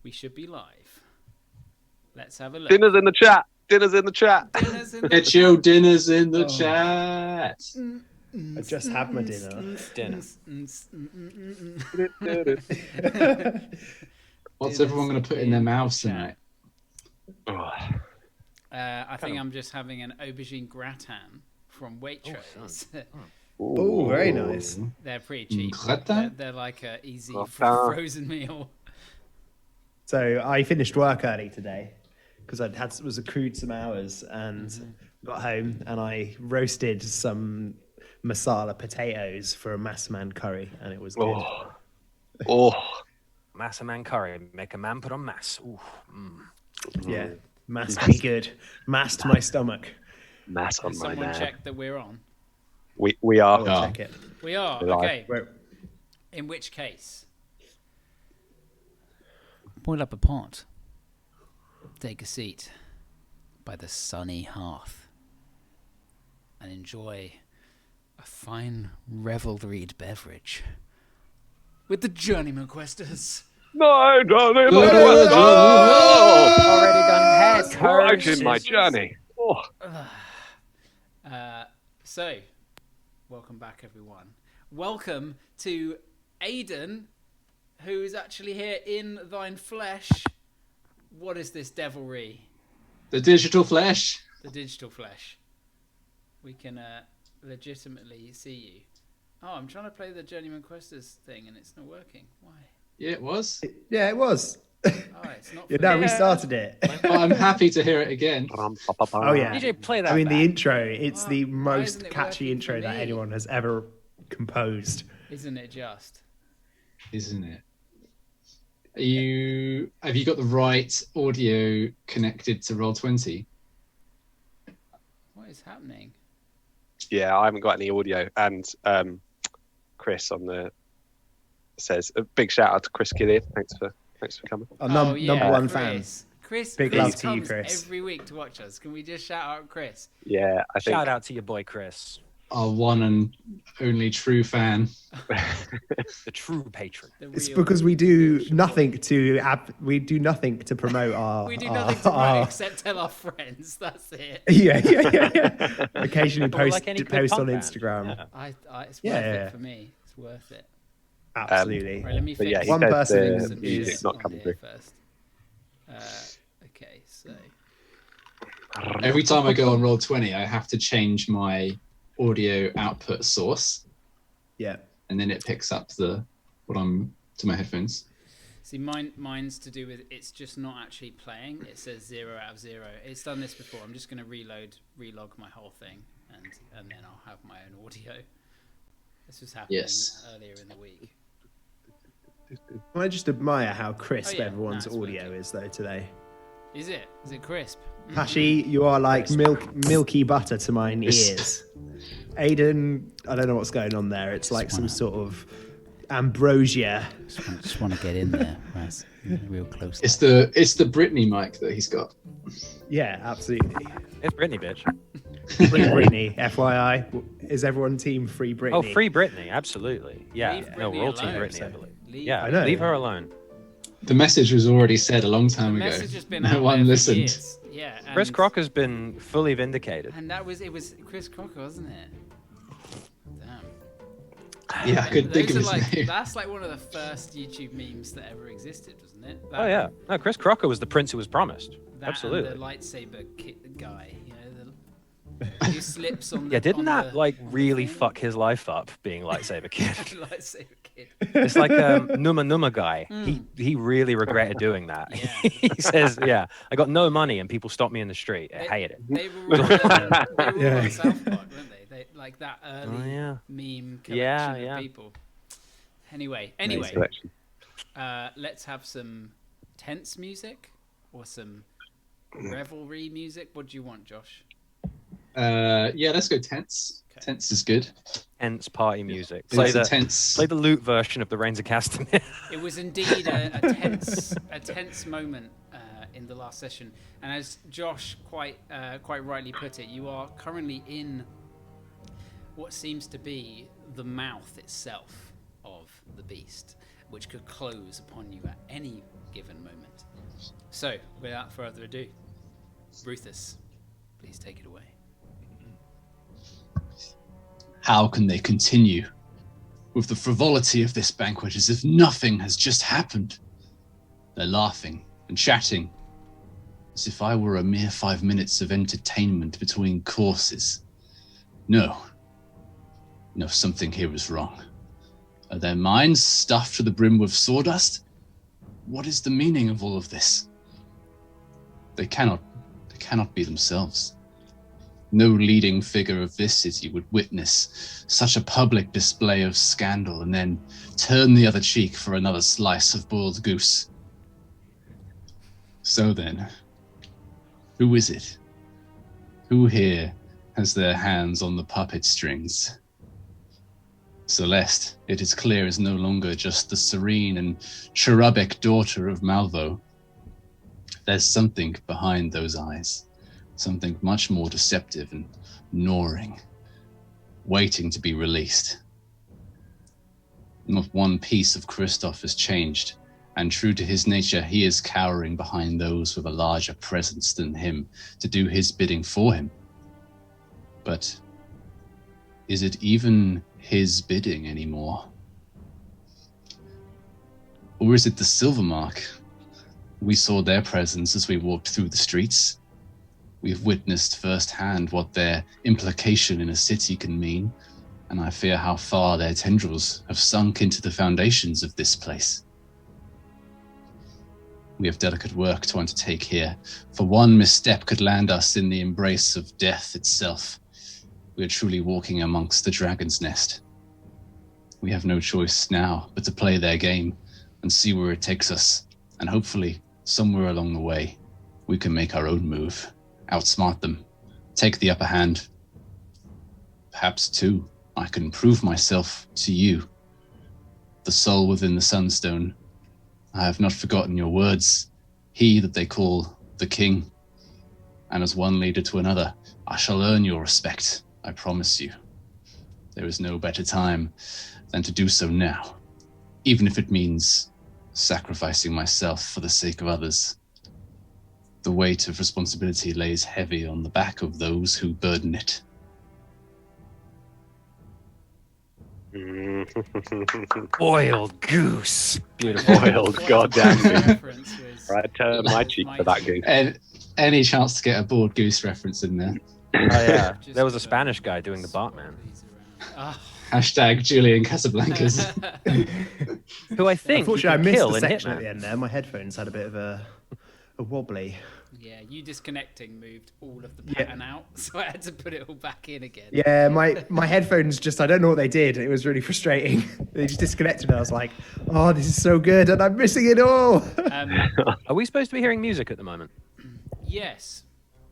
We should be live. Let's have a look. Dinner's in the chat. Dinner's in the chat. Get your dinners in the chat. I just had my dinner. What's everyone going to put in their mouths tonight? I think I'm just having an aubergine gratin from Waitrose. Oh, very nice. They're pretty cheap. They're like an easy frozen meal. So I finished work early today because was accrued some hours and got home and I roasted some masala potatoes for a massaman curry and it was good. Massaman curry, make a man put on mass. Ooh. Yeah, mass be good. Mass to my stomach. Mass on my Someone man. check that we're on. We are. I'll check it. We are. We're live. Okay. In which case, boil up a pot. Take a seat by the sunny hearth and enjoy a fine revelried beverage with the Journeyman Questers. No, Johnny, Already done head. right in my journey. So, welcome back, everyone. Welcome to Aidan, who is actually here in thine flesh. What is this devilry? The digital flesh. The digital flesh. We can legitimately see you. Oh, I'm trying to play the Journeyman Questers thing and it's not working. Why? Yeah, it was. Yeah, it was. Oh, it's not. Yeah, no, restarted it. I'm happy to hear it again. Oh yeah. DJ, play that. I mean, back. the intro, it's the isn't most it catchy working intro for that me? anyone has ever composed. Isn't it just? Isn't it? Have you got the right audio connected to Roll20? What is happening? Yeah, I haven't got any audio. And Chris on the says a big shout out to Chris Gillian. Thanks for coming. Our number one fan. Chris, Big Chris love to you, comes Chris. every week to watch us. Can we just shout out Chris? Yeah, I think. Shout out to your boy Chris, Our one and only true fan. the true patron. It's because we do nothing to promote our. We do nothing to promote except tell our friends. That's it. Yeah. Occasionally But we're post like any good post on punk band. Instagram. Yeah. It's worth it for me. It's worth it. Absolutely. Right, let me But fix yeah, he One said person the is music's not on coming here through. first. Okay, so Every time I go on Roll20, I have to change my audio output source, Yeah. and then it picks up what I'm to my headphones. see, mine's to do with it's just not actually playing. It says 0 out of 0. It's done this before. I'm just going to relog my whole thing, and then I'll have my own audio. This was happening earlier in the week. I just admire how crisp Oh, yeah. everyone's No, it's audio working. is though today. Is it crisp? Pashy, you are like milky butter to mine ears. Aiden, I don't know what's going on there. It's like some sort of ambrosia. Just want to get in there, Raz, real close. It's the Britney mic that he's got. Yeah, absolutely. It's Britney, bitch. Free Britney, FYI. Is everyone team Free Britney? Oh, free Britney, absolutely. Yeah, Leave no, Britney we're all team alone, Britney, so I believe. leave Yeah, I know. leave her alone. The message was already said a long time The ago. message has been No out one there for listened. years. Yeah, Chris and- Crocker's been fully vindicated. And it was Chris Crocker, wasn't it? Damn. Yeah, I couldn't think of Those are his like, name. that's like one of the first YouTube memes that ever existed, wasn't it? Oh yeah, no, Chris Crocker was the prince who was promised. That Absolutely. And the lightsaber guy, you know, who slips on the. Yeah, didn't on that the like really thing? fuck his life up being lightsaber kid? Lightsaber kid. It's like Numa Numa guy. He really regretted doing that. Yeah. He says, "Yeah, I got no money and people stopped me in the street. I hated it." They were all, on South Park, weren't they? They like that early yeah. meme collection Yeah. of people. Anyway, Selection. let's have some tense music or some revelry music. What do you want, Josh? Yeah, let's go tense. Okay. Tense is good. Tense party music. Play It's a the tense. play the loot version of the Reigns of Castamere. It was indeed a tense moment in the last session, and as Josh quite rightly put it, you are currently in what seems to be the mouth itself of the beast, which could close upon you at any given moment. So, without further ado, Ruthus, please take it away. How can they continue with the frivolity of this banquet as if nothing has just happened? They're laughing and chatting as if I were a mere 5 minutes of entertainment between courses. No, something here is wrong. Are their minds stuffed to the brim with sawdust? What is the meaning of all of this? They cannot be themselves. No leading figure of this city would witness such a public display of scandal and then turn the other cheek for another slice of boiled goose. So then, who is it? Who here has their hands on the puppet strings? Celeste, it is clear, is no longer just the serene and cherubic daughter of Malvo. There's something behind those eyes. Something much more deceptive and gnawing, waiting to be released. Not one piece of Kristoff has changed, and true to his nature, he is cowering behind those with a larger presence than him to do his bidding for him. But is it even his bidding anymore? Or is it the Silvermark? We saw their presence as we walked through the streets. We've witnessed firsthand what their implication in a city can mean, and I fear how far their tendrils have sunk into the foundations of this place. We have delicate work to undertake here, for one misstep could land us in the embrace of death itself. We are truly walking amongst the dragon's nest. We have no choice now but to play their game and see where it takes us, and hopefully, somewhere along the way, we can make our own move. Outsmart them, take the upper hand. Perhaps, too, I can prove myself to you. The soul within the Sunstone. I have not forgotten your words. He that they call the King. And as one leader to another, I shall earn your respect, I promise you. There is no better time than to do so now, even if it means sacrificing myself for the sake of others. The weight of responsibility lays heavy on the back of those who burden it. Boiled goose. Beautiful. Boiled goddamn goose. Reference was Right, turn my cheek for that goose. And any chance to get a boiled goose reference in there? Oh yeah, just there was a Spanish guy doing the Bartman, Ah. Hashtag Julian Casablancas. who I think you Unfortunately, I could missed kill the in section at the Hitman. end there. My headphones had a bit of a wobbly. Yeah, you disconnecting moved all of the Yeah. pattern out, so I had to put it all back in again. Yeah, my headphones just, I don't know what they did. It was really frustrating. They just disconnected and I was like, oh, this is so good and I'm missing it all. Are we supposed to be hearing music at the moment? Yes,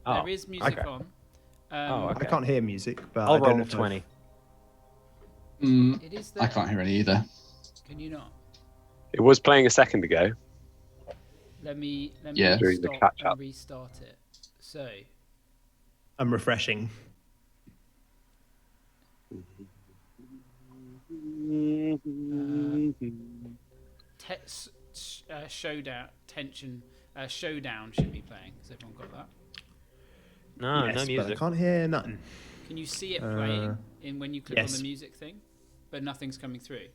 Oh, there is music okay. on. okay. I can't hear music, but I'll I don't roll know if 20. It is there. I can't hear any either. Can you not? It was playing a second ago. Let me Yeah. During the stop catch and up. restart it. So, I'm refreshing. Showdown should be playing. Has everyone got that? No, Yes, no but I music. can't hear nothing. Can you see it playing in when you click on yes. the music thing, but nothing's coming through?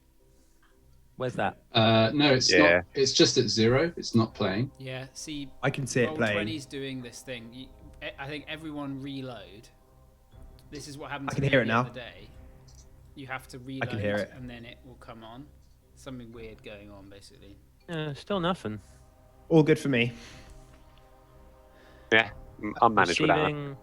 Where's that? No, it's Yeah. not. It's just at 0. It's not playing. Yeah. See, I can see it playing. Roll20's doing this thing. I think everyone reload. This is what happened I to can me hear it the now. other day. You have to reload, can hear it. and then it will come on. Something weird going on, basically. Still nothing. All good for me. Yeah, I'm managed with that. Receiving,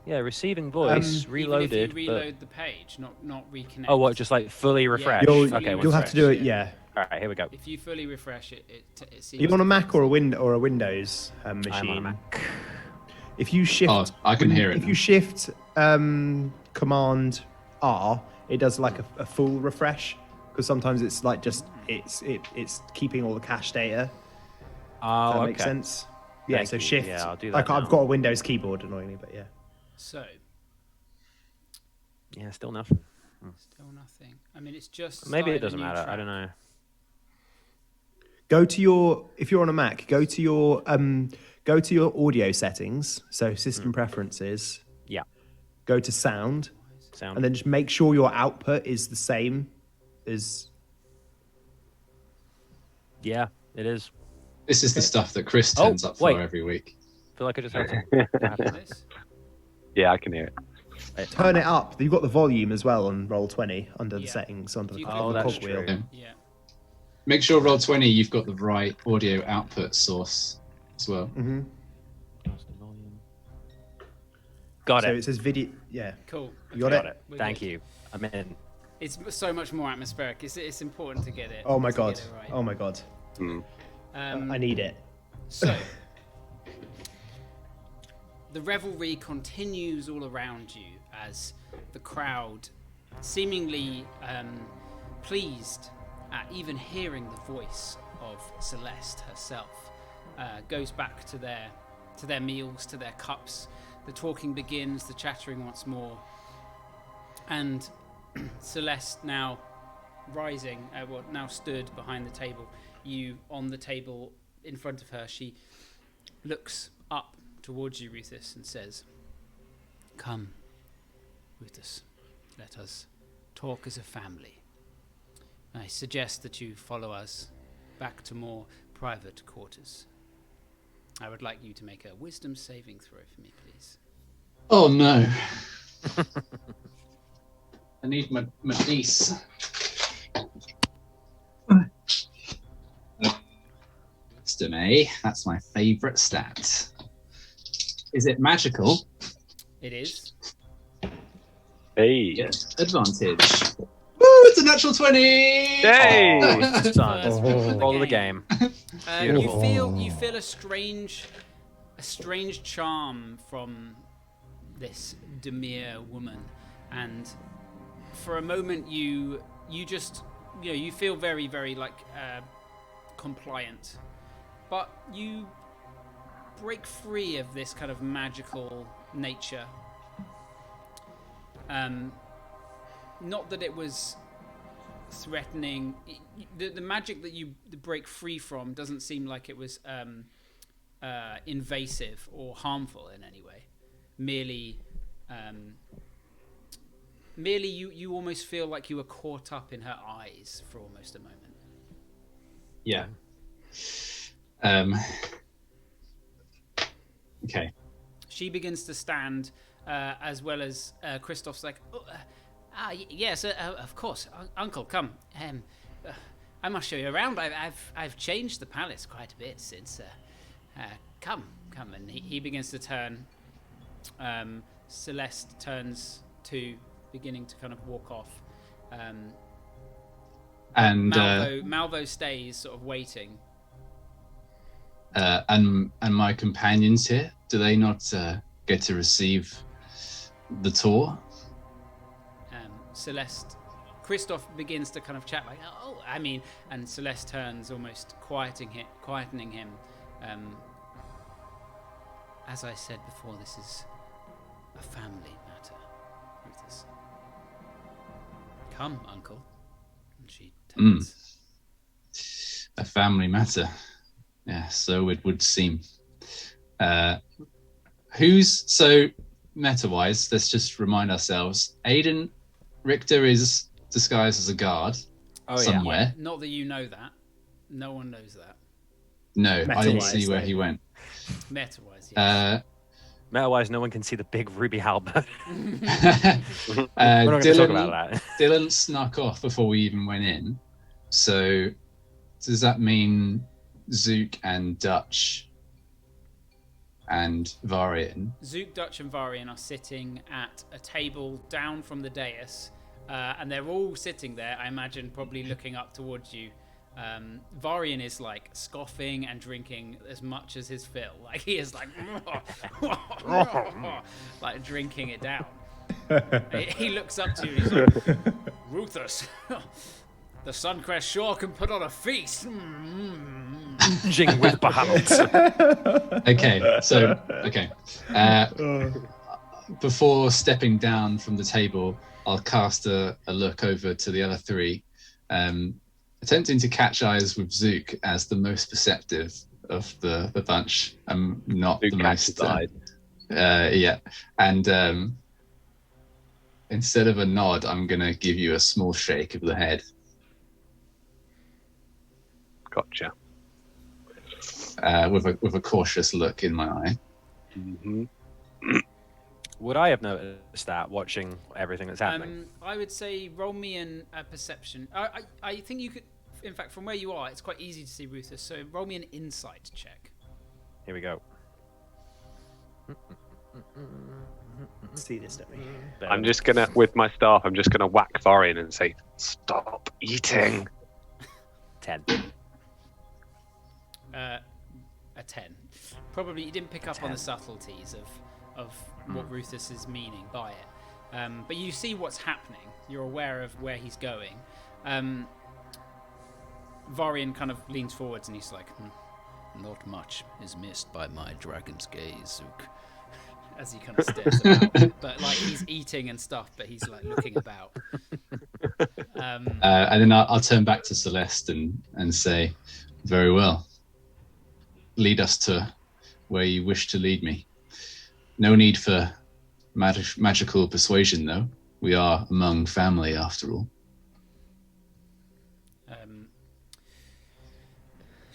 yeah, receiving voice, reloaded. Even if you reload the page, not reconnect. Oh, what? Just like fully refresh? You'll, Okay, you'll have to do it, yeah. All right, here we go. If you fully refresh it, it seems. Are you on a Mac or a Windows machine? I'm on a Mac. If you shift, Oh, I can hear it If now. you shift Command R, it does like a full refresh because sometimes it's like just it's keeping all the cache data. Oh, Does that okay. make sense? Yeah. Thank So you. shift. Yeah, I'll do that Like now. I've got a Windows keyboard, annoyingly, but yeah. So, Yeah, still nothing. still nothing. I mean, it's just. Maybe it started a doesn't new matter. I track. don't know. Go to your, if you're on a Mac, go to your audio settings. So system preferences. Yeah. Go to sound, Sound. and then just make sure your output is the same as. Yeah, it is. This is the stuff that Chris turns up wait. for every week. I feel like I just heard something happen. This? Yeah, I can hear it. Turn it up. You've got the volume as well on Roll20 under the Yeah. settings under If the you click that's cogwheel. true. Yeah. Make sure Roll20 you've got the right audio output source as well. Mm-hmm. Got So it. it says video. Yeah. Cool. You got Got it? it. We're Thank good. you. I'm in. It's so much more atmospheric. It's important to get it. Oh my to god. get it right. Oh my god. I need it. So, the revelry continues all around you as the crowd, seemingly pleased at even hearing the voice of Celeste herself, goes back to their meals, to their cups. The talking begins, the chattering once more, and Celeste now rising, now stood behind the table. You on the table in front of her. She looks up towards you, Ruthus, and says, "Come, Ruthus, let us talk as a family. I suggest that you follow us back to more private quarters. I would like you to make a wisdom saving throw for me, please." Oh no. I need my dice. Wisdom, eh? That's my favourite stat. Is it magical? It is. Hey. Yes. Advantage. Woo! It's a natural 20! Hey! Son. First for Roll of the game. You feel a strange charm from this demure woman, and for a moment you just you feel very, very like compliant, but you break free of this kind of magical nature. Not that it was threatening. The magic that you break free from doesn't seem like it was invasive or harmful in any way. Merely you almost feel like you were caught up in her eyes for almost a moment. Yeah. Okay. She begins to stand, as well as Christoph's like, yes, of course, Uncle, come. I must show you around. I've changed the palace quite a bit since. Come, and he begins to turn. Celeste turns to, beginning to kind of walk off. And Malvo stays, sort of waiting. and my companions here, do they not get to receive the tour? Celeste, Christoph begins to kind of chat like, and Celeste turns, almost quietening him. As I said before, this is a family matter, Ruthus. Come, Uncle. And she turns. A family matter. Yeah, so it would seem. So meta-wise, let's just remind ourselves, Aiden Richter is disguised as a guard somewhere. Not that you know that. No one knows that. No, I didn't Meta-wise, see where though. he went. Meta-wise, yes. Meta-wise, no one can see the big ruby halberd. We're We're not going to talk about that. Dylan snuck off before we even went in. So does that mean Zook and Dutch and Varian? Zook, Dutch, and Varian are sitting at a table down from the dais, and they're all sitting there, I imagine, probably looking up towards you. Varian is like scoffing and drinking as much as his fill. Like he is like, like drinking it down. He looks up to you and he's like, Ruthus, the Suncrest sure can put on a feast. Jing with Bahamut. Okay. Before stepping down from the table, I'll cast a look over to the other three. attempting to catch eyes with Zook as the most perceptive of the bunch. I'm not Zook the most. catches Yeah, and instead of a nod, I'm gonna give you a small shake of the head. Gotcha. With a cautious look in my eye. Mm-hmm. Would I have noticed that watching everything that's happening? I would say roll me a perception. I think you could. In fact, from where you are, it's quite easy to see Rufus. So roll me an insight check. Here we go. See this, don't we? I'm just gonna, with my staff, I'm just gonna whack Varian and say, "Stop eating." 10. A 10. Probably you didn't pick up on the subtleties of what Rufus is meaning by it. But you see what's happening. You're aware of where he's going. Varian kind of leans forwards and he's like, "Not much is missed by my dragon's gaze, Zook." As he kind of stares about. But like he's eating and stuff, but he's like looking about. And then I'll turn back to Celeste and say, "Very well. Lead us to where you wish to lead me. No need for magical persuasion, though. We are among family, after all."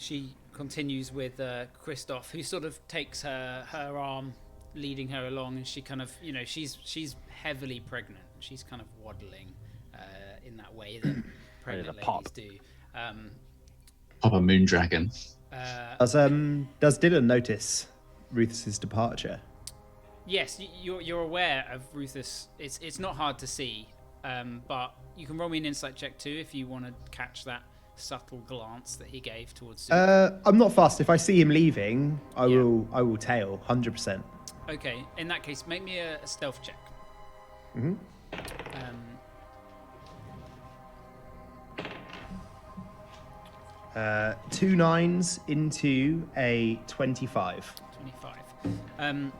She continues with Christoph, who sort of takes her arm, leading her along, and she kind of, she's heavily pregnant. She's kind of waddling in that way that pregnant ladies do. Pop a moon dragon. Does Dylan notice Rufus's departure? Yes, you're aware of Rufus. It's not hard to see, but you can roll me an insight check too if you want to catch that subtle glance that he gave towards Zook. I'm not fast. If I see him leaving, I will tail 100%. Okay, in that case, make me a stealth check. Mm-hmm. 2 9s into a 25. 25.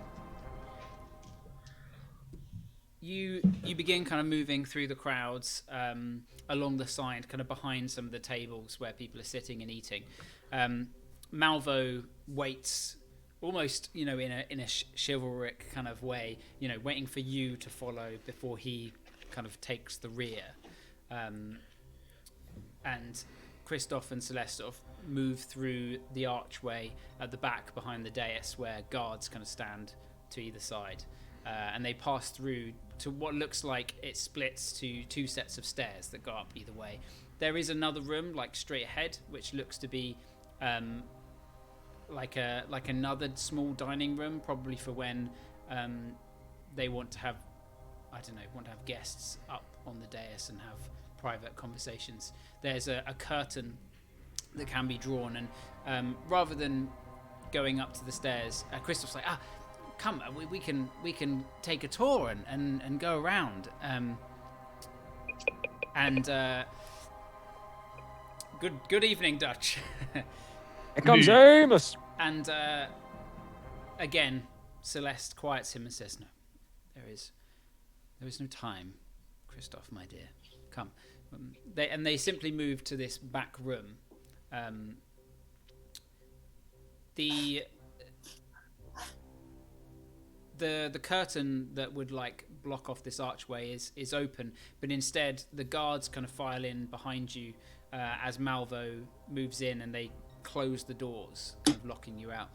You begin kind of moving through the crowds along the side, kind of behind some of the tables where people are sitting and eating. Malvo waits, almost in a chivalric kind of way, waiting for you to follow before he kind of takes the rear. And Christoph and Celeste sort of move through the archway at the back behind the dais where guards kind of stand to either side. And they pass through to what looks like it splits to 2 sets of stairs that go up either way. There is another room like straight ahead, which looks to be like another small dining room, probably for when they want to have guests up on the dais and have private conversations. There's a curtain that can be drawn, and rather than going up to the stairs, Christoph's like, come, we can take a tour and go around. Good evening, Dutch. Here comes Amos. And again, Celeste quiets him and says, "No, there is no time, Christoph, my dear. Come." They simply move to this back room. The curtain that would block off this archway is open, but instead the guards kind of file in behind you as Malvo moves in, and they close the doors, kind of locking you out.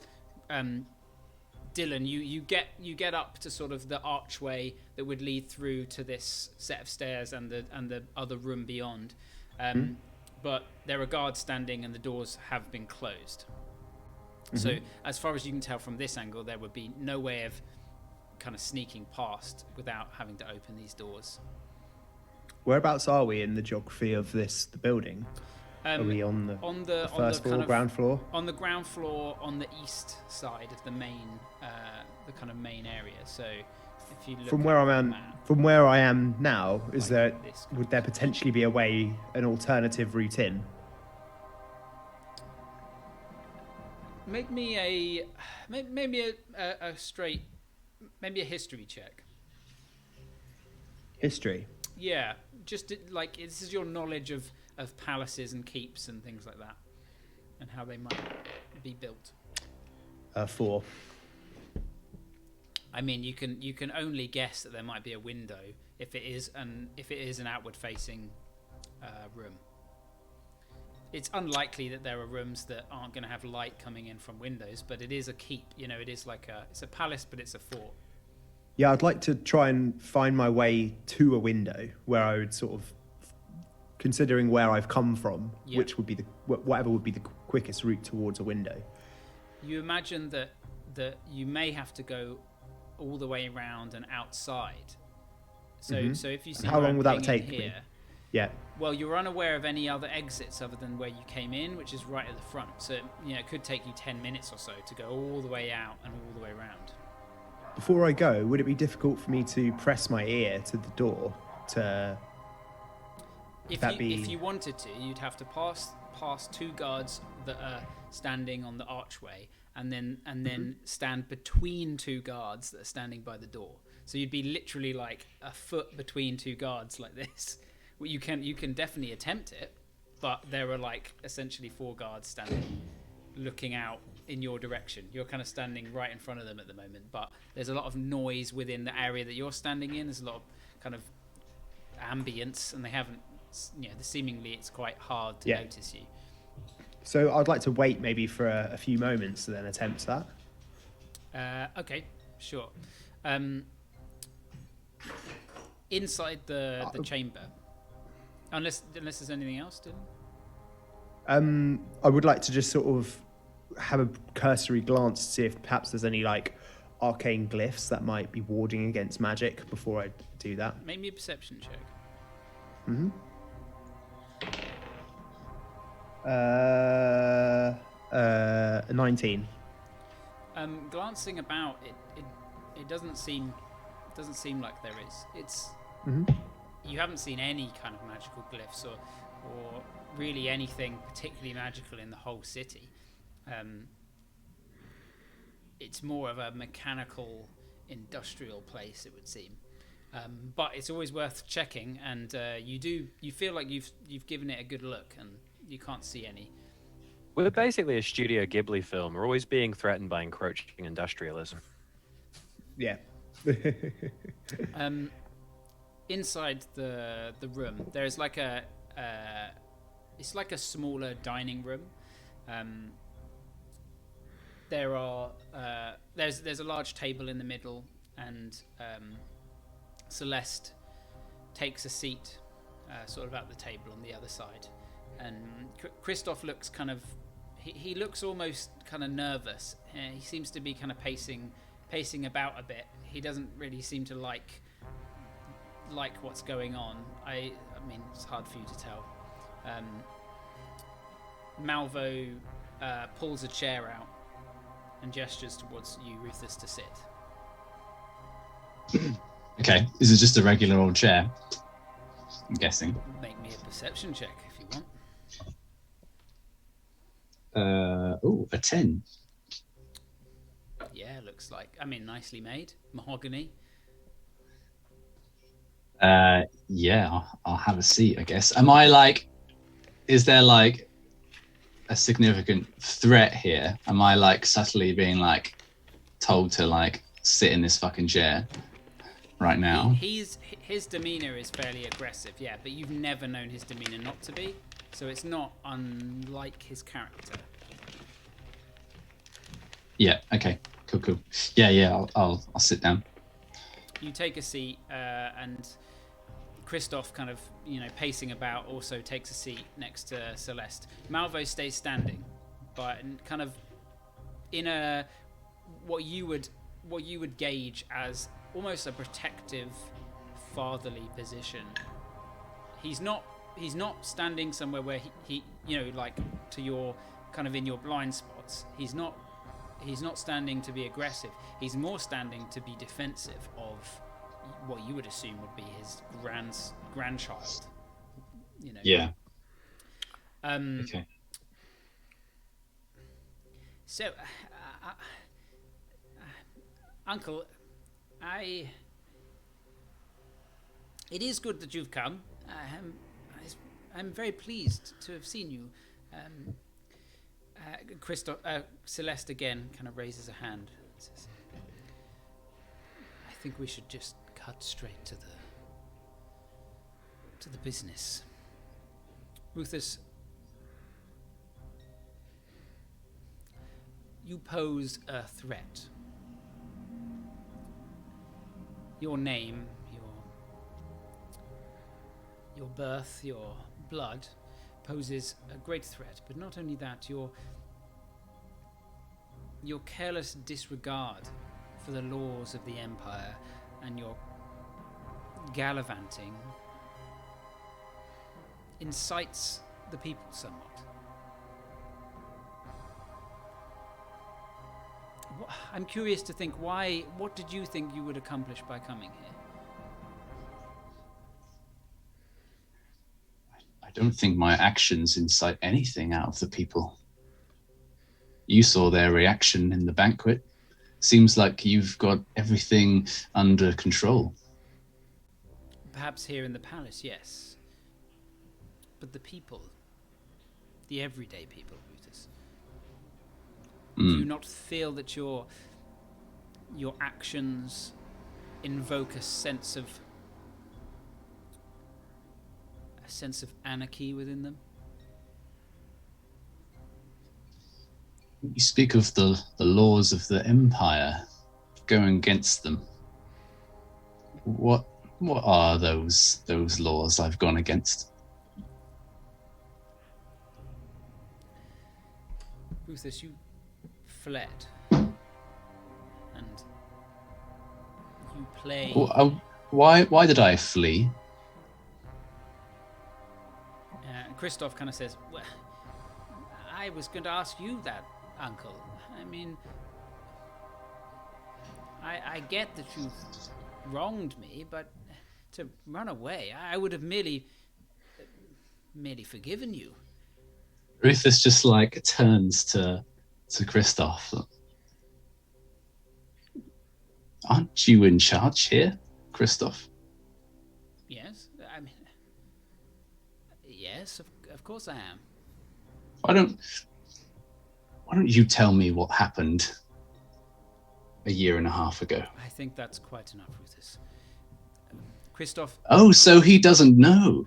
Dylan, you get up to sort of the archway that would lead through to this set of stairs and the other room beyond, but there are guards standing and the doors have been closed. So as far as you can tell from this angle, there would be no way of kind of sneaking past without having to open these doors. Whereabouts are we in the geography of the building? Are we on the first floor, ground floor? On the ground floor, on the east side of the main, the kind of main area. So, if you look from where I am now, would there potentially be an alternative route in? Make me maybe a history check. History. Yeah, just this is your knowledge of of palaces and keeps and things like that, and how they might be built? 4. I mean, you can only guess that there might be a window if it is an outward facing room. It's unlikely that there are rooms that aren't going to have light coming in from windows, but it is a keep. It is like it's a palace, but it's a fort. Yeah, I'd like to try and find my way to a window where I would sort of, considering where I've come from, which would be whatever would be the quickest route towards a window. You imagine that you may have to go all the way around and outside. So if you see how long would that take here, me? Yeah. Well, you're unaware of any other exits other than where you came in, which is right at the front. So it could take you 10 minutes or so to go all the way out and all the way around. Before I go, would it be difficult for me to press my ear to the door to? If you wanted to, you'd have to pass 2 guards that are standing on the archway, and then stand between 2 guards that are standing by the door. So you'd be literally like a foot between 2 guards like this. Well, you can definitely attempt it, but there are like essentially 4 guards standing, looking out in your direction. You're kind of standing right in front of them at the moment, but there's a lot of noise within the area that you're standing in. There's a lot of kind of ambience, and they haven't. Seemingly it's quite hard to notice you. So I'd like to wait maybe for a few moments and then attempt that. Okay, sure. Inside the chamber, unless there's anything else, Dylan? I would like to just sort of have a cursory glance to see if perhaps there's any like arcane glyphs that might be warding against magic before I do that. Make me a perception check. 19. Glancing about, it doesn't seem like there is. It's you haven't seen any kind of magical glyphs or really anything particularly magical in the whole city. It's more of a mechanical, industrial place, it would seem. But it's always worth checking, and you feel like you've given it a good look, and you can't see any. We're basically a Studio Ghibli film. We're always being threatened by encroaching industrialism. Yeah. Inside the room, there's like it's like a smaller dining room. There's a large table in the middle, and Celeste takes a seat sort of at the table on the other side, and Christoph looks kind of he looks almost kind of nervous. He seems to be kind of pacing about a bit. He doesn't really seem to like what's going on. I mean, it's hard for you to tell. Malvo pulls a chair out and gestures towards you, Rufus, to sit. Okay, is it just a regular old chair? I'm guessing. Make me a perception check if you want. A 10. Yeah, looks like. I mean, nicely made. Mahogany. Yeah, I'll have a seat, I guess. Am I like? Is there like a significant threat here? Am I like subtly being like told to like sit in this fucking chair right now? His demeanor is fairly aggressive, yeah, but you've never known his demeanor not to be, so it's not unlike his character. Yeah. Okay. Cool. Yeah. I'll sit down. You take a seat, and Christoph, kind of pacing about, also takes a seat next to Celeste. Malvo stays standing, but kind of in a what you would gauge as almost a protective, fatherly position. He's not standing somewhere where he like to your kind of in your blind spots. He's not standing to be aggressive. He's more standing to be defensive of what you would assume would be his grandchild. Yeah. Okay. So, Uncle, it is good that you've come. I'm very pleased to have seen you. Celeste again kind of raises a hand. Says, I think we should just cut straight to the business. Rufus, you pose a threat. Your name, your birth, your blood poses a great threat, but not only that, your careless disregard for the laws of the Empire and your gallivanting incites the people somewhat. I'm curious to think what did you think you would accomplish by coming here? I don't think my actions incite anything out of the people. You saw their reaction in the banquet. Seems like you've got everything under control. Perhaps here in the palace, yes. But the people, the everyday people, Brutus, do you not feel that your actions invoke a sense of anarchy within them? You speak of the laws of the Empire, going against them. What are those laws I've gone against? Rufus, you fled. And you play... Why did I flee? Christoph kind of says, well, I was going to ask you that, Uncle. I mean, I get that you've wronged me, but to run away, I would have merely forgiven you. Rufus just like turns to Christoph. Aren't you in charge here, Christoph? Yes, I mean, yes, of course I am. Why don't you tell me what happened a year and a half ago? I think that's quite enough, Rufus. Christoph. Oh, so he doesn't know.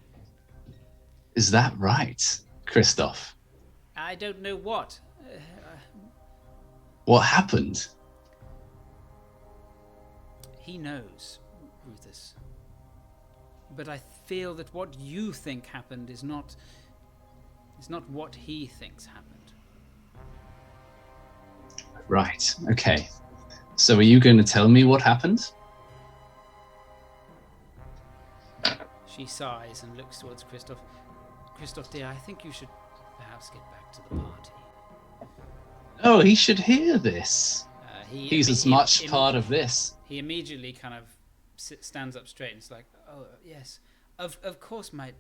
Is that right, Christoph? I don't know what. What happened? He knows, Rufus. But I feel that what you think happened is not what he thinks happened. Right, okay. So are you going to tell me what happened? She sighs and looks towards Christoph. Christoph, dear, I think you should perhaps get back to the party. Oh, he should hear this. He's as much part of this. He immediately kind of stands up straight and is like, "Oh, yes, of course, my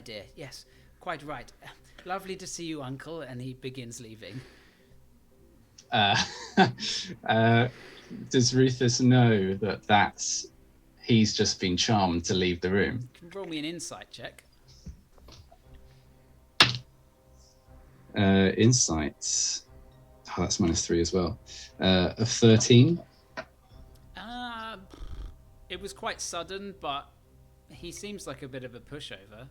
dear. Yes, quite right. Lovely to see you, Uncle." And he begins leaving. Does Rufus know that he's just been charmed to leave the room? You can roll me an insight check. Insight. Oh, that's -3 as well. Of 13. It was quite sudden, but he seems like a bit of a pushover.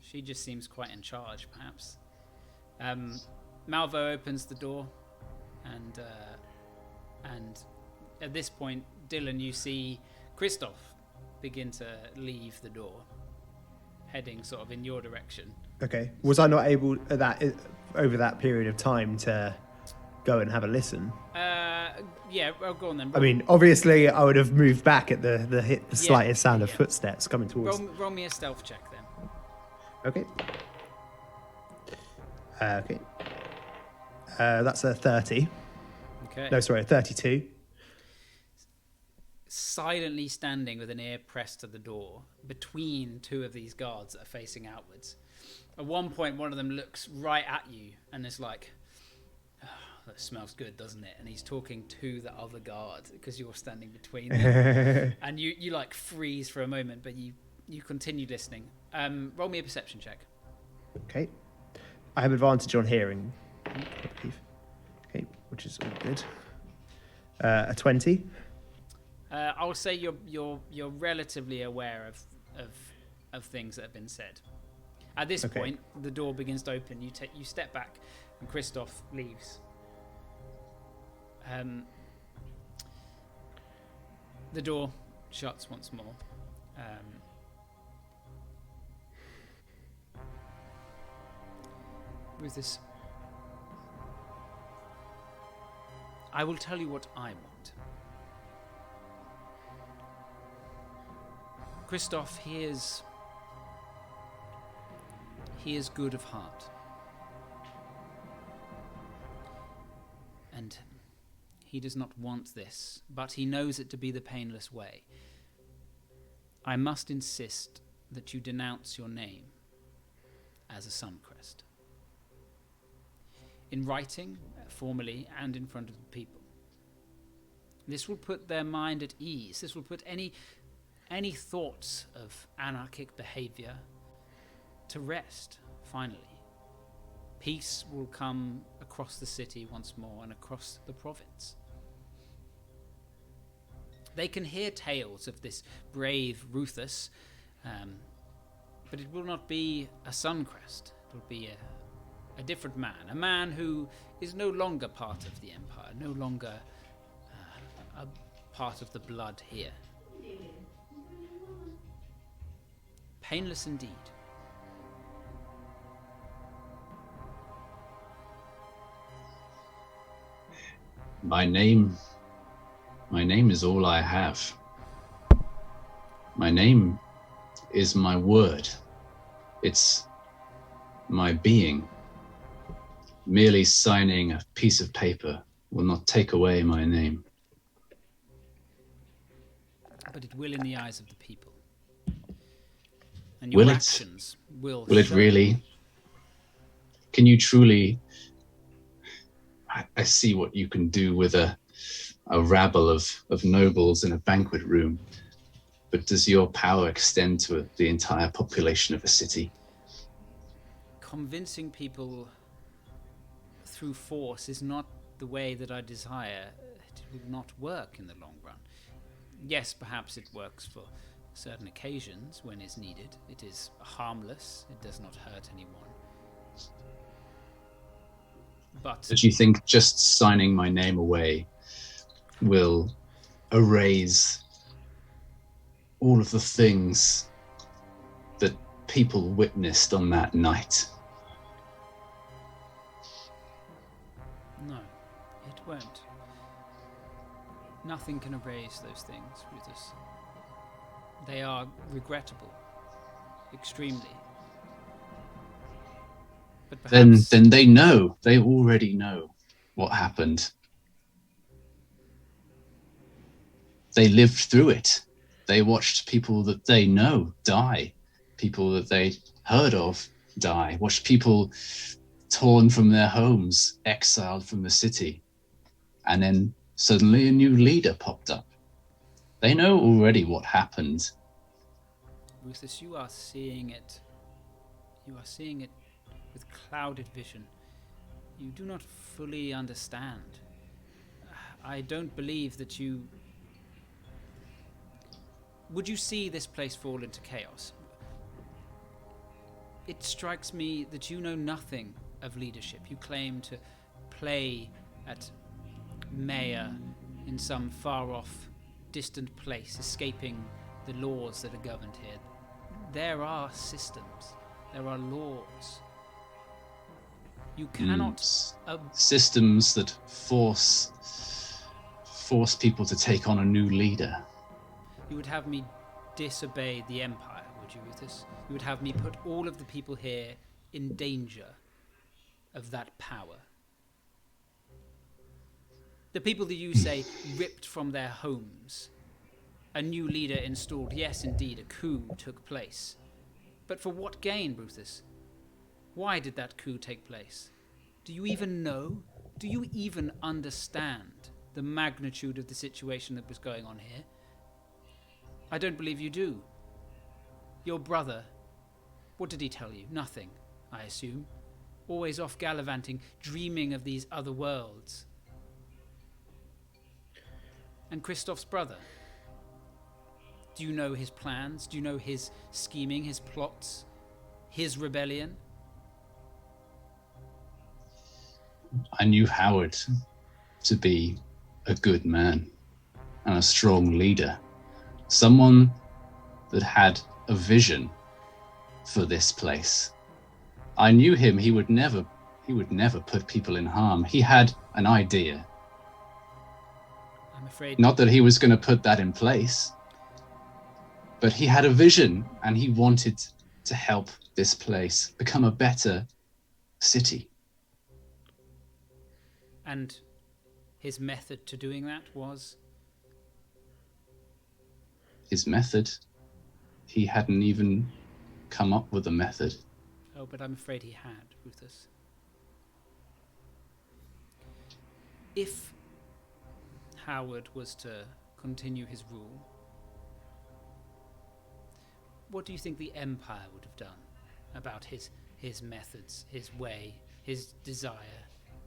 She just seems quite in charge, perhaps. Malvo opens the door, and at this point, Dylan, you see Christoph begin to leave the door, heading sort of in your direction. Okay. Was I not able over that period of time to go and have a listen? Yeah, well, go on then. I mean, obviously, I would have moved back at the slightest sound of footsteps coming towards. Roll me a stealth check then. Okay. Okay. That's a 30. Okay. No, sorry, a 32. Silently standing with an ear pressed to the door between two of these guards that are facing outwards. At one point, one of them looks right at you and is like, oh, that smells good, doesn't it? And he's talking to the other guard because you're standing between them. And you like freeze for a moment, but you You continue listening. Roll me a perception check. Okay. I have advantage on hearing, I believe. Okay, which is all good. A 20. I will say you're relatively aware of things that have been said. At this Okay. point, the door begins to open. You step back, and Christoph leaves. The door shuts once more. Rufus, I will tell you what I want. Christoph, he is good of heart. And he does not want this, but he knows it to be the painless way. I must insist that you denounce your name as a Suncrest. In writing, formally, and in front of the people. This will put their mind at ease. This will put any thoughts of anarchic behavior to rest, finally. Peace will come across the city once more and across the province. They can hear tales of this brave Rufus, but it will not be a Suncrest. It will be a different man, a man who is no longer part of the Empire, no longer a part of the blood here. Painless indeed. My name is all I have. My name is my word. It's my being. Merely signing a piece of paper will not take away my name. But it will in the eyes of the people. And your actions will it show. really? Can you truly? I see what you can do with a rabble of nobles in a banquet room, but does your power extend to the entire population of a city? Convincing people through force is not the way that I desire. It will not work in the long run. Yes, perhaps it works for certain occasions when it's needed. It is harmless. It does not hurt anyone. But Do you think just signing my name away will erase all of the things that people witnessed on that night? no, it won't. Nothing can erase those things, Rufus. They are regrettable, extremely. But perhaps Then they know. They already know what happened. They lived through it. They watched people that they know die, people that they heard of die, watched people torn from their homes, exiled from the city, and then suddenly a new leader popped up. They know already what happened. Rufus, you are seeing it. You are seeing it with clouded vision. You do not fully understand. I don't believe that you... Would you see this place fall into chaos? It strikes me that you know nothing of leadership. You claim to play at mayor in some far-off, distant place, escaping the laws that are governed here. There are systems. There are laws. You cannot... Systems that force people to take on a new leader. You would have me disobey the Empire, would you, Rufus? You would have me put all of the people here in danger of that power. The people that you say ripped from their homes. A new leader installed. Yes, indeed, a coup took place. But for what gain, Rufus? Why did that coup take place? Do you even know? Do you even understand the magnitude of the situation that was going on here? I don't believe you do. Your brother, what did he tell you? Nothing, I assume. Always off gallivanting, dreaming of these other worlds. And Christoph's brother? Do you know his plans? Do you know his scheming, his plots, his rebellion? I knew Howard to be a good man and a strong leader. Someone that had a vision for this place. I knew him, he would never put people in harm. He had an idea. I'm afraid... Not that he was going to put that in place, but he had a vision and he wanted to help this place become a better city. And his method to doing that was? His method? He hadn't even come up with a method. Oh, but I'm afraid he had, Ruthus. If Howard was to continue his rule, what do you think the Empire would have done about his methods, his way, his desire,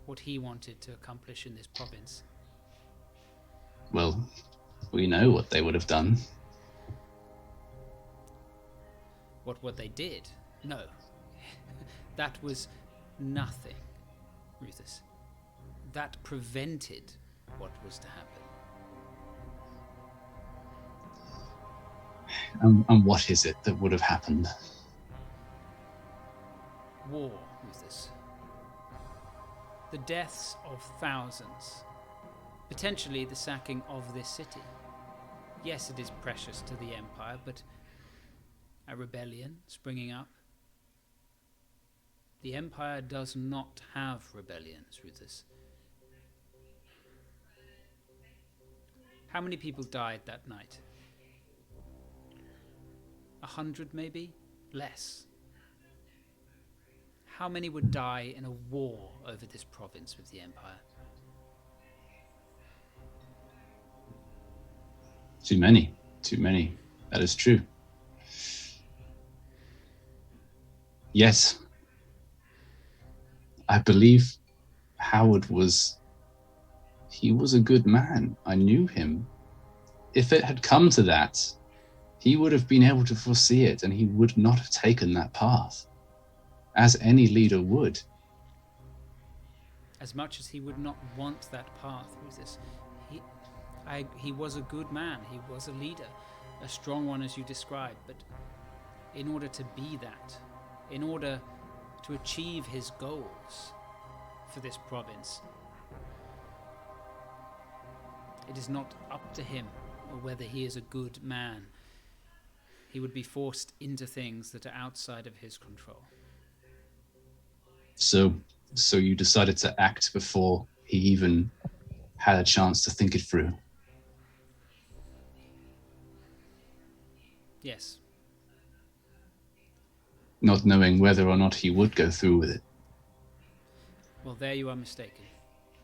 what he wanted to accomplish in this province? Well, we know what they would have done. What they did? No. That was nothing, Ruthus. That prevented what was to happen. And what is it that would have happened? War, Ruthus. The deaths of thousands. Potentially the sacking of this city. Yes, it is precious to the Empire, but a rebellion springing up. The Empire does not have rebellions, Ruthus. How many people died that night? 100 maybe? Less. How many would die in a war over this province with the Empire? Too many. Too many. That is true. Yes. I believe Howard he was a good man. I knew him. If it had come to that, he would have been able to foresee it and he would not have taken that path, as any leader would. As much as he would not want that path, Ruthus, he was a good man, he was a leader, a strong one as you described, but in order to be that, in order to achieve his goals for this province, it is not up to him or whether he is a good man. He would be forced into things that are outside of his control. So you decided to act before he even had a chance to think it through? Yes. Not knowing whether or not he would go through with it. Well, there you are mistaken,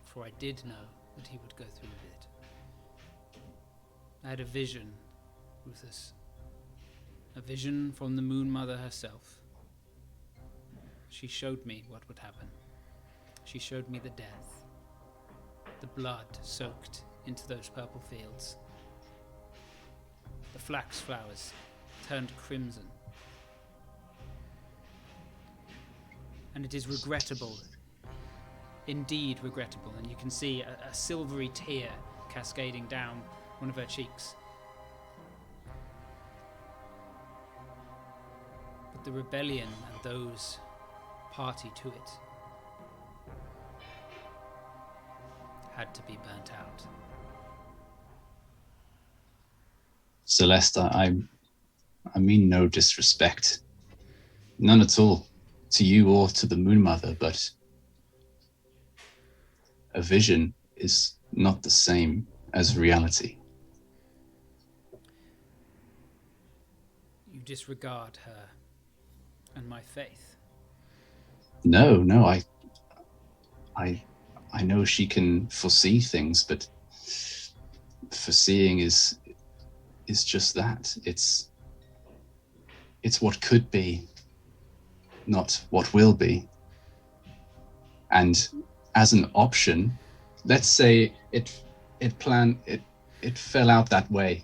for I did know that he would go through with it. I had a vision, Ruthus. A vision from the Moon Mother herself. She showed me what would happen. She showed me the death. The blood soaked into those purple fields. The flax flowers turned crimson. And it is regrettable, indeed regrettable, and you can see a silvery tear cascading down one of her cheeks. But the rebellion and those party to it had to be burnt out. Celeste, I mean no disrespect. None at all. To you or to the Moon Mother, but a vision is not the same as reality. You disregard her and my faith. No, I know she can foresee things, but foreseeing is just that. It's it's what could be, not what will be. And as an option, let's say it fell out that way.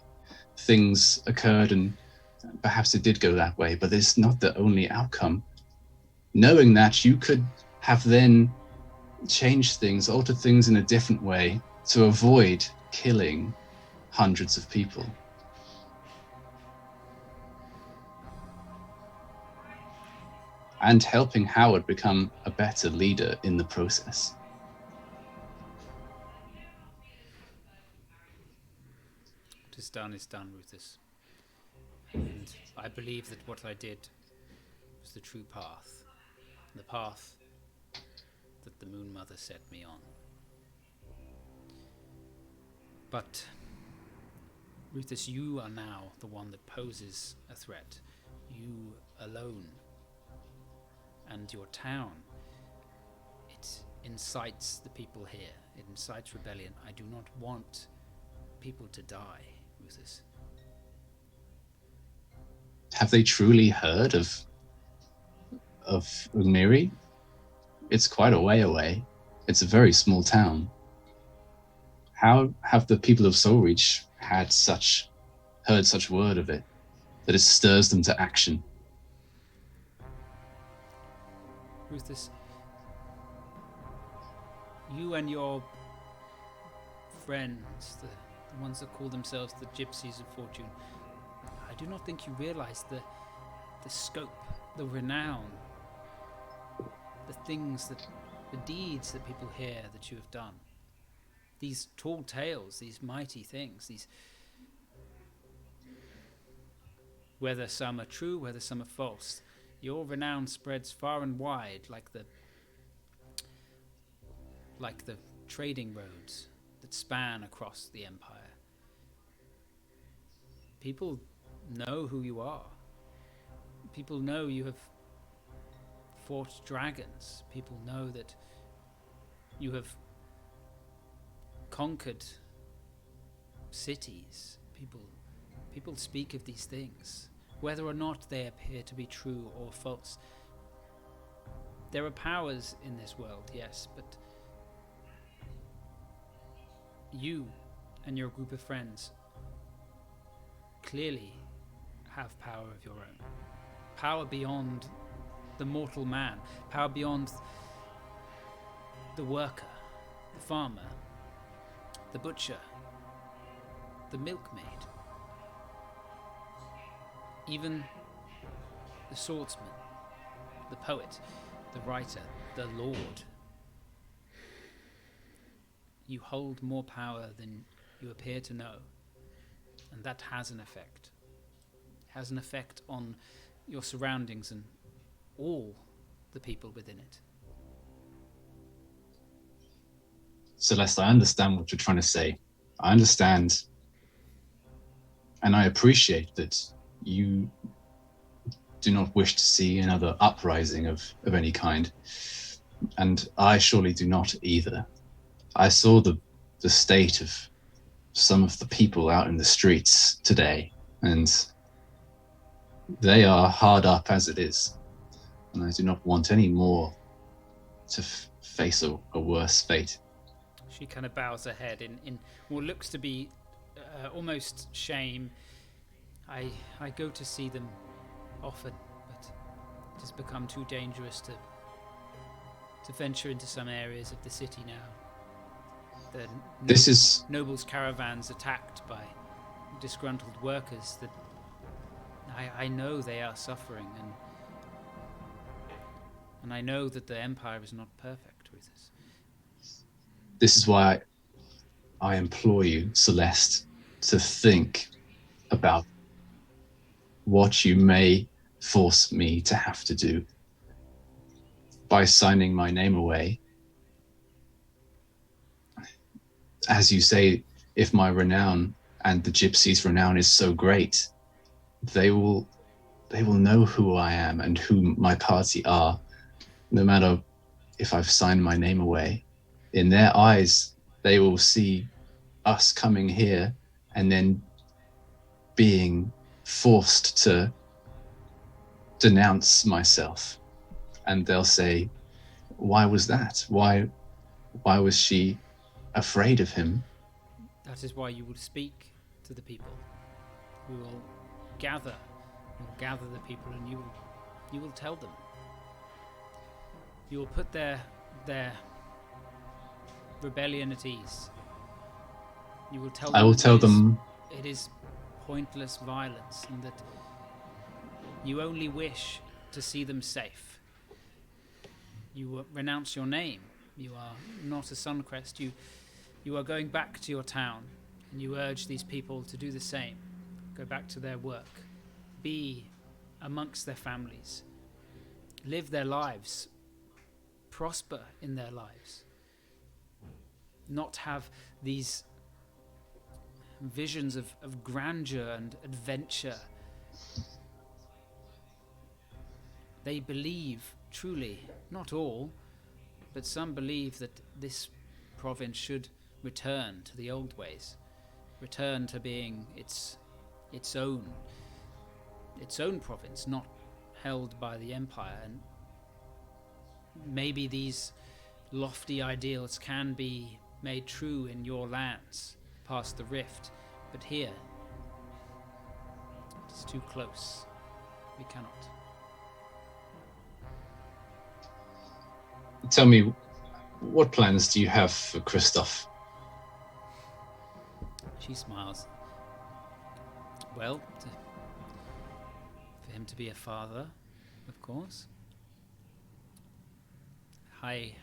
Things occurred and perhaps it did go that way, but it's not the only outcome. Knowing that, you could have then changed things, altered things in a different way to avoid killing hundreds of people. And helping Howard become a better leader in the process. What is done is done, Rufus. And I believe that what I did was the true path. The path that the Moon Mother set me on. But, Rufus, you are now the one that poses a threat. You alone. And your town. It incites the people here. It incites rebellion. I do not want people to die, Rufus. Have they truly heard of Umiri? It's quite a way away. It's a very small town. How have the people of Soulreach heard such word of it that it stirs them to action? Rufus, you and your friends, the ones that call themselves the Gypsies of Fortune, I do not think you realize the scope, the renown, the things the deeds that people hear that you have done. These tall tales, these mighty things, these, whether some are true, whether some are false, your renown spreads far and wide like the trading roads that span across the empire. People know who you are. People know you have fought dragons. People know that you have conquered cities. People speak of these things, whether or not they appear to be true or false. There are powers in this world, yes, but you and your group of friends clearly have power of your own. Power beyond the mortal man. Power beyond the worker, the farmer, the butcher, the milkmaid, even the swordsman, the poet, the writer, the lord. You hold more power than you appear to know, and that has an effect. It has an effect on your surroundings and all the people within it. Celeste, I understand what you're trying to say. I understand, and I appreciate that you do not wish to see another uprising of any kind. And I surely do not either. I saw the state of some of the people out in the streets today, and they are hard up as it is. And I do not want any more to face a worse fate. She kind of bows her head in what looks to be almost shame. I go to see them often, but it has become too dangerous to venture into some areas of the city now. The nobles' caravans attacked by disgruntled workers. That I know they are suffering, and I know that the Empire is not perfect with us. This is why I implore you, Celeste, to think about what you may force me to have to do. By signing my name away, as you say, if my renown and the Gypsies' renown is so great, they will know who I am and who my party are, no matter if I've signed my name away. In their eyes, they will see us coming here and then being forced to denounce myself, and they'll say, why was that? Why was she afraid of him? That is why you will speak to the people. We will gather. We will gather the people, and you will tell them. You will put their rebellion at ease. You will tell them. I will tell them. It is pointless violence, and that you only wish to see them safe. You renounce your name. You are not a Suncrest. You are going back to your town, and you urge these people to do the same. Go back to their work. Be amongst their families. Live their lives. Prosper in their lives. Not have these visions of grandeur and adventure. They believe, truly, not all, but some believe that this province should return to the old ways, return to being its own province, not held by the Empire. And maybe these lofty ideals can be made true in your lands, past the rift, but here, it is too close. We cannot. Tell me, what plans do you have for Christoph? She smiles. Well, for him to be a father, of course. Hi.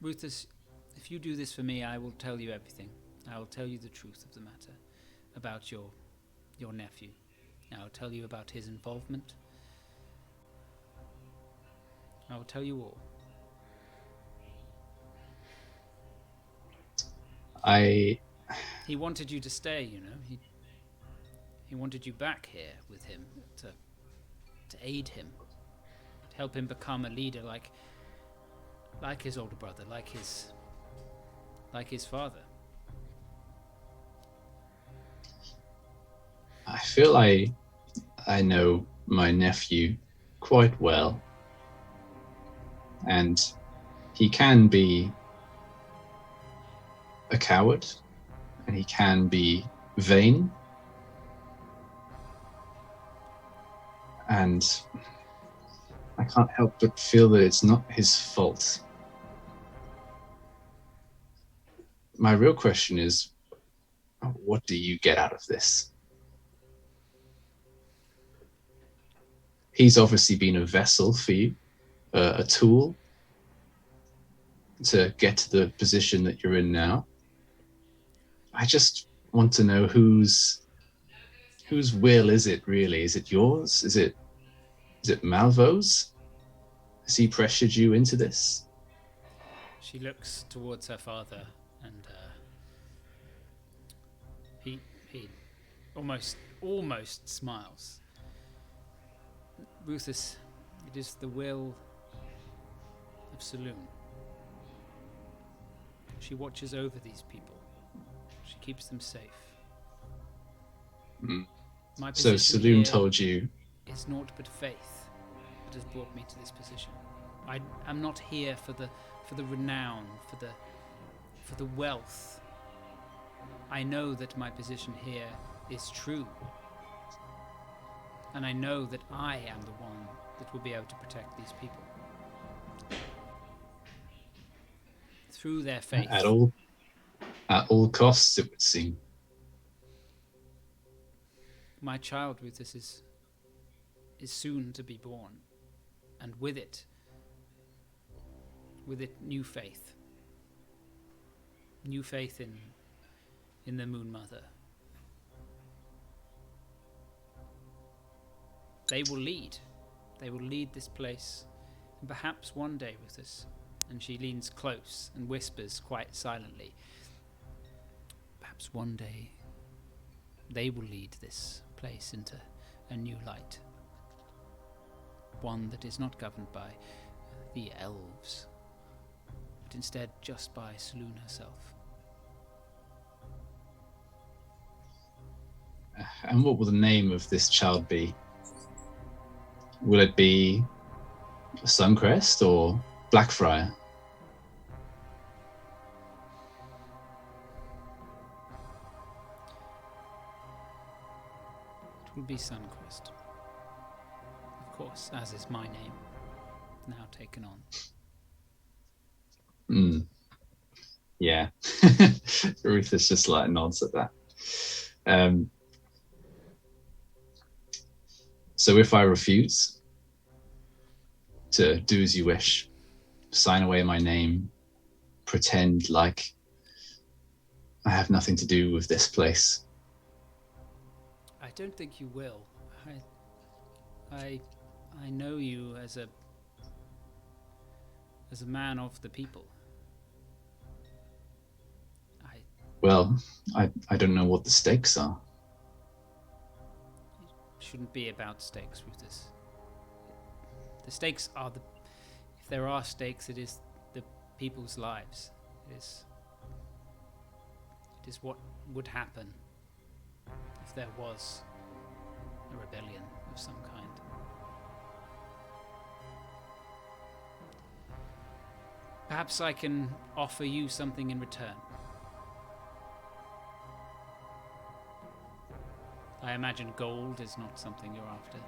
Ruthus, if you do this for me, I will tell you everything. I will tell you the truth of the matter about your nephew. I will tell you about his involvement. I will tell you all. He wanted you to stay, you know. He wanted you back here with him to aid him, to help him become a leader like his older brother, like his father. I feel I know my nephew quite well, and he can be a coward, and he can be vain, and I can't help but feel that it's not his fault. My real question is, what do you get out of this? He's obviously been a vessel for you, a tool to get to the position that you're in now. I just want to know whose will is it really? Is it yours? Is it Malvo's? Has he pressured you into this? She looks towards her father, and he almost smiles. Ruthus, it is the will of Saloon. She watches over these people. She keeps them safe. Mm. My So position Saloon here told you. It's naught but faith that has brought me to this position. I'm not here for the renown, for the wealth. I know that my position here is true. And I know that I am the one that will be able to protect these people. Through their faith. At all costs, it would seem. My child, Ruthus, is soon to be born. And with it new faith. New faith in the Moon Mother. They will lead this place, and perhaps one day with us. And she leans close and whispers quite silently, perhaps one day they will lead this place into a new light. One that is not governed by the elves, but instead just by Saloon herself. And what will the name of this child be? Will it be Suncrest or Blackfriar? It will be Sunquest. Of course, as is my name, now taken on. Yeah. Rufus just like nods at that. So if I refuse to do as you wish, sign away my name, pretend like I have nothing to do with this place. I don't think you will. I know you as a man of the people. Well, I don't know what the stakes are. It shouldn't be about stakes with this. The stakes are if there are stakes, it is the people's lives. It is what would happen if there was a rebellion of some kind. Perhaps I can offer you something in return. I imagine gold is not something you're after.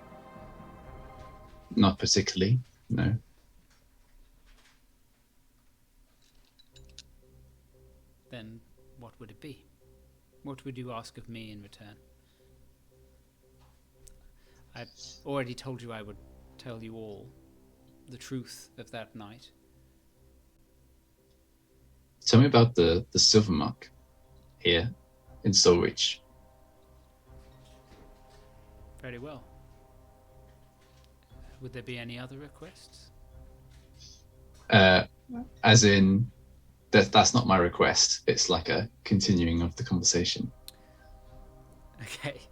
Not particularly, no. Then what would it be? What would you ask of me in return? I already told you I would tell you all the truth of that night. Tell me about the silver mark here in Soulreach. Very well. Would there be any other requests? As in, that's not my request. It's like a continuing of the conversation. Okay.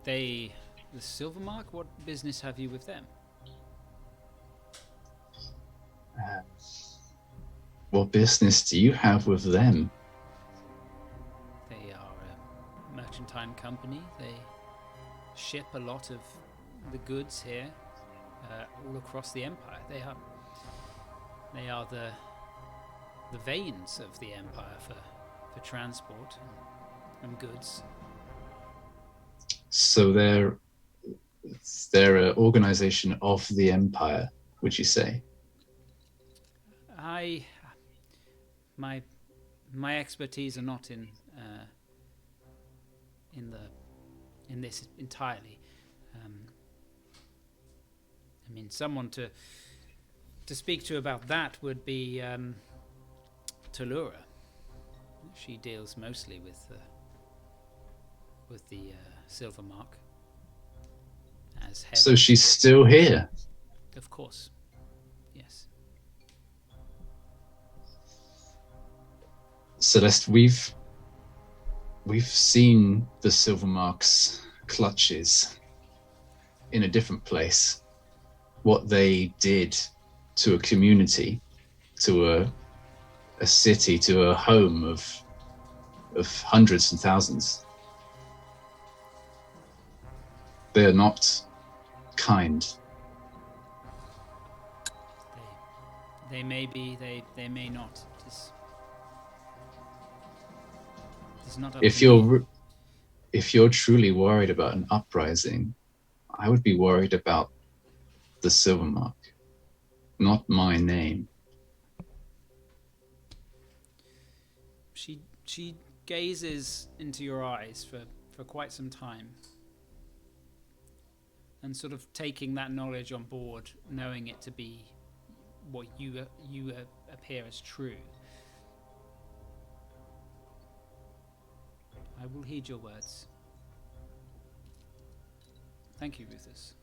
The Silvermark, what business have you with them? What business do you have with them? They are a mercantile company. They ship a lot of the goods here, all across the Empire. They are the veins of the Empire for transport and goods. So they're an organization of the Empire, would you say? My expertise are not in this entirely. I mean, someone to speak to about that would be Talura. She deals mostly with the Silvermark as head. So she's still here. Of course, yes. Celeste, we've seen the Silvermark's clutches in a different place. What they did to a community, to a city, to a home of hundreds and thousands. They are not kind. They may be. They may not. It's not up to me. If you're truly worried about an uprising, I would be worried about the Silvermark, not my name. She gazes into your eyes for quite some time, and sort of taking that knowledge on board, knowing it to be what you appear as true. I will heed your words. Thank you, Rufus.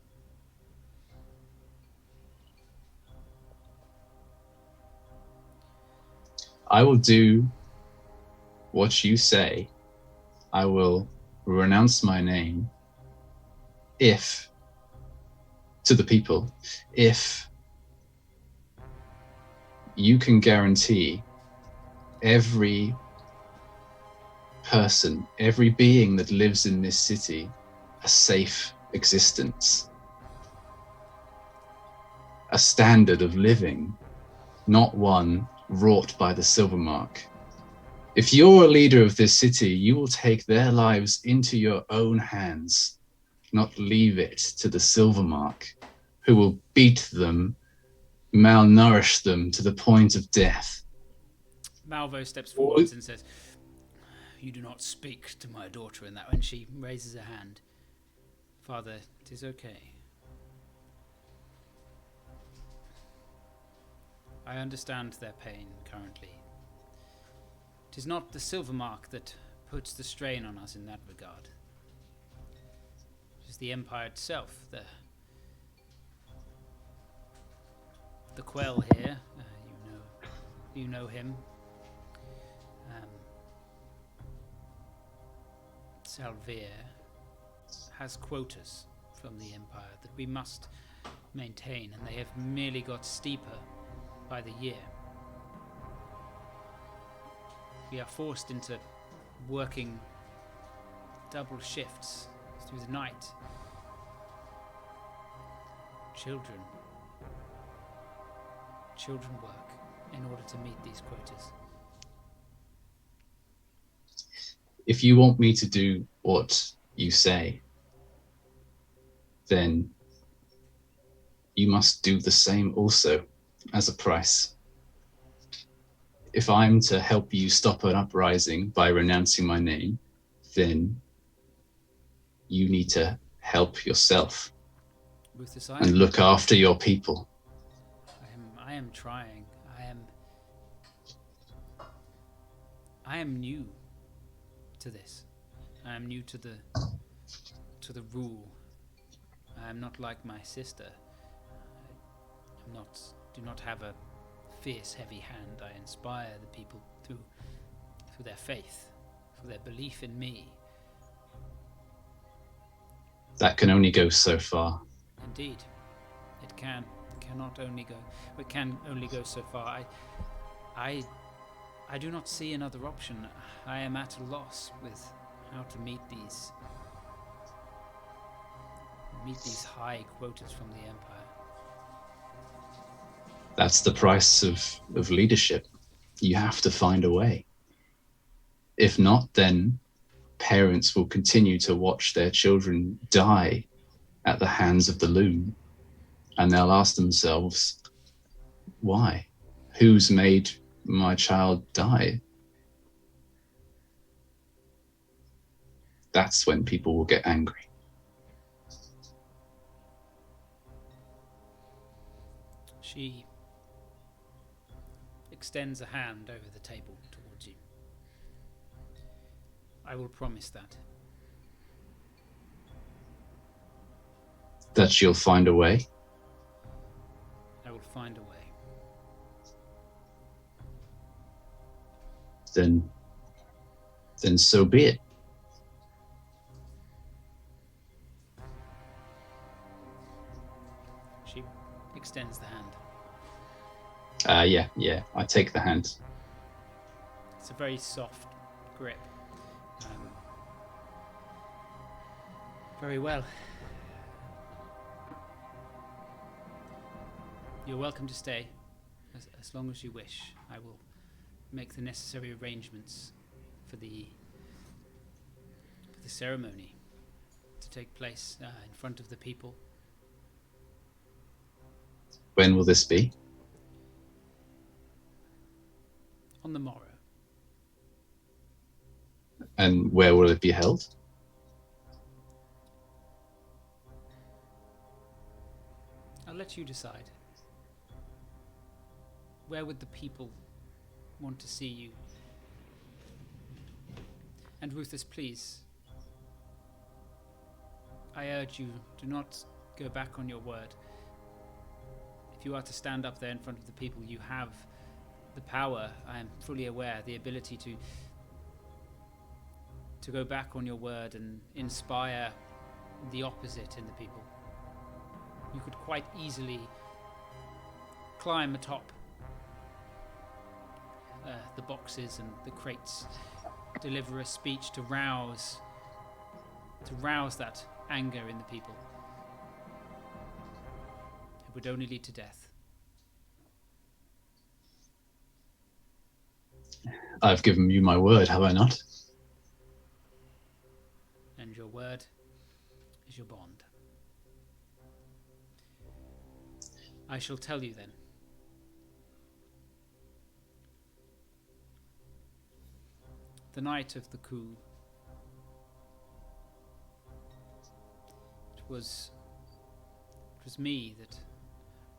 I will do what you say. I will renounce my name if, to the people, if you can guarantee every person, every being that lives in this city a safe existence, a standard of living, not one wrought by the silver mark. If you're a leader of this city, you will take their lives into your own hands, not leave it to the silver mark, who will beat them, malnourish them to the point of death. Malvo steps forwards and says, "You do not speak to my daughter in that." When she raises her hand, "Father, it is okay. I understand their pain currently. It is not the silver mark that puts the strain on us in that regard. It is the Empire itself. The Quell here, you know him. Salvier has quotas from the Empire that we must maintain, and they have merely got steeper by the year. We are forced into working double shifts through the night. Children work in order to meet these quotas." If you want me to do what you say, then you must do the same also as a price. If I'm to help you stop an uprising by renouncing my name, then you need to help yourself Rufus, and look after your people. I am trying. I am new to this. I am new to the rule. I am not like my sister. I do not have a fierce, heavy hand. I inspire the people through their faith, through their belief in me. That can only go so far. Indeed, it can. It can only go so far. I do not see another option. I am at a loss with how to meet these high quotas from the Empire. That's the price of leadership. You have to find a way. If not, then parents will continue to watch their children die at the hands of the loom, and they'll ask themselves, why? Who's made my child die? That's when people will get angry. She extends a hand over the table towards you. I will promise that. That you'll find a way. I will find a way. Then so be it. She extends the hand. Yeah, I take the hand. It's a very soft grip. Very well. You're welcome to stay as long as you wish. I will make the necessary arrangements for the ceremony to take place in front of the people. When will this be? On the morrow. And where will it be held? I'll let you decide. Where would the people want to see you? And Rufus, please, I urge you, do not go back on your word. If you are to stand up there in front of the people, you have the power, I am fully aware, the ability to go back on your word and inspire the opposite in the people. You could quite easily climb atop the boxes and the crates deliver a speech to rouse that anger in the people. It would only lead to death. I've given you my word, have I not? And your word is your bond. I shall tell you then. The night of the coup, it was me that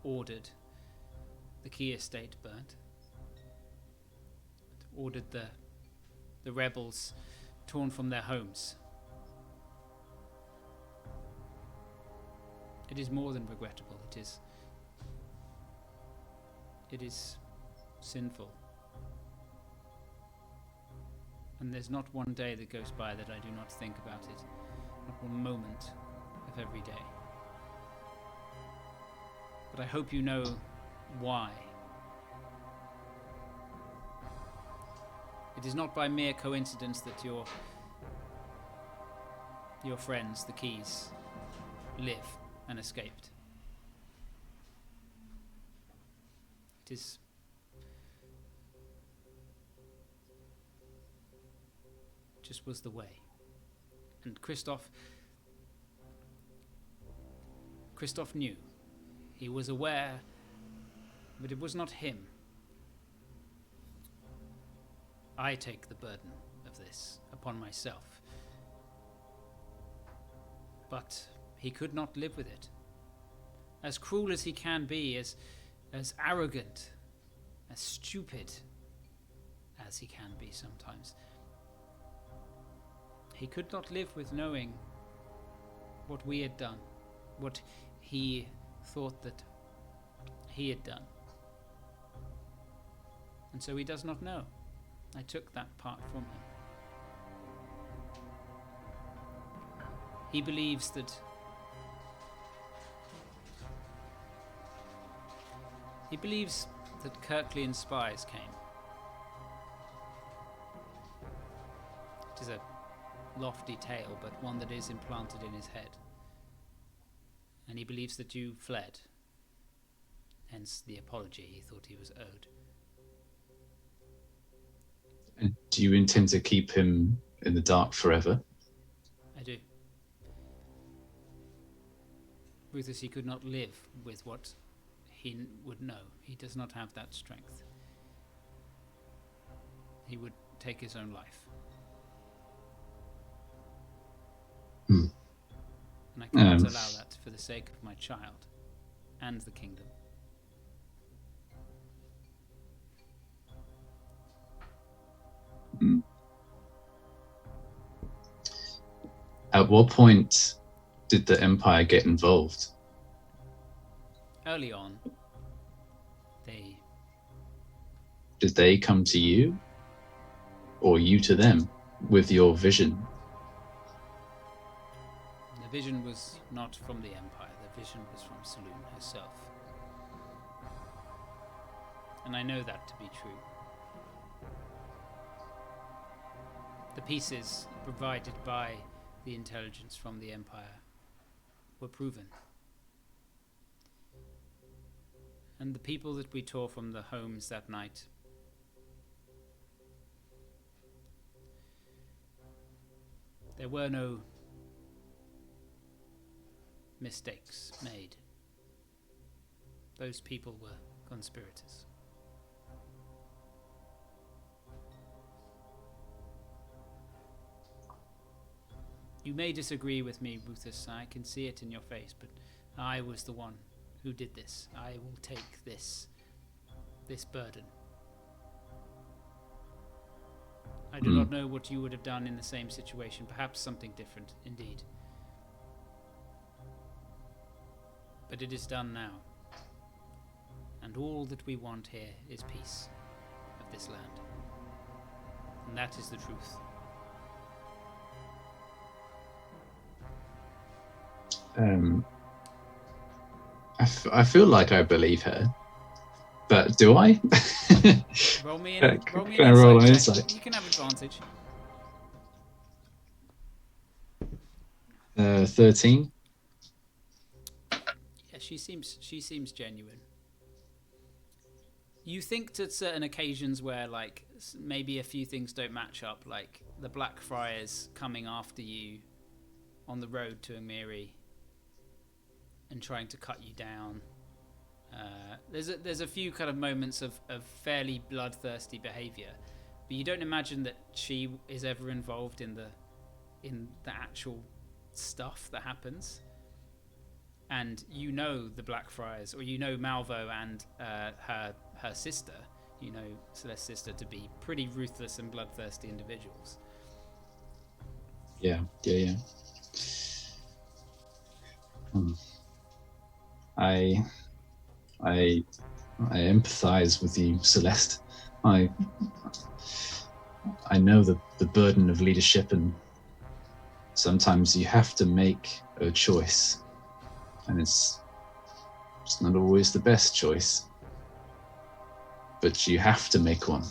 ordered the Key estate burnt. It ordered the rebels torn from their homes. It is more than regrettable. It is sinful. And there's not one day that goes by that I do not think about it. Not one moment of every day. But I hope you know why. It is not by mere coincidence that your friends, the Keys, live and escaped. It is just was the way. And Christoph knew. He was aware, but it was not him. I take the burden of this upon myself. But he could not live with it. As cruel as he can be, as arrogant, as stupid as he can be sometimes, he could not live with knowing what we had done, what he thought that he had done. And so he does not know. I took that part from him. He believes that Kirklean spies came. It is a lofty tale, but one that is implanted in his head. And he believes that you fled. Hence the apology he thought he was owed. And do you intend to keep him in the dark forever? I do. Ruthless, he could not live with what he would know. He does not have that strength. He would take his own life. And I cannot allow that for the sake of my child and the kingdom. At what point did the Empire get involved? Early on, Did they come to you? Or you to them with your vision? The vision was not from the Empire. The vision was from Saloon herself. And I know that to be true. The pieces provided by the intelligence from the Empire were proven. And the people that we tore from the homes that night, there were no mistakes made. Those people were conspirators. You may disagree with me, Rufus. I can see it in your face, but I was the one who did this. I will take this burden. I do not know what you would have done in the same situation. Perhaps something different, indeed. But it is done now. And all that we want here is peace of this land. And that is the truth. I feel like I believe her, but do I? Roll me an Can I roll an check. insight? You can have advantage. 13. Yeah, she seems genuine. You think to certain occasions where like maybe a few things don't match up, like the Black Friars coming after you on the road to Amiri and trying to cut you down. There's a few kind of moments of fairly bloodthirsty behaviour, but you don't imagine that she is ever involved in the actual stuff that happens. And you know the Blackfriars, or you know Malvo and her sister, you know Celeste's sister, to be pretty ruthless and bloodthirsty individuals. Yeah. I empathize with you, Celeste. I know the burden of leadership, and sometimes you have to make a choice, and it's not always the best choice, but you have to make one.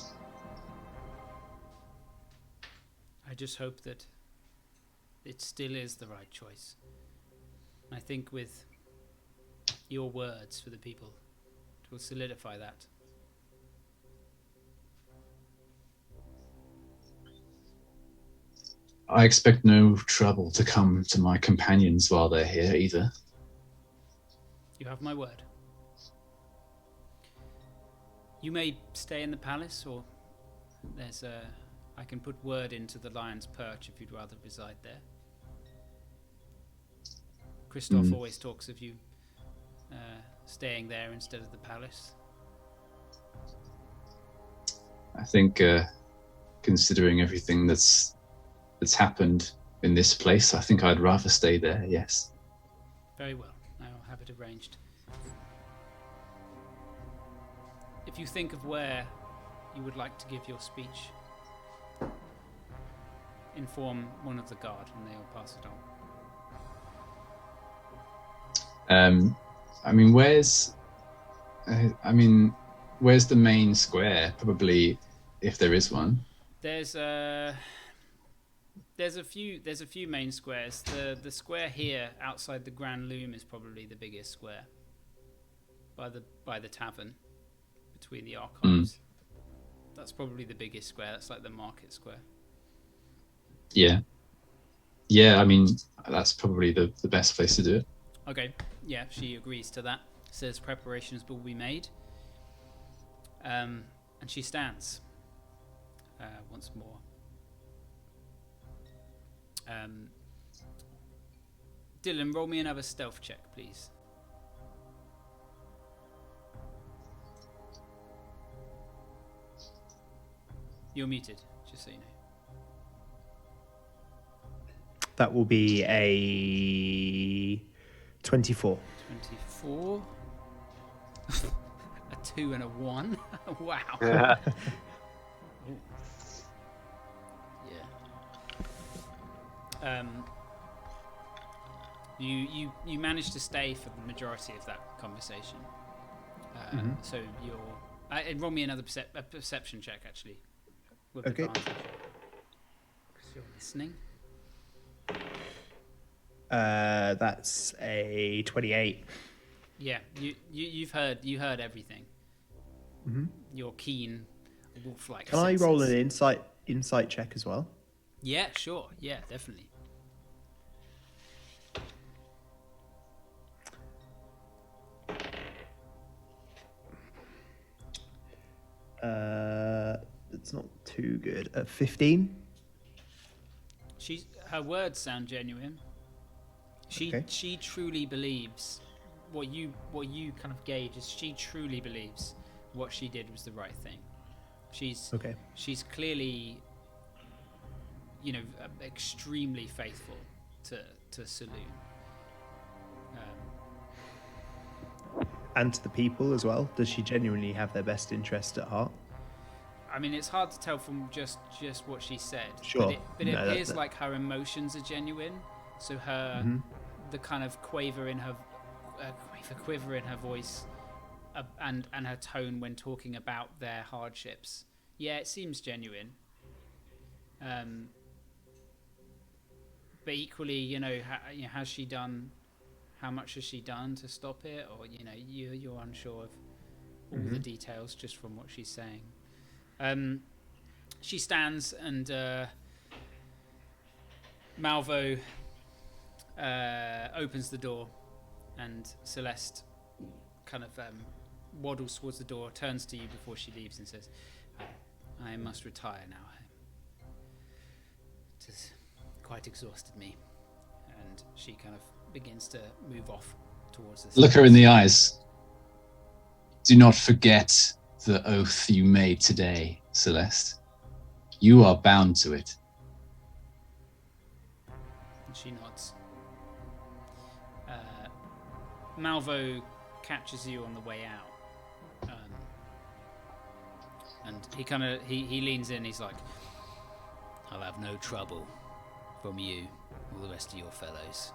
I just hope that it still is the right choice. I think with your words for the people, it will solidify that. I expect no trouble to come to my companions while they're here either. You have my word. You may stay in the palace, or I can put word into the Lion's Perch if you'd rather reside there. Christoph always talks of you staying there instead of the palace. I think, considering everything that's happened in this place, I think I'd rather stay there, yes. Very well. I'll have it arranged. If you think of where you would like to give your speech, inform one of the guard and they will pass it on. Where's the main square? Probably, if there is one. There's a few main squares. The square here outside the Grand Loom is probably the biggest square. By the tavern, between the archives. That's probably the biggest square. That's like the market square. Yeah, that's probably the best place to do it. Okay, yeah, she agrees to that. Says preparations will be made. And she stands once more. Dylan, roll me another stealth check, please. You're muted, just so you know. That will be a 24. 24. A 2 and a 1. Wow. Yeah. Yeah. You managed to stay for the majority of that conversation. So you're. Roll me another perception check, actually. With Okay. advantage. 'Cause you're listening. That's a 28. Yeah, you heard everything. Mm-hmm. You're keen, wolf-like. Can I roll an senses. insight check as well? Yeah, sure. Yeah, definitely. It's not too good. 15. Her words sound genuine. She truly believes what you kind of gauge is she truly believes what she did was the right thing. She's clearly, extremely faithful to Saloon. And to the people as well. Does she genuinely have their best interest at heart? I mean, it's hard to tell from just what she said. Sure. But it appears like her emotions are genuine. So the kind of quiver in her voice, and her tone when talking about their hardships. Yeah, it seems genuine. But but equally, has she done? How much has she done to stop it? Or you're unsure of all the details just from what she's saying. She stands and Malvo opens the door, and Celeste kind of waddles towards the door, turns to you before she leaves, and says, "I must retire now. It has quite exhausted me." And she kind of begins to move off towards the Look her in the eyes. Do not forget the oath you made today, Celeste. You are bound to it. And she nods. Malvo catches you on the way out, and he leans in. He's like, "I'll have no trouble from you or the rest of your fellows."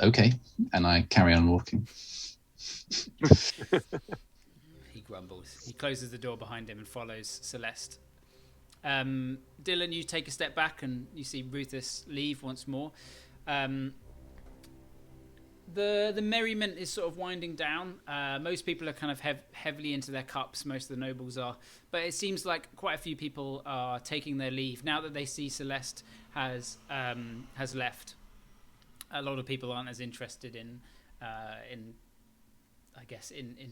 Okay, and I carry on walking. He grumbles. He closes the door behind him and follows Celeste. Dylan, you take a step back and you see Ruthus leave once more. The merriment is sort of winding down. Most people are kind of heavily into their cups. Most of the nobles are, but it seems like quite a few people are taking their leave now that they see Celeste has left. A lot of people aren't as interested in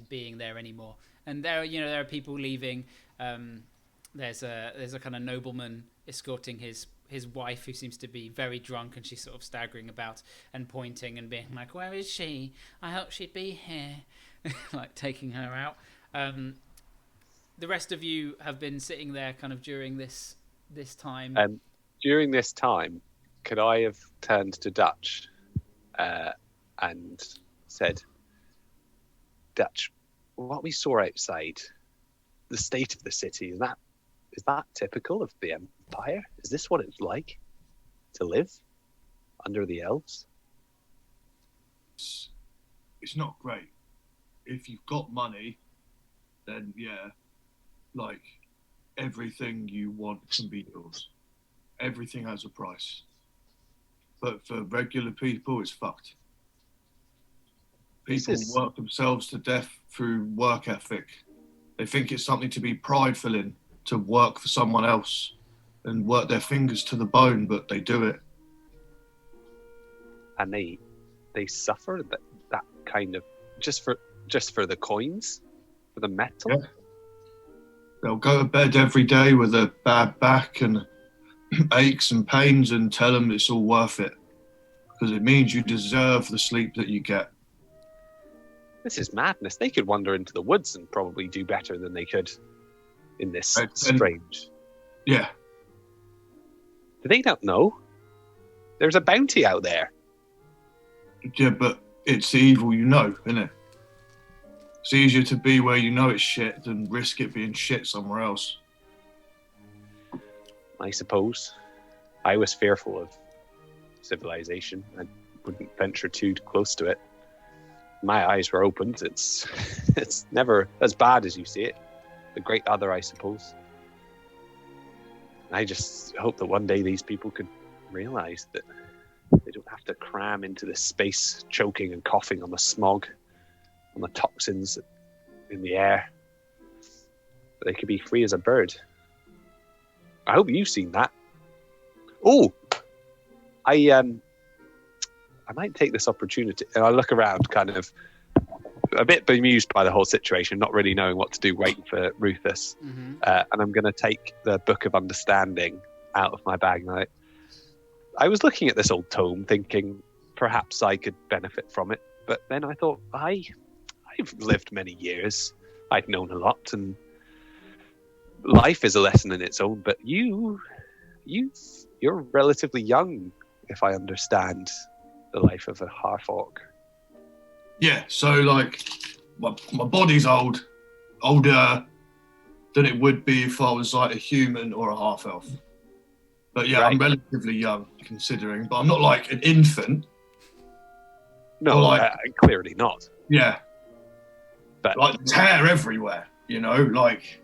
being there anymore. And there are people leaving. There's a kind of nobleman escorting his wife, who seems to be very drunk, and she's sort of staggering about and pointing and being like, "Where is she? I hope she'd be here," like taking her out. The rest of you have been sitting there kind of during this time. During this time, could I have turned to Dutch and said, "Dutch, what we saw outside, the state of the city, is that typical of the Empire? Is this what it's like to live under the elves?" It's not great. If you've got money, then yeah, like everything you want can be yours. Everything has a price. But for regular people, it's fucked. People work themselves to death through work ethic. They think it's something to be prideful in, to work for someone else and work their fingers to the bone, but they do it. And they suffer that kind of just for the coins, for the metal. Yeah. They'll go to bed every day with a bad back and aches and pains, and tell them it's all worth it because it means you deserve the sleep that you get. This is madness. They could wander into the woods and probably do better than they could in this strange. Yeah. They don't know. There's a bounty out there. Yeah, but it's the evil you know, isn't it? It's easier to be where you know it's shit than risk it being shit somewhere else. I suppose. I was fearful of civilization. I wouldn't venture too close to it. My eyes were opened. It's never as bad as you see it. The great other, I suppose. I just hope that one day these people could realize that they don't have to cram into this space, choking and coughing on the smog, on the toxins in the air. But they could be free as a bird. I hope you've seen that. Oh, I might take this opportunity, and I look around, kind of a bit bemused by the whole situation, not really knowing what to do, waiting for Ruthus. Mm-hmm. And I'm going to take the Book of Understanding out of my bag. And I was looking at this old tome, thinking perhaps I could benefit from it. But then I thought, I've lived many years. I've known a lot, and life is a lesson in its own. But you're relatively young, if I understand the life of a half-orc. Yeah, so like my body's older than it would be if I was like a human or a half-elf. But yeah, right. I'm relatively young considering, but I'm not like an infant. No, like, clearly not. Yeah. But like there's hair everywhere, you know, like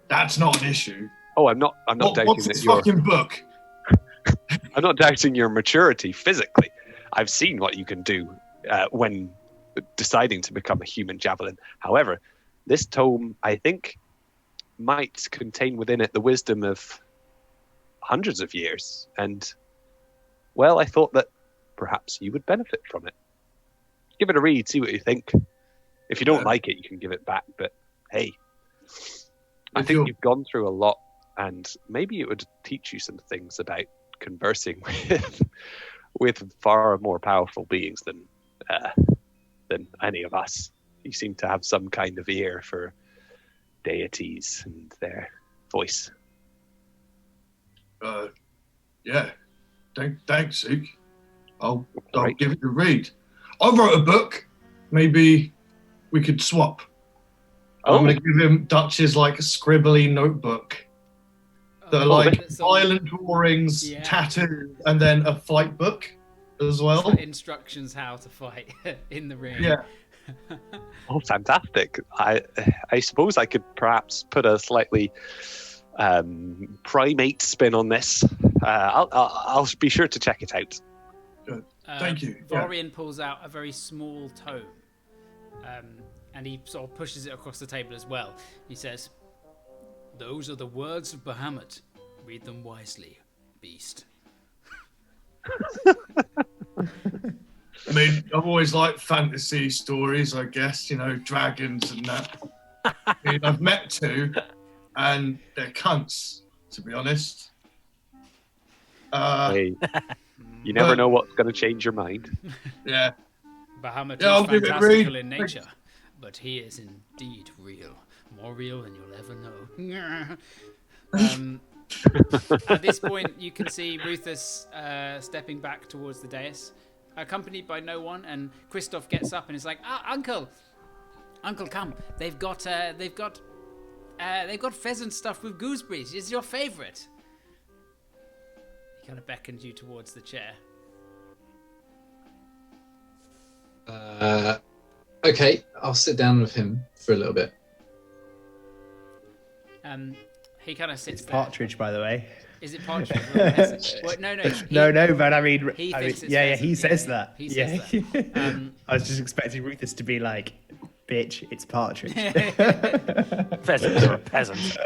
that's not an issue. Oh, I'm not doubting what's that this you're fucking book? I'm not doubting your maturity physically. I've seen what you can do when deciding to become a human javelin. However, this tome, I think, might contain within it the wisdom of hundreds of years. And, well, I thought that perhaps you would benefit from it. Give it a read, see what you think. If you don't like it, you can give it back. But, hey, I think you've gone through a lot, and maybe it would teach you some things about conversing with far more powerful beings than any of us. You seem to have some kind of ear for deities and their voice. Yeah. Thanks, Zeke. I'll Right. give it a read. I wrote a book. Maybe we could swap. I'm going to give him Dutch's like scribbly notebook. That are like violent drawings, tattoos, and then a fight book as well. Instructions how to fight in the ring. Yeah. Oh, fantastic. I suppose I could perhaps put a slightly primate spin on this. I'll be sure to check it out. Good. Thank you. Vorian pulls out a very small tome, and he sort of pushes it across the table as well. He says, "Those are the words of Bahamut. Read them wisely, beast." I mean, I've always liked fantasy stories, I guess, dragons and that. I mean, I've met two, and they're cunts, to be honest. Hey, you never know what's going to change your mind. Yeah. Bahamut I'll is give it a fantastical read. in nature, but he is indeed real. More real than you'll ever know. At this point, you can see Ruthus stepping back towards the dais, accompanied by no one, and Christoph gets up and is like, Uncle, come. They've got pheasant stuffed with gooseberries. It's your favourite. He kind of beckons you towards the chair. Okay, I'll sit down with him for a little bit. He kind of sits there. Partridge, by the way. Is it partridge? Well, no. No, but I mean, he thinks it's yeah, pheasant. he says that. He says that. I was just expecting Rufus to be like, "Bitch, it's partridge." Pheasants are a peasant.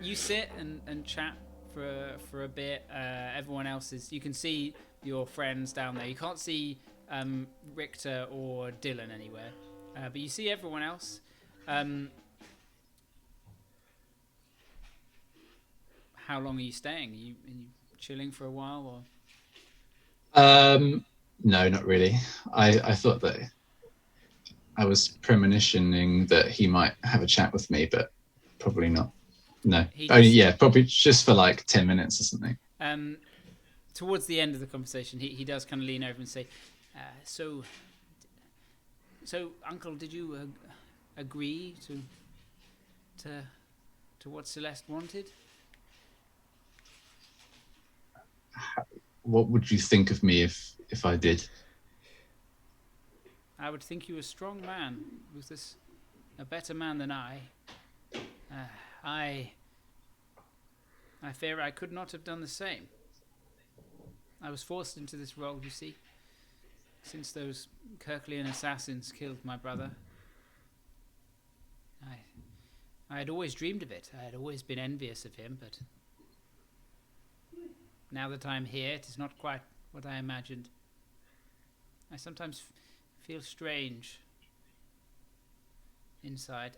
You sit and chat for a bit. Everyone else is. You can see your friends down there. You can't see Richter or Dylan anywhere, but you see everyone else. How long are you staying? Are you chilling for a while, or? No, not really. I thought that I was premonitioning that he might have a chat with me, but probably not. No. Probably just for like 10 minutes or something. Towards the end of the conversation, he does kind of lean over and say, so Uncle, did you agree to what Celeste wanted? What would you think of me if I did? I would think you a strong man, Rufus, a better man than I. I fear I could not have done the same. I was forced into this role, you see, since those Kirklean assassins killed my brother. I had always dreamed of it. I had always been envious of him, but now that I'm here, it is not quite what I imagined. I sometimes feel strange inside.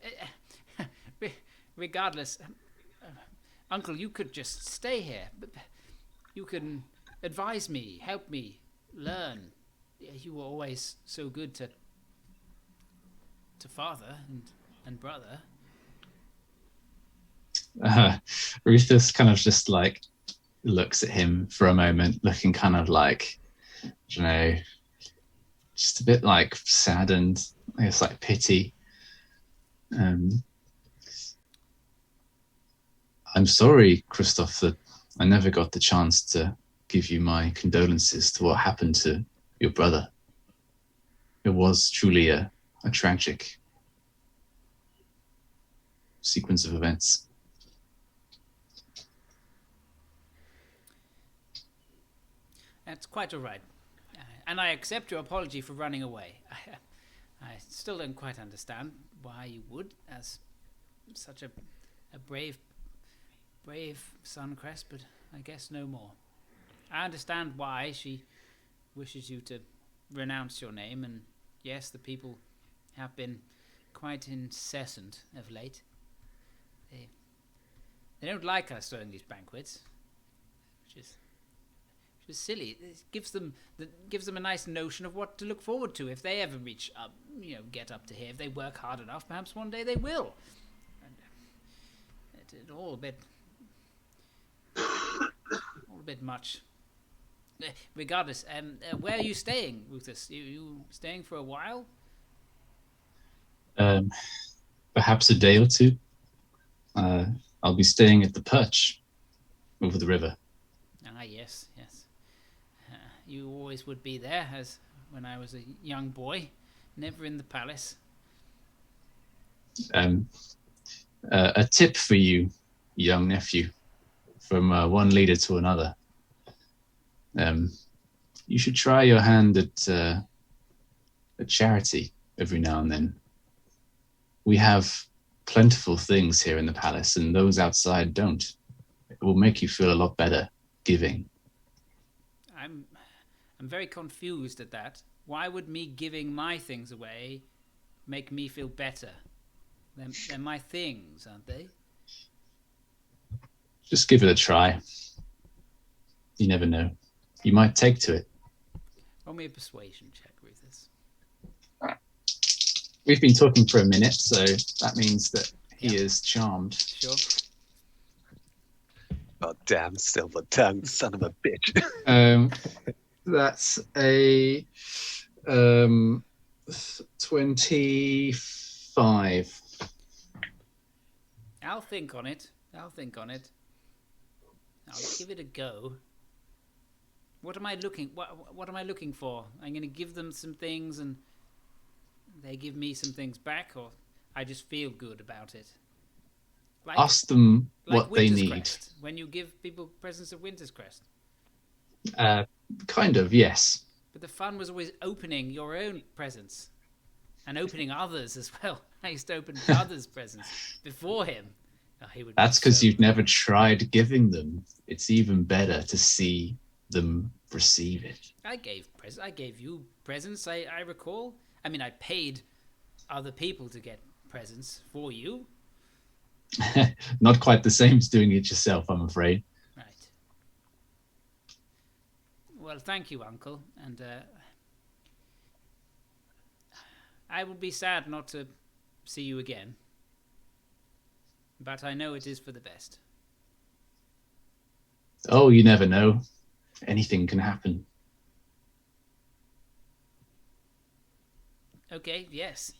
Regardless, Uncle, you could just stay here. You can advise me, help me, learn. You were always so good to father and brother. Rufus kind of just like looks at him for a moment, looking kind of like, I don't know, just a bit like saddened, I guess like pity. I'm sorry, Christoph, that I never got the chance to give you my condolences to what happened to your brother. It was truly a tragic sequence of events. That's quite all right. And I accept your apology for running away. I still don't quite understand why you would, as such a brave Suncrest, but I guess no more. I understand why she wishes you to renounce your name, and yes, the people have been quite incessant of late. They don't like us throwing these banquets, which is silly. It gives them a nice notion of what to look forward to if they ever reach up, get up to here. If they work hard enough, perhaps one day they will. And it's all a bit much. Regardless, where are you staying, Rufus? You staying for a while? Perhaps a day or two. I'll be staying at the Perch over the river. Ah, yes. You always would be there, as when I was a young boy, never in the palace. A tip for you, young nephew, from one leader to another. You should try your hand at a charity every now and then. We have plentiful things here in the palace, and those outside don't. It will make you feel a lot better giving. I'm very confused at that. Why would me giving my things away make me feel better? They're my things, aren't they? Just give it a try. You never know. You might take to it. Roll me a persuasion check, Rufus. We've been talking for a minute, so that means that he is charmed. Sure. Oh, damn silver tongue, son of a bitch. That's a 25. I'll think on it. I'll give it a go. What am I looking for? I'm going to give them some things and they give me some things back, or I just feel good about it? Ask them like what they Winter's need. Crest, when you give people presents of Winter's Crest. Kind of, yes. But the fun was always opening your own presents and opening others as well. I used to open others' presents before him. Oh, that's because you've never tried giving them. It's even better to see them receive it. I gave you presents, I recall. I mean, I paid other people to get presents for you. Not quite the same as doing it yourself, I'm afraid. Right. Well, thank you, Uncle. And I would be sad not to see you again. But I know it is for the best. Oh, you never know. Anything can happen. Okay, yes.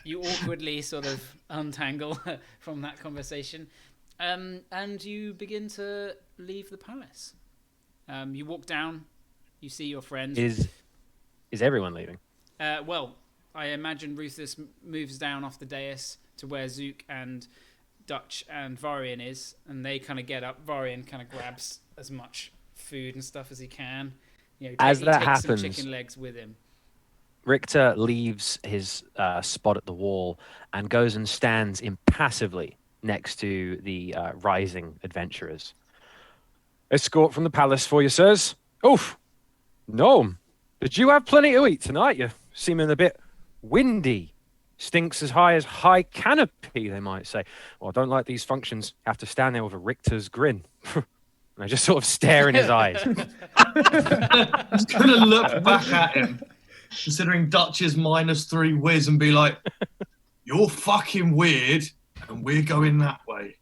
You awkwardly sort of untangle from that conversation. And you begin to leave the palace. You walk down, you see your friends. Is everyone leaving? Well, I imagine Rufus moves down off the dais to where Zook and Dutch and Varian is, and they kind of get up. Varian kind of grabs as much food and stuff as he can. As he that takes happens, some chicken legs with him. Richter leaves his spot at the wall and goes and stands impassively next to the rising adventurers. Escort from the palace for you, sirs. Oof. No. Did you have plenty to eat tonight? You're seeming a bit windy. Stinks as high canopy, they might say. Well, I don't like these functions. Have to stand there with a Richter's grin. And I just sort of stare in his eyes. I was going to look back at him, considering Dutch's -3 whiz, and be like, you're fucking weird, and we're going that way.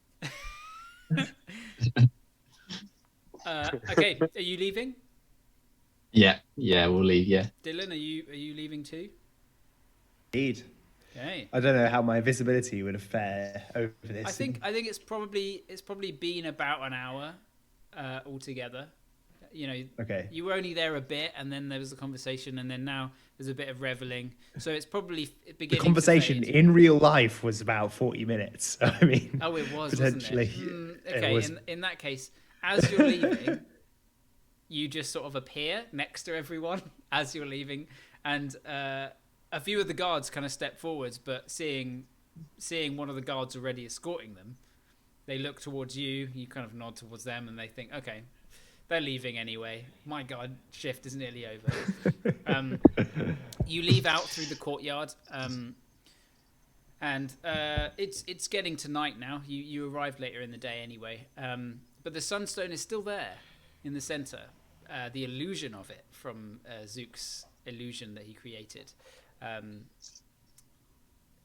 Okay, are you leaving? Yeah, we'll leave, yeah. Dylan, are you leaving too? Indeed. Okay. I don't know how my visibility would have fared over this. I think it's probably been about an hour altogether. Okay. You were only there a bit, and then there was a conversation, and then now there's a bit of reveling. So it's probably beginning. The conversation to fade. in real life was about 40 minutes. I mean, Oh, it was potentially. Wasn't it? Okay. It was. In that case, as you're leaving, you just sort of appear next to everyone as you're leaving, and a few of the guards kind of step forwards, but seeing one of the guards already escorting them, they look towards you. You kind of nod towards them, and they think, okay, they're leaving anyway. My guard shift is nearly over. You leave out through the courtyard, and it's getting to night now. You arrived later in the day anyway, but the sunstone is still there in the center. The illusion of it from Zook's illusion that he created,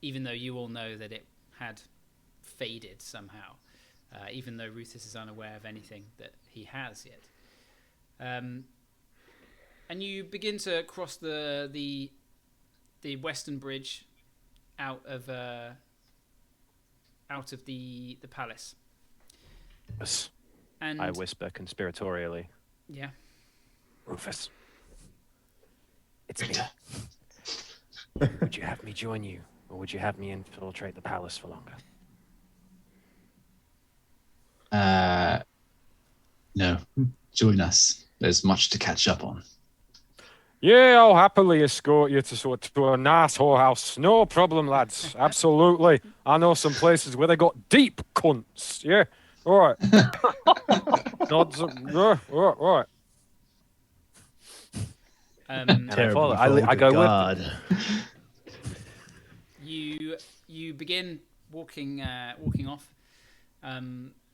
even though you all know that it had faded somehow, even though Ruthus is unaware of anything that he has yet. And you begin to cross the western bridge out of the palace. Yes. And I whisper conspiratorially. yeah, Rufus, it's me. Would you have me join you, or would you have me infiltrate the palace for longer? No, join us. There's much to catch up on. Yeah, I'll happily escort you to a nice whorehouse. No problem, lads. Absolutely. I know some places where they got deep cunts. Yeah. All right. Nods. Yeah. All right. And I follow. I go with them. You begin walking off,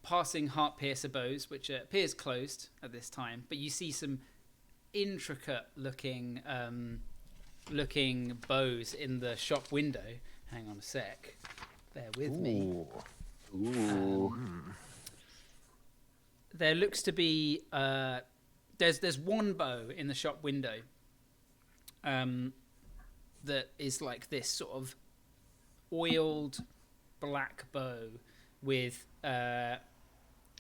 passing Heartpiercer bows, which appears closed at this time, but you see some intricate looking bows in the shop window. Hang on a sec. Bear with me. There looks to be there's one bow in the shop window that is like this sort of oiled black bow with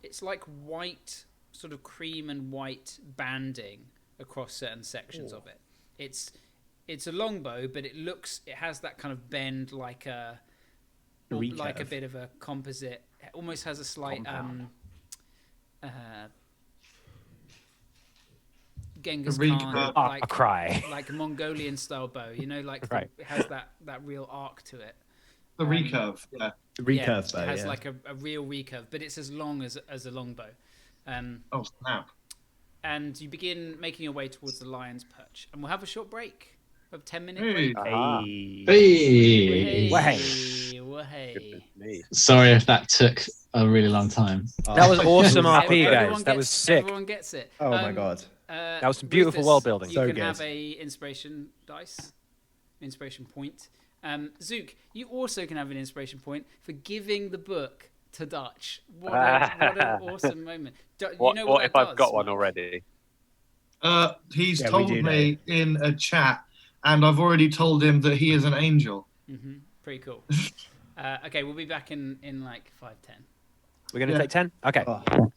it's like white, sort of cream and white banding across certain sections of it. It's a long bow, but it has that kind of bend like a bit of a composite. It almost has a slight Genghis Khan like a Mongolian style bow, like right. It has that real arc to it. The recurve, yeah. The recurve bow, it has like a real recurve, but it's as long as a long bow. Oh snap! And you begin making your way towards the lion's perch, and we'll have a short break of 10-minute Hey. break. Hey. Hey. Me. Sorry if that took a really long time. That was awesome RP, Everyone guys. That was sick. Everyone gets it. Oh my god. That was some beautiful Rufus, world building. You So can good. have a inspiration point. Zook, you also can have an inspiration point for giving the book to Dutch. What an awesome moment. What if I've does, got one Mark? already? He's Yeah, we told do me in a chat, and I've already told him that he is an angel. Mm-hmm. Pretty cool. Okay, we'll be back in like 5-10. We're going to Yeah. take 10? Okay. Oh.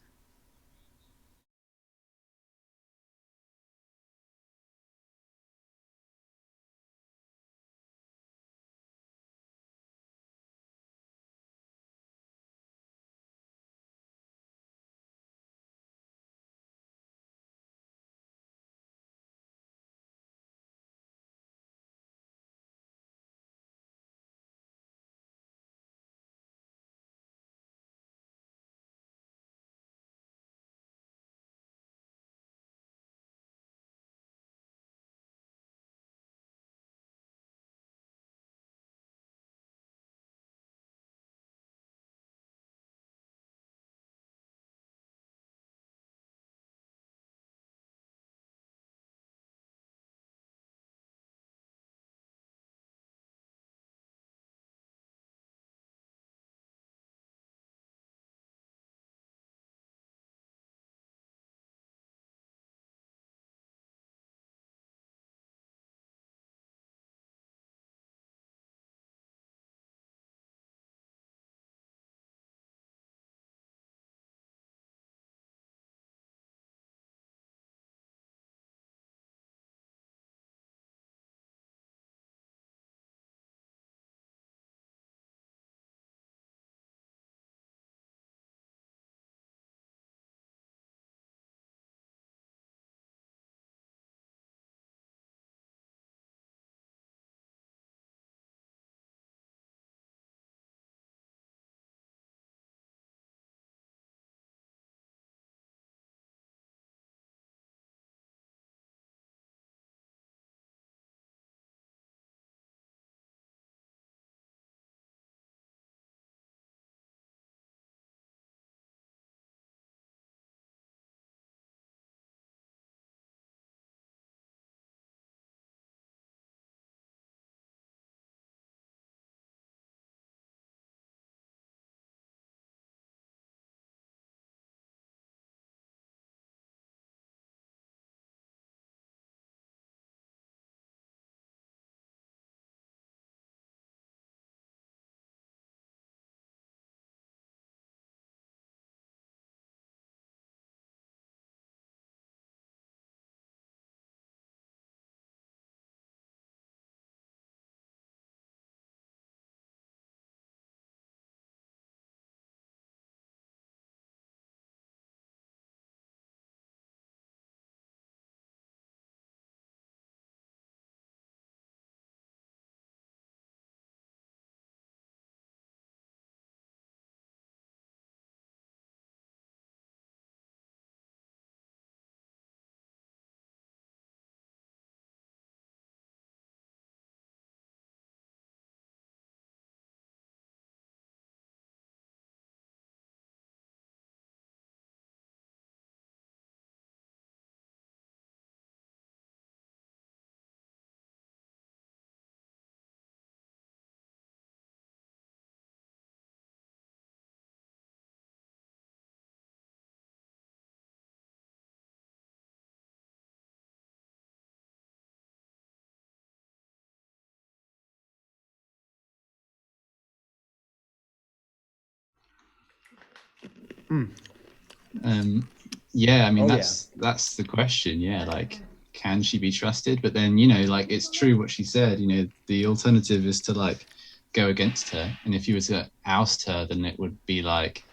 Yeah, I mean Oh, that's the question. Yeah, like, can she be trusted? But then, like, it's true what she said. The alternative is to like go against her, and if you were to oust her, then it would be like,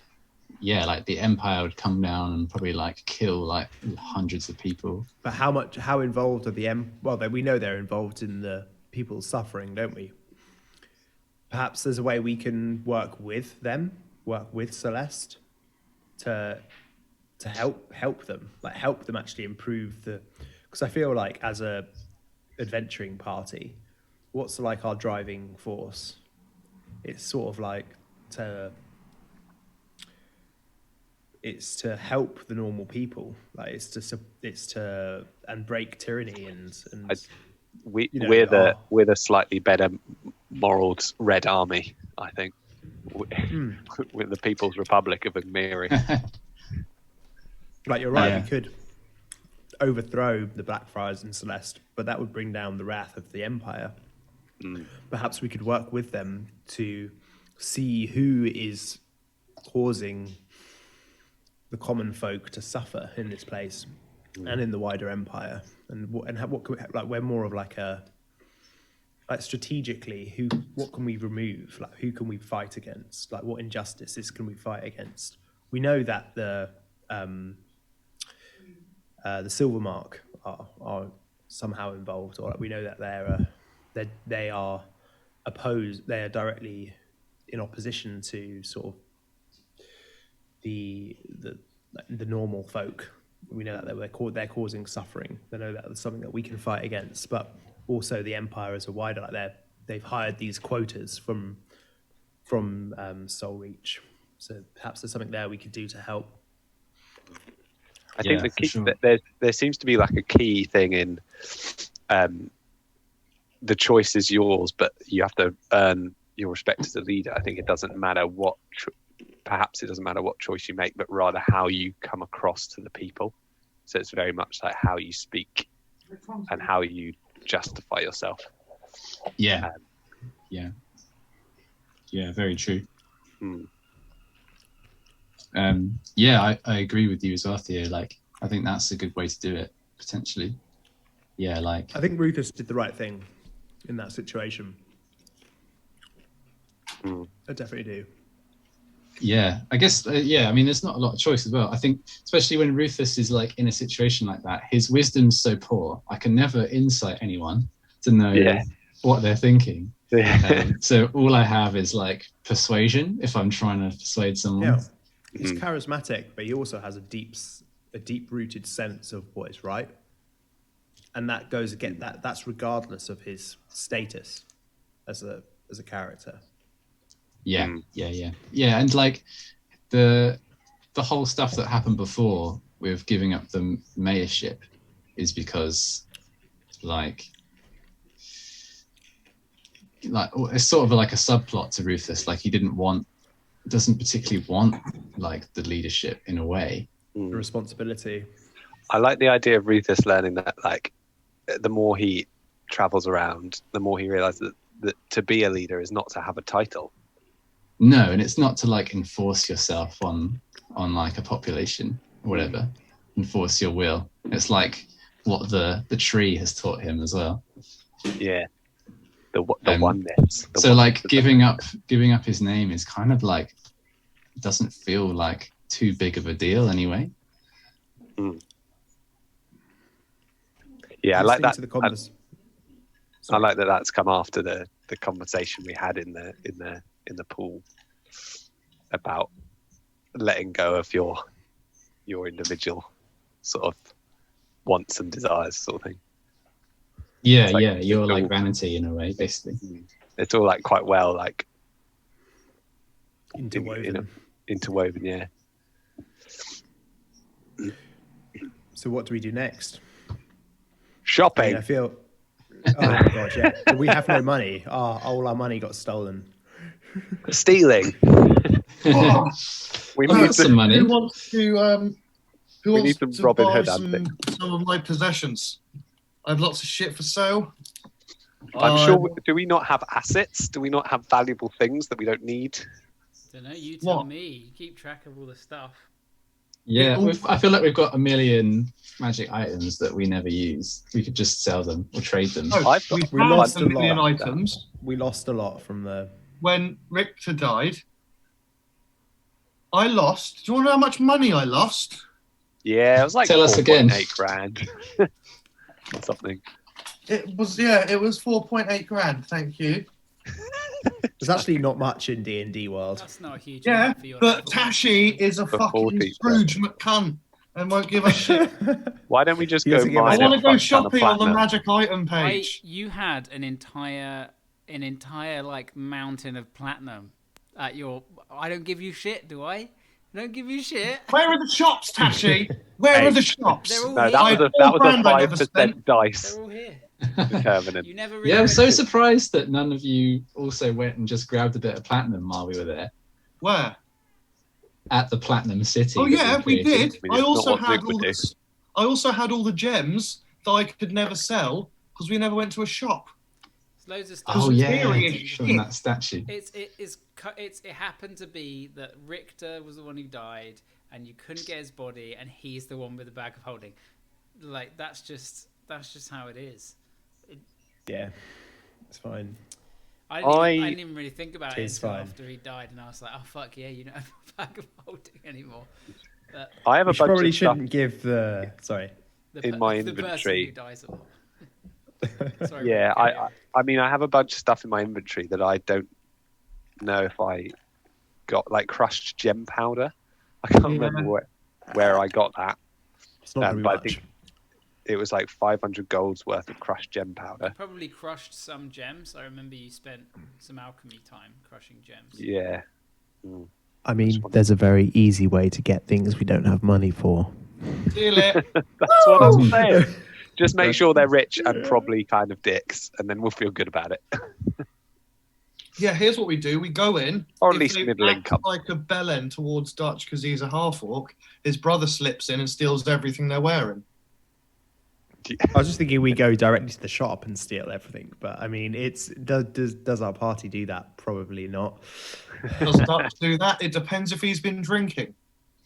yeah, like the Empire would come down and probably like kill like hundreds of people. But how involved are well, we know they're involved in the people's suffering, don't we? Perhaps there's a way we can work with them, work with Celeste to help them, like help them actually improve because I feel like as a adventuring party, what's like our driving force? It's sort of like it's to help the normal people, like it's to and break tyranny and we're the slightly better morals Red Army, I think. We're the People's Republic of Agmiri. Like, you're right, we could overthrow the Blackfriars and Celeste, but that would bring down the wrath of the Empire. Perhaps we could work with them to see who is causing the common folk to suffer in this place and in the wider Empire, and what can we, like, we're more of like a, like, strategically, what can we remove, like who can we fight against, like what injustices can we fight against. We know that the Silver Mark are somehow involved, or we know that they are opposed. They are directly in opposition to sort of the normal folk. We know that they're causing suffering. They know that there's something that we can fight against, but also the Empire as a wider, like they've hired these quotas from Soul Reach. So perhaps there's something there we could do to help. I think the key, there seems to be like a key thing in the choice is yours, but you have to earn your respect as a leader. I think it doesn't matter perhaps it doesn't matter what choice you make, but rather how you come across to the people. So it's very much like how you speak and how you justify yourself. Yeah. Very true. I agree with you as well, Theo. Like, I think that's a good way to do it, potentially. Yeah, like, I think Rufus did the right thing in that situation. I definitely do. Yeah, I guess, I mean, there's not a lot of choice as well. I think, especially when Rufus is like in a situation like that, his wisdom's so poor. I can never insight anyone to know what they're thinking. So all I have is like persuasion if I'm trying to persuade someone. Yeah. He's charismatic, but he also has a deep-rooted sense of what is right, and that goes again. That's regardless of his status as a character. Yeah, and like the whole stuff that happened before with giving up the mayorship is because like it's sort of like a subplot to Rufus. Like, he doesn't particularly want like the leadership in a way. The responsibility. I like the idea of Rufus learning that, like, the more he travels around, the more he realizes that to be a leader is not to have a title. No, and it's not to like enforce yourself on like a population or whatever. Enforce your will. It's like what the tree has taught him as well. Yeah. The oneness. So like giving up his name is kind of like, doesn't feel like too big of a deal anyway. Yeah, I like that. I like that. That's come after the conversation we had in the pool about letting go of your individual sort of wants and desires, sort of thing. Yeah, like, you're like vanity in a way, basically. It's all like quite well like interwoven. Yeah. So what do we do next? Shopping. I mean, I feel. Oh my god! Yeah, we have no money. All our money got stolen. Stealing. We need some money. Who wants to? Who wants to Robin buy Hood some of my possessions? I have lots of shit for sale. I'm sure. Do we not have assets? Do we not have valuable things that we don't need? Don't know. You tell me. You keep track of all the stuff. Yeah, I feel like we've got a million magic items that we never use. We could just sell them or trade them. No, I've got- we We lost had a a million lot. items We lost a lot from the. when Richter died. I lost. Do you want to know how much money I lost? Yeah, it was like Tell us again. 4.8 grand. Or something. It was 4.8 grand. Thank you. There's actually not much in D&D world. That's not a huge Yeah, amount for your but level. Tashi is a For fucking 40, Scrooge McCunt and won't give a shit. Why don't we just He go doesn't give a mine I shit. want a to go fuck ton of shopping on the platinum? magic item page. You had an entire like mountain of platinum at your. I don't give you shit, do I? I don't give you shit. Where are the shops, Tashi? Where Hey. are the shops? They're all No, here. that was I had a 4 grand I never 5% spent. dice They're all here. determinant. You never really. Yeah, I'm so surprised that none of you also went and just grabbed a bit of platinum while we were there Where? at the Platinum City. Oh that yeah, we created. did. I mean, I it's also not what had Luke would all do. the, I also had all the gems that I could never sell because we never went to a shop. There's loads of stuff. Oh It's yeah, very as from shit. that statue. It happened to be that Richter was the one who died, and you couldn't get his body, and he's the one with the bag of holding. Like that's just how it is. Yeah, it's fine. I didn't even really think about it It's until fine. after he died, and I was like, oh fuck yeah, you don't have a bag of holding anymore. But I have a You bunch probably of stuff. shouldn't give the. Sorry. In my the person inventory. who dies a lot. Sorry, Yeah, Rick, carry on. I mean, I have a bunch of stuff in my inventory that I don't know if I got, like crushed gem powder. I can't remember where I got that. It's not going to but be I much. think it was like 500 golds worth of crushed gem powder. Probably crushed some gems. I remember you spent some alchemy time crushing gems. Yeah. I mean, there's a very easy way to get things we don't have money for. Deal it. That's what I'm saying. Just make sure they're rich and probably kind of dicks, and then we'll feel good about it. Yeah, here's what we do. We go in. Or at If least they middle act income. like a bellend towards Dutch because he's a half-orc. His brother slips in and steals everything they're wearing. I was just thinking we go directly to the shop and steal everything, but I mean, does our party do that? Probably not. Does Dutch do that? It depends if he's been drinking.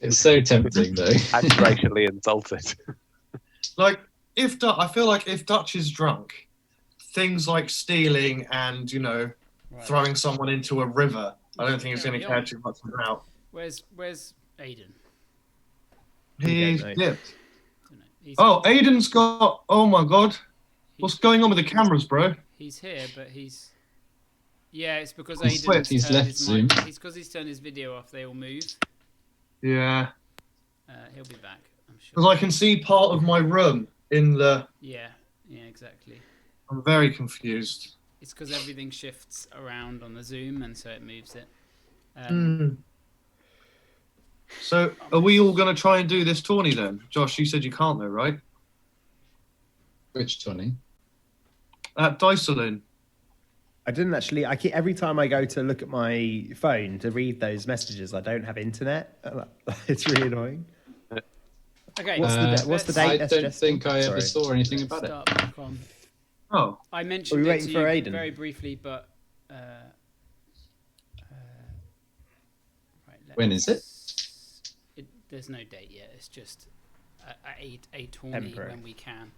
It's so tempting though. And racially insulted. Like, I feel like if Dutch is drunk, things like stealing and, throwing someone into a river, I don't think he's going to care too much about. Where's Aiden? He's know. dipped. I don't know. He's, Oh, Aiden's got... Oh, my God. What's going on with the cameras, bro? He's here, but he's. Yeah, it's because He's Aiden's he's turned left his Zoom. mic. It's because he's turned his video off. They all move. Yeah. He'll be back, I'm sure. Because I can see part of my room in the... Yeah, exactly. I'm very confused. It's because everything shifts around on the Zoom, and so it moves it. So, are we all going to try and do this tourney then? Josh, you said you can't though, right? Which Tony? At Dyselin. I didn't actually. Every time I go to look at my phone to read those messages, I don't have internet. It's really annoying. Okay. What's the date? I That's don't just- think I ever Sorry. saw anything about it. Start back on. Oh. I mentioned Are we it waiting to for you Aiden? very briefly, but right, When is it? There's no date yet. It's just a tourney Temporary. when we can.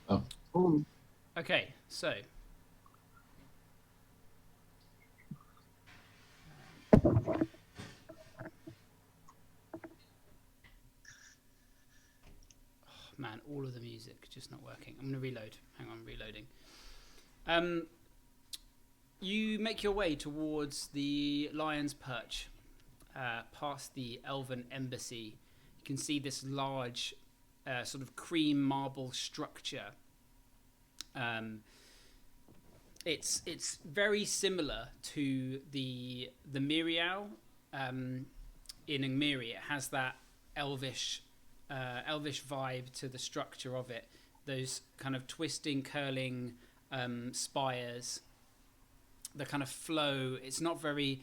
Oh. Okay, so man, all of the music just not working. I'm gonna reload. Hang on, reloading. You make your way towards the Lion's Perch, past the Elven Embassy. You can see this large, sort of cream marble structure. It's very similar to the Miriau in Ingmiri. It has that elvish vibe to the structure of it. Those kind of twisting, curling spires. The kind of flow. It's not very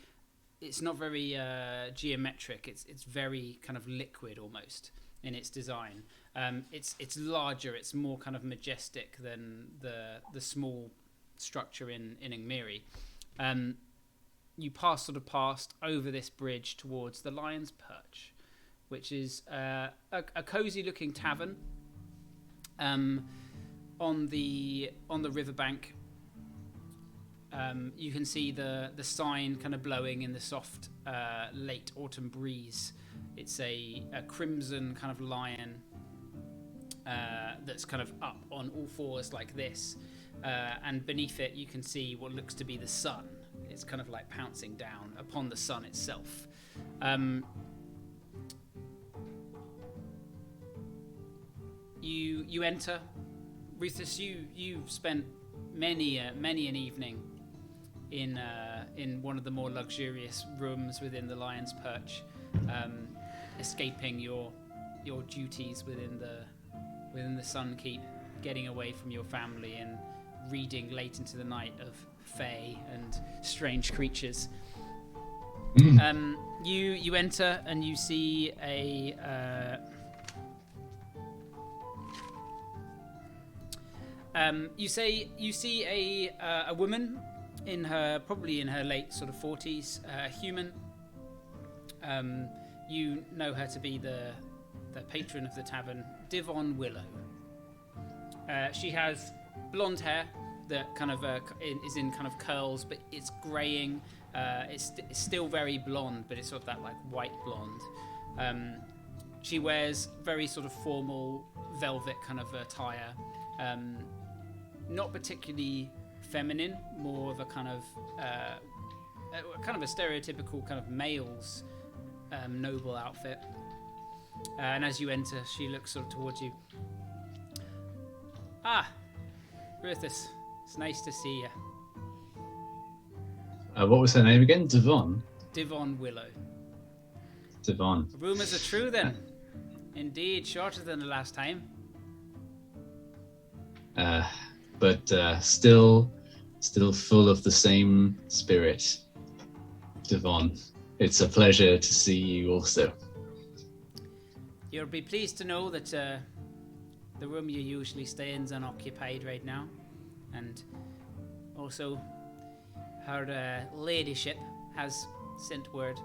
geometric. It's very kind of liquid almost in its design. It's larger. It's more kind of majestic than the small structure in Ingmiri. You pass over this bridge towards the Lion's Perch, which is a cozy-looking tavern on the riverbank. You can see the sign kind of blowing in the soft late autumn breeze. It's a crimson kind of lion that's kind of up on all fours like this, and beneath it you can see what looks to be the sun. It's kind of like pouncing down upon the sun itself. You enter. Rufus, you've spent many an evening in one of the more luxurious rooms within the Lion's Perch, escaping your duties within the Sun Keep, getting away from your family and reading late into the night of fae and strange creatures. You enter and you see a woman probably in her late sort of 40s, human. You know her to be the patron of the tavern, Divon Willow. She has blonde hair that kind of is in kind of curls, but it's greying. It's still very blonde, but it's sort of that like white blonde. She wears very sort of formal velvet kind of attire. Not particularly feminine, more of a kind of a stereotypical kind of male's noble outfit. And as you enter, she looks sort of towards you. Ah, Rufus, it's nice to see you. What was her name again? Devon? Divon Willow. Devon. Rumours are true then. Indeed, shorter than the last time. But still full of the same spirit, Devon. It's a pleasure to see you also. You'll be pleased to know that the room you usually stay in is unoccupied right now, and also her ladyship has sent word.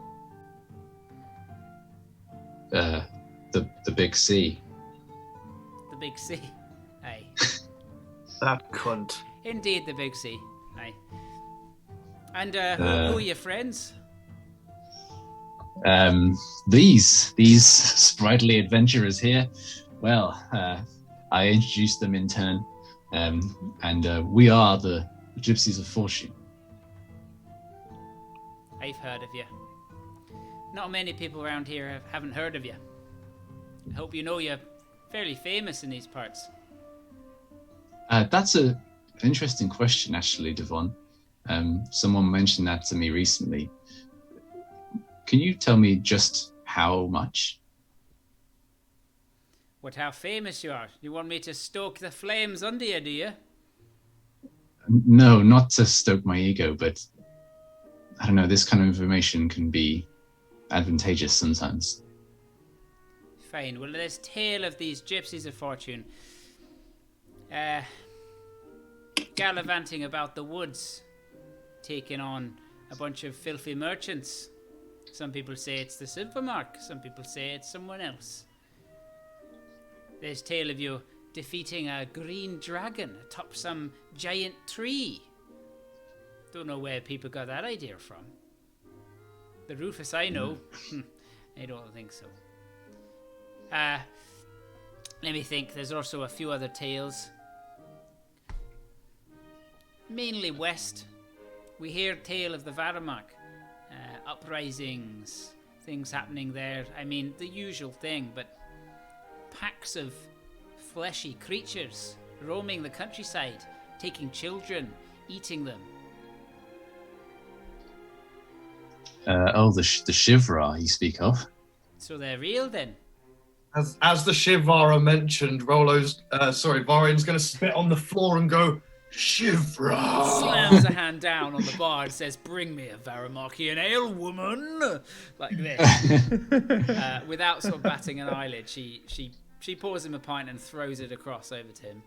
The big C. The big C, aye. That cunt. Indeed, the big C, aye. And who are your friends? These sprightly adventurers here. Well, I introduced them in turn, and we are the Gypsies of Fortune. I've heard of you. Not many people around here haven't heard of you. I hope you know you're fairly famous in these parts. That's an interesting question, actually, Devon. Someone mentioned that to me recently. Can you tell me just how much? How famous you are? You want me to stoke the flames under you, do you? No, not to stoke my ego, but I don't know, this kind of information can be advantageous sometimes. Fine. Well, this tale of these Gypsies of Fortune gallivanting about the woods, taking on a bunch of filthy merchants. Some people say it's the Silvermark, some people say it's someone else. There's tale of you defeating a green dragon atop some giant tree. Don't know where people got that idea from. The Rufus I know, I don't think so. Let me think, there's also a few other tales. Mainly west. We hear tale of the Varamak. Uprisings, things happening there. I mean, the usual thing, but packs of fleshy creatures roaming the countryside, taking children, eating them. The Shivra you speak of. So they're real then? As the Shivara mentioned, Varian's going to spit on the floor and go, Shivra! Slams a hand down on the bar and says, "Bring me a Varamakian ale, woman!" Like this. Without sort of batting an eyelid, she pours him a pint and throws it across over to him.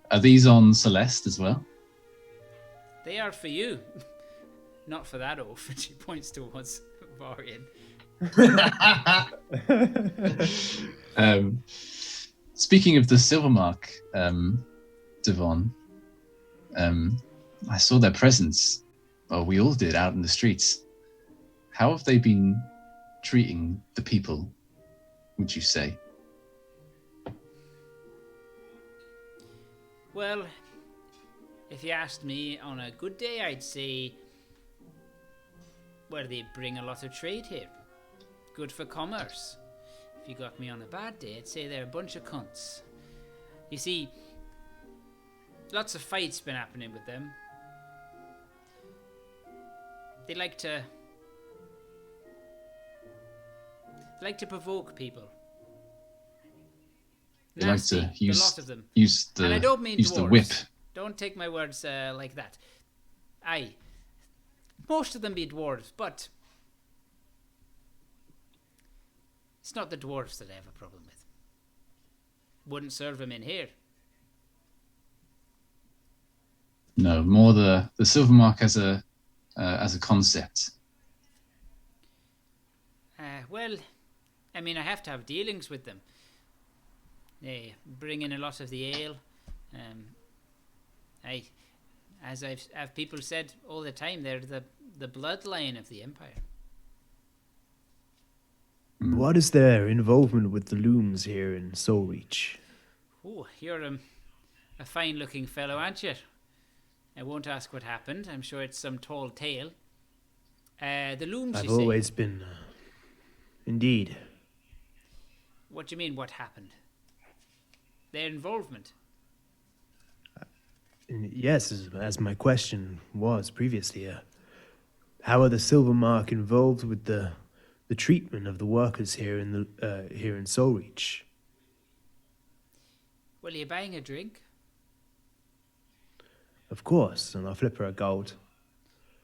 Are these on Celeste as well? They are for you. Not for that oaf. And she points towards Varian. Speaking of the Silvermark, Devon, I saw their presence. Well, we all did out in the streets. How have they been treating the people, would you say? Well, if you asked me, on a good day, I'd say, well, they bring a lot of trade here. Good for commerce. If you got me on a bad day, I'd say they're a bunch of cunts. You see, lots of fights been happening with them. They like to provoke people. They Nasty, like to use, a lot of them. use And I don't mean use dwarves. the whip. Don't take my words like that. Aye. Most of them be dwarves, but it's not the dwarves that I have a problem with. Wouldn't serve them in here. No, more the Silvermark as a concept. Well, I mean, I have to have dealings with them. They bring in a lot of the ale. As I've people said all the time, they're the bloodline of the Empire. What is their involvement with the looms here in Soulreach? Oh, you're a fine-looking fellow, aren't you? I won't ask what happened. I'm sure it's some tall tale. The looms, I've you say? always been... Indeed. What do you mean, what happened? Their involvement? Yes, as my question was previously. How are the Silvermark involved with the treatment of the workers here in Soulreach? Well, are you buying a drink? Of course, and I'll flip her a gold.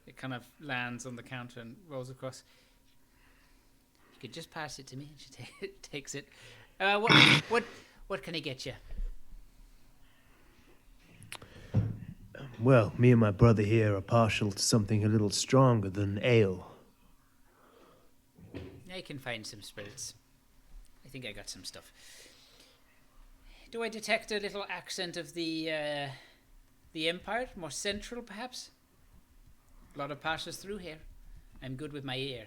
It kind of lands on the counter and rolls across. You could just pass it to me, and she takes it. What can I get you? Well, me and my brother here are partial to something a little stronger than ale. I can find some spirits. I think I got some stuff. Do I detect a little accent of the Empire? More central, perhaps? A lot of passes through here. I'm good with my ear.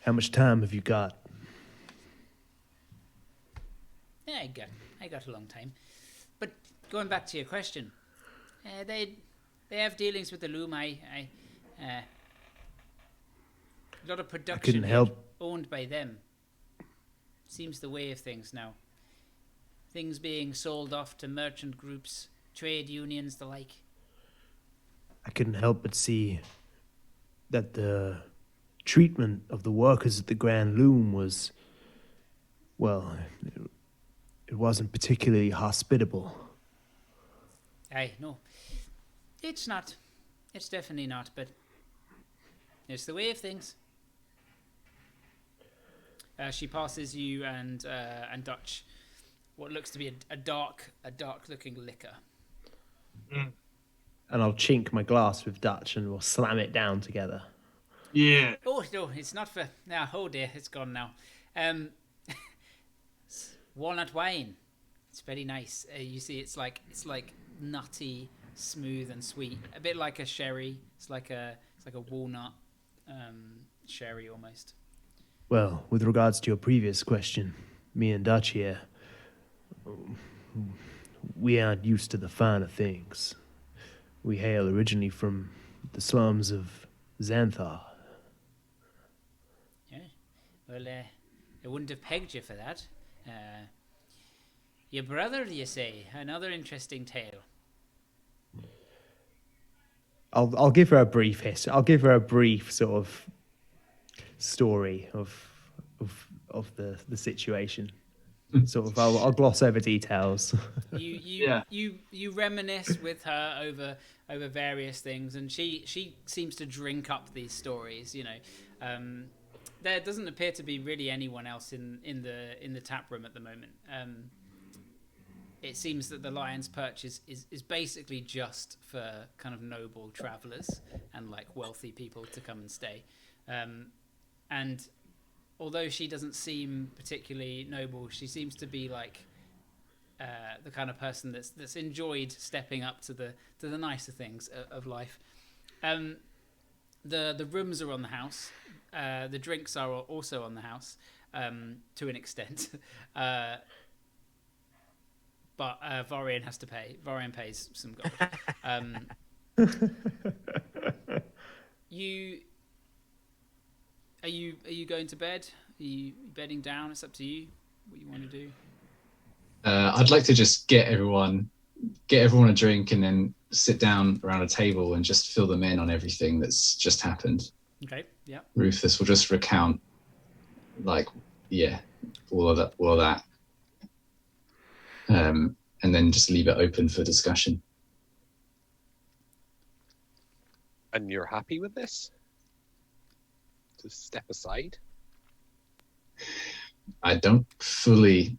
How much time have you got? Yeah, I got a long time. But going back to your question, they have dealings with the loom. A lot of production couldn't help. owned by them. Seems the way of things now. Things being sold off to merchant groups, trade unions, the like. I couldn't help but see that the treatment of the workers at the Grand Loom was, well, it wasn't particularly hospitable. Aye, no. It's not. It's definitely not, but it's the way of things. She passes you and Dutch what looks to be a dark looking liquor. And I'll chink my glass with Dutch and we'll slam it down together. Yeah. Oh no, it's not for now. Oh dear, it's gone now. Walnut wine. It's very nice. You see, it's like nutty, smooth, and sweet. A bit like a sherry. It's like a walnut sherry almost. Well, with regards to your previous question, me and Dutch here, we aren't used to the finer things. We hail originally from the slums of Xanthar. Yeah. Well, I wouldn't have pegged you for that. Your brother, you say? Another interesting tale. I'll give her a brief history. I'll give her a brief sort of story of the situation. Sort of, I'll gloss over details. You reminisce with her over various things, and she seems to drink up these stories. You know, there doesn't appear to be really anyone else in the tap room at the moment. it seems that the Lion's Perch is basically just for kind of noble travelers and like wealthy people to come and stay. And although she doesn't seem particularly noble, she seems to be like the kind of person that's enjoyed stepping up to the nicer things of life. The rooms are on the house. The drinks are also on the house to an extent. But Varian has to pay. Varian pays some gold. Are you going to bed? Are you bedding down? It's up to you. What you want to do? I'd like to just get everyone a drink and then sit down around a table and just fill them in on everything that's just happened. Okay. Yeah. Rufus will just recount, like, all of that. And then just leave it open for discussion. And you're happy with this? To step aside? I don't fully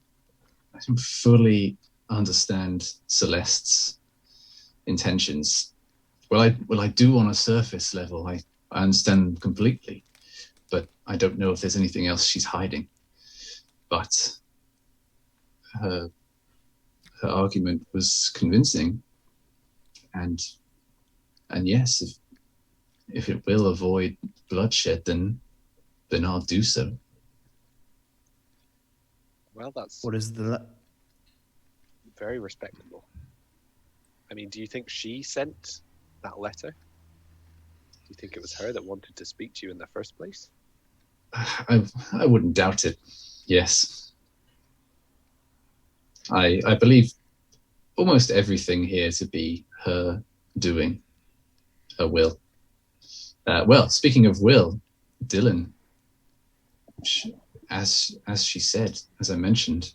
understand Celeste's intentions. Well, I do on a surface level. I understand them completely, but I don't know if there's anything else she's hiding. But her argument was convincing, and yes, if it will avoid bloodshed, then I'll do so. Well, that's What is the... very respectable. I mean, do you think she sent that letter? Do you think it was her that wanted to speak to you in the first place? I wouldn't doubt it. Yes. I believe almost everything here to be her doing, her will. Well, speaking of will, Dylan, as she said, as I mentioned,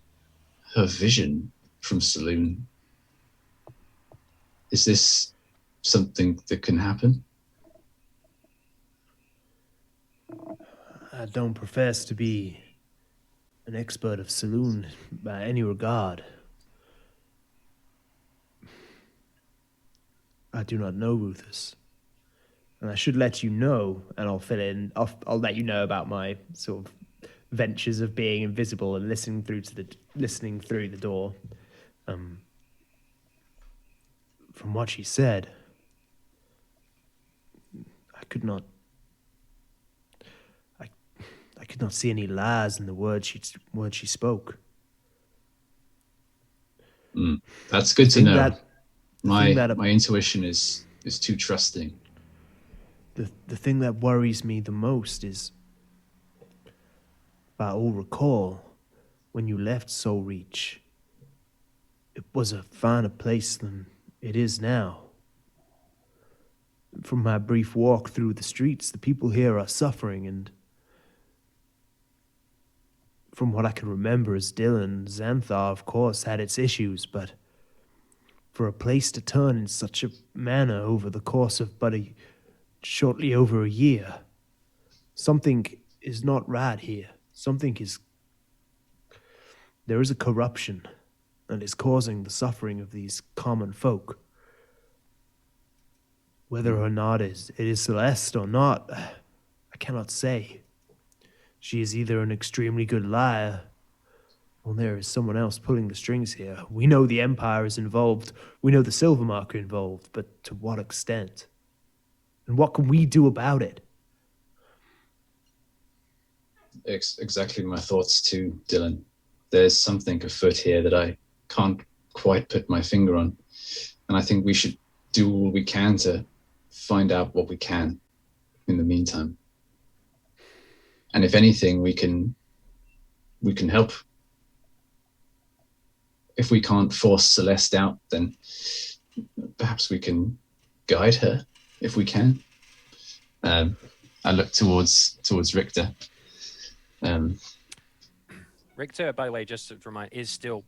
her vision from Saloon. Is this something that can happen? I don't profess to be an expert of Saloon by any regard. I do not know Rufus. And I should let you know, and I'll fill in, I'll let you know about my sort of ventures of being invisible and listening through the door. From what she said, I could not see any lies in the words she spoke. That's good to know. My intuition is too trusting. The thing that worries me the most is, if I all recall, when you left Soul Reach, it was a finer place than it is now. From my brief walk through the streets, the people here are suffering, and from what I can remember as Dylan, Xanthar, of course, had its issues, but for a place to turn in such a manner over the course of shortly over a year, something is not right here. There is a corruption, and is causing the suffering of these common folk. Whether or not it is Celeste or not, I cannot say. She is either an extremely good liar, or there is someone else pulling the strings here. We know the Empire is involved. We know the Silvermark are involved, but to what extent? And what can we do about it? Exactly my thoughts too, Dylan. There's something afoot here that I can't quite put my finger on. And I think we should do all we can to find out what we can in the meantime. And if anything, we can help. If we can't force Celeste out, then perhaps we can guide her if we can. I look towards Richter. Richter, by the way, just to remind, is still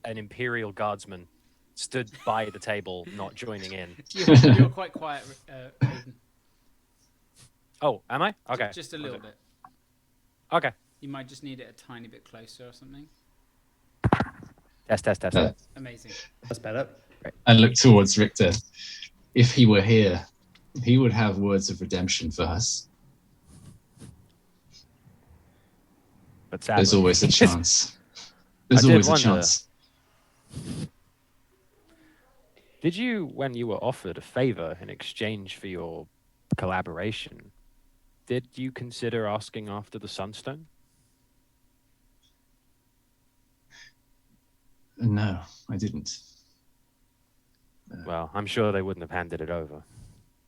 an Imperial Guardsman, stood by the table, not joining in. You're quite quiet, Aiden. Oh, am I? Okay. Just a little bit. Okay. You might just need it a tiny bit closer or something. Test. Amazing. That's better. I look towards Richter. If he were here, he would have words of redemption for us. But sadly, There's always a chance. There's I did always a wonder. chance. Did you, when you were offered a favor in exchange for your collaboration, did you consider asking after the Sunstone? No, I didn't. Well, I'm sure they wouldn't have handed it over.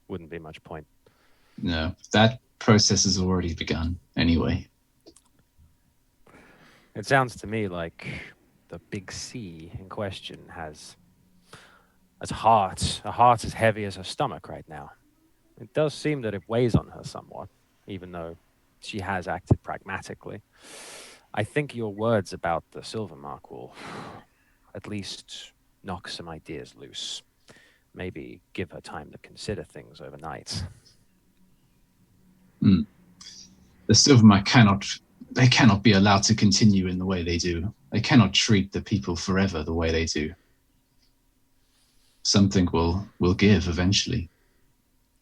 Wouldn't be much point. No, that process has already begun anyway. It sounds to me like the big C in question has a heart as heavy as her stomach right now. It does seem that it weighs on her somewhat, even though she has acted pragmatically. I think your words about the Silver Mark will at least knock some ideas loose. Maybe give her time to consider things overnight. The Silvermark cannot be allowed to continue in the way they do. They cannot treat the people forever the way they do. Something will give eventually.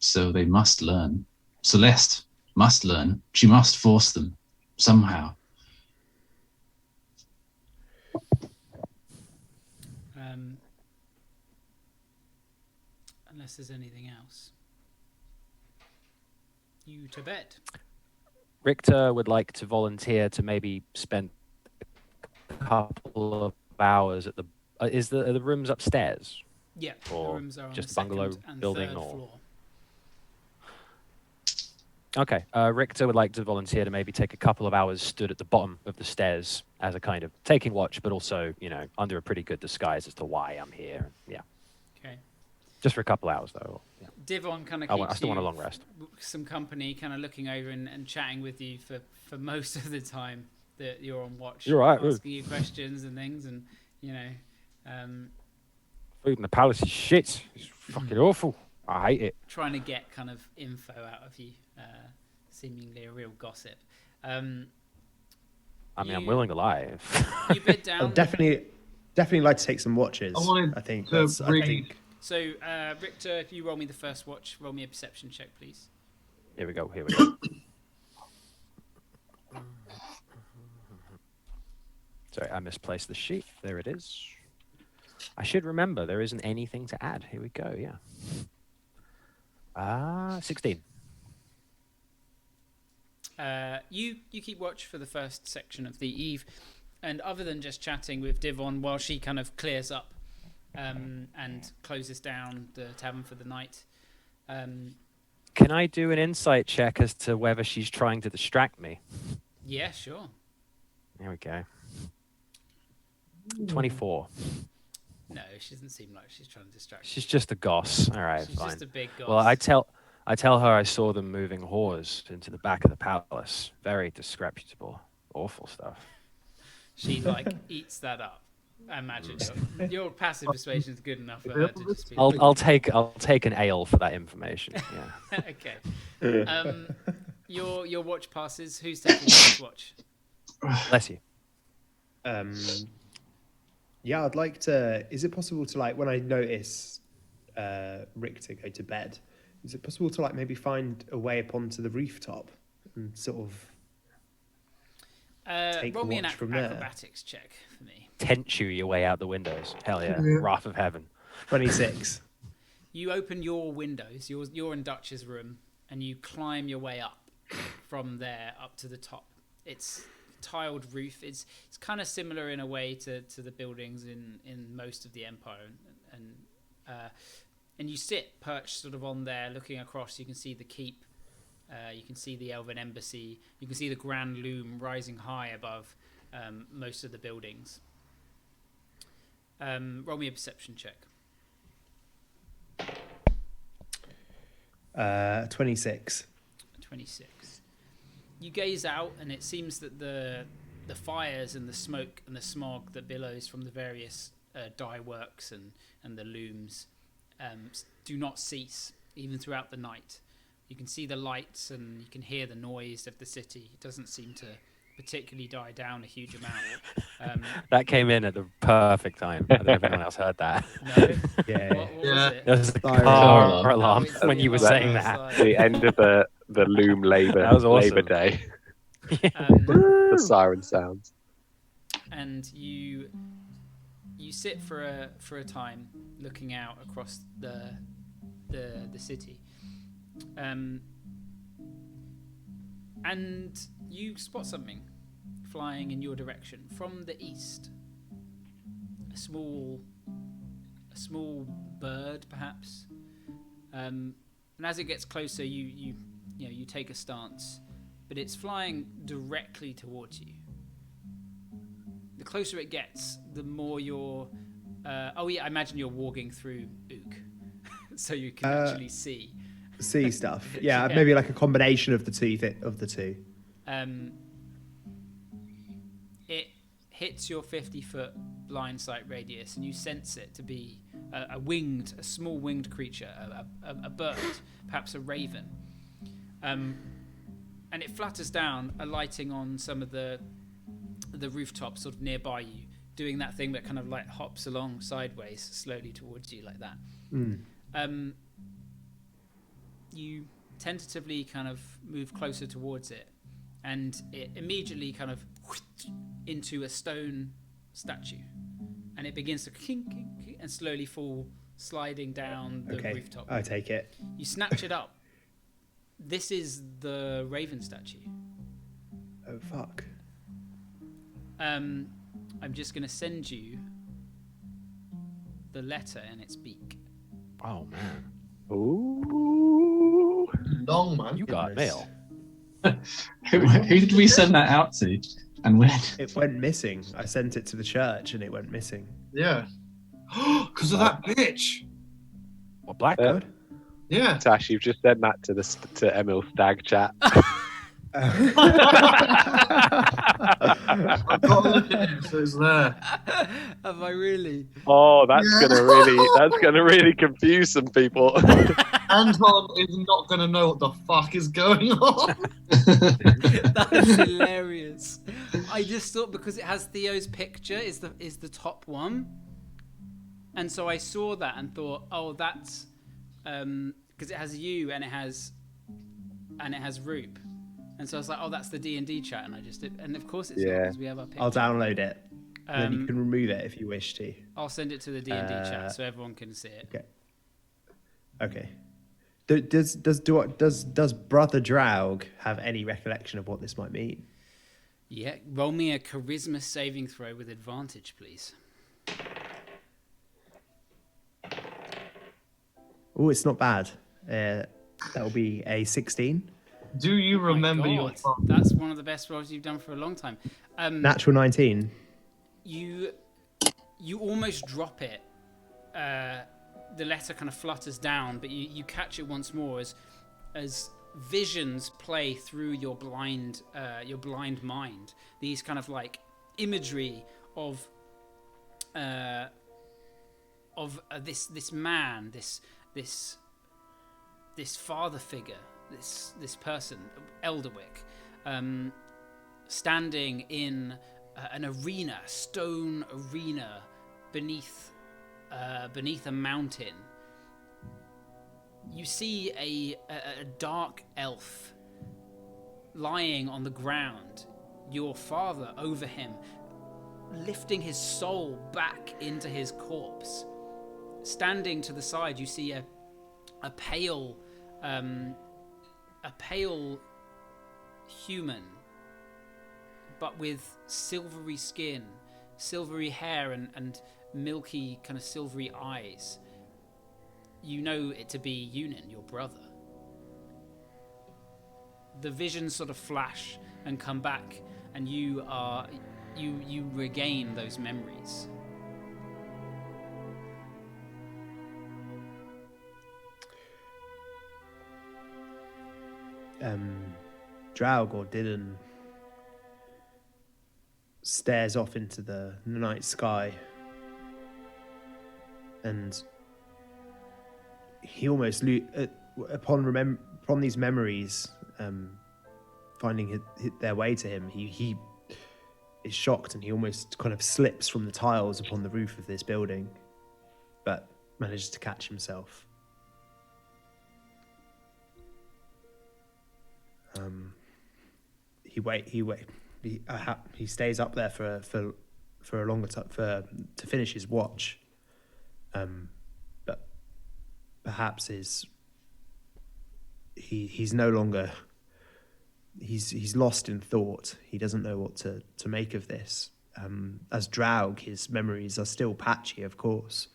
So they must learn. Celeste must learn. She must force them somehow. Unless there's anything else. You to bed. Richter would like to volunteer to maybe spend a couple of hours at the... are the rooms upstairs? Yeah, Or the rooms are on just the bungalow second and building third or- floor. Okay, Richter would like to volunteer to maybe take a couple of hours stood at the bottom of the stairs as a kind of taking watch, but also, under a pretty good disguise as to why I'm here. Yeah. Okay. Just for a couple hours, though. Yeah. Divon kind of I keeps still want a you long rest. some company, kind of looking over and chatting with you for most of the time that you're on watch. You're right, asking you questions and things, and Food in the palace is shit. It's fucking awful. I hate it. trying to get kind of info out of you, seemingly a real gossip. I'm You- willing to lie. You bed down. I'd definitely like to take some watches. I wanted I think to that's. I read- think So, Richter, if you roll me the first watch, roll me a perception check, please. Here we go. Sorry, I misplaced the sheet. There it is. I should remember there isn't anything to add. Here we go, yeah. 16. You keep watch for the first section of the eve, and other than just chatting with Divon while she kind of clears up and closes down the tavern for the night. Can I do an insight check as to whether she's trying to distract me? Yeah, sure. There we go. 24. No, she doesn't seem like she's trying to distract you. She's just a goss. All right, She's fine. just a big goss. Well, I tell her I saw them moving whores into the back of the palace. Very disreputable, awful stuff. She eats that up. I imagine your passive persuasion is good enough for her to just be. I'll take an ale for that information. Yeah. Okay. Your watch passes. Who's taking the watch? Bless you. Yeah, I'd like to. Is it possible to when I notice Richter go to bed? Is it possible to maybe find a way up onto the rooftop and sort of take Roll me an watch from there? acrobatics check for me. Tent you your way out the windows. Hell yeah. Wrath of heaven. 26. You open your windows. You're in Dutch's room, and you climb your way up from there up to the top. It's tiled roof. It's kind of similar in a way to the buildings in most of the Empire, and you sit perched sort of on there, looking across. You can see the keep. You can see the Elven embassy. You can see the Grand Loom rising high above most of the buildings. Roll me a perception check. 26. 26. You gaze out, and it seems that the fires and the smoke and the smog that billows from the various dye works and the looms do not cease, even throughout the night. You can see the lights and you can hear the noise of the city. It doesn't seem to particularly die down a huge amount. That came in at the perfect time. I don't know if anyone else heard that. No, Yeah. what was Yeah. it? There was a Siren car alarm. alarm it's when the you were alarm saying that. outside. The end of the Loom Labour That was awesome. Labour Day. Um, The siren sounds. and you sit for a time looking out across the city, and you spot something flying in your direction from the east. A small bird, perhaps. And as it gets closer, you take a stance, but it's flying directly towards you. The closer it gets, the more you're. I imagine you're walking through Ook, so you can actually see. See stuff. Yeah, Yeah. maybe like a combination of the two. It hits your 50-foot blind sight radius, and you sense it to be a small winged creature, a bird, perhaps a raven. And it flutters down, alighting on some of the rooftops sort of nearby you, doing that thing that kind of like hops along sideways slowly towards you like that. You tentatively kind of move closer towards it, and it immediately kind of into a stone statue, and it begins to kink, kink, kink, and slowly fall, sliding down the Okay, rooftop. I take it. You snatch it up. This is the raven statue. Oh fuck. I'm just going to send you the letter in its beak. Oh man, Ooh. Long, man. you got Goodness. mail. Who did we send that out to? And when? It went missing. I sent it to the church and it went missing. Yeah. Because of that bitch. What, Blackbird? Yeah. Tash, you've just sent that to Emil Stag chat. I've got to look at it so it's there. Have I really? Oh, that's Yeah. gonna really confuse some people. Anton is not going to know what the fuck is going on. That's hilarious. I just thought because it has Theo's picture is the top one, and so I saw that and thought, oh, that's because it has you and it has Roop, and so I was like, oh, that's the D&D chat, and I just did, and of course it's not Yeah. because we have our picture. I'll download it. And then you Um, can remove it if you wish to. I'll send it to the D&D chat so everyone can see it. Okay. Does Brother Draug have any recollection of what this might mean? Yeah, roll me a charisma saving throw with advantage, please. Oh, it's not bad. That'll be a 16. Do you remember My your God, fun? that's one of the best rolls you've done for a long time. Natural 19. You almost drop it. The letter kind of flutters down, but you catch it once more as visions play through your blind mind. These kind of like imagery of this man, this father figure, this person, Elderwick, standing in an arena, stone arena, beneath a mountain. You see a dark elf lying on the ground, your father over him, lifting his soul back into his corpse. Standing to the side, you see a pale human, but with silvery skin, silvery hair, and milky kind of silvery eyes. You know it to be Yunin, your brother. The visions sort of flash and come back, and you regain those memories. Draug or Dylan stares off into the night sky, and he almost upon these memories finding their way to him, he is shocked, and he almost kind of slips from the tiles upon the roof of this building, but manages to catch himself. He stays up there for a longer time to finish his watch, but perhaps he's no longer. He's lost in thought. He doesn't know what to make of this. As Draug, his memories are still patchy, of course,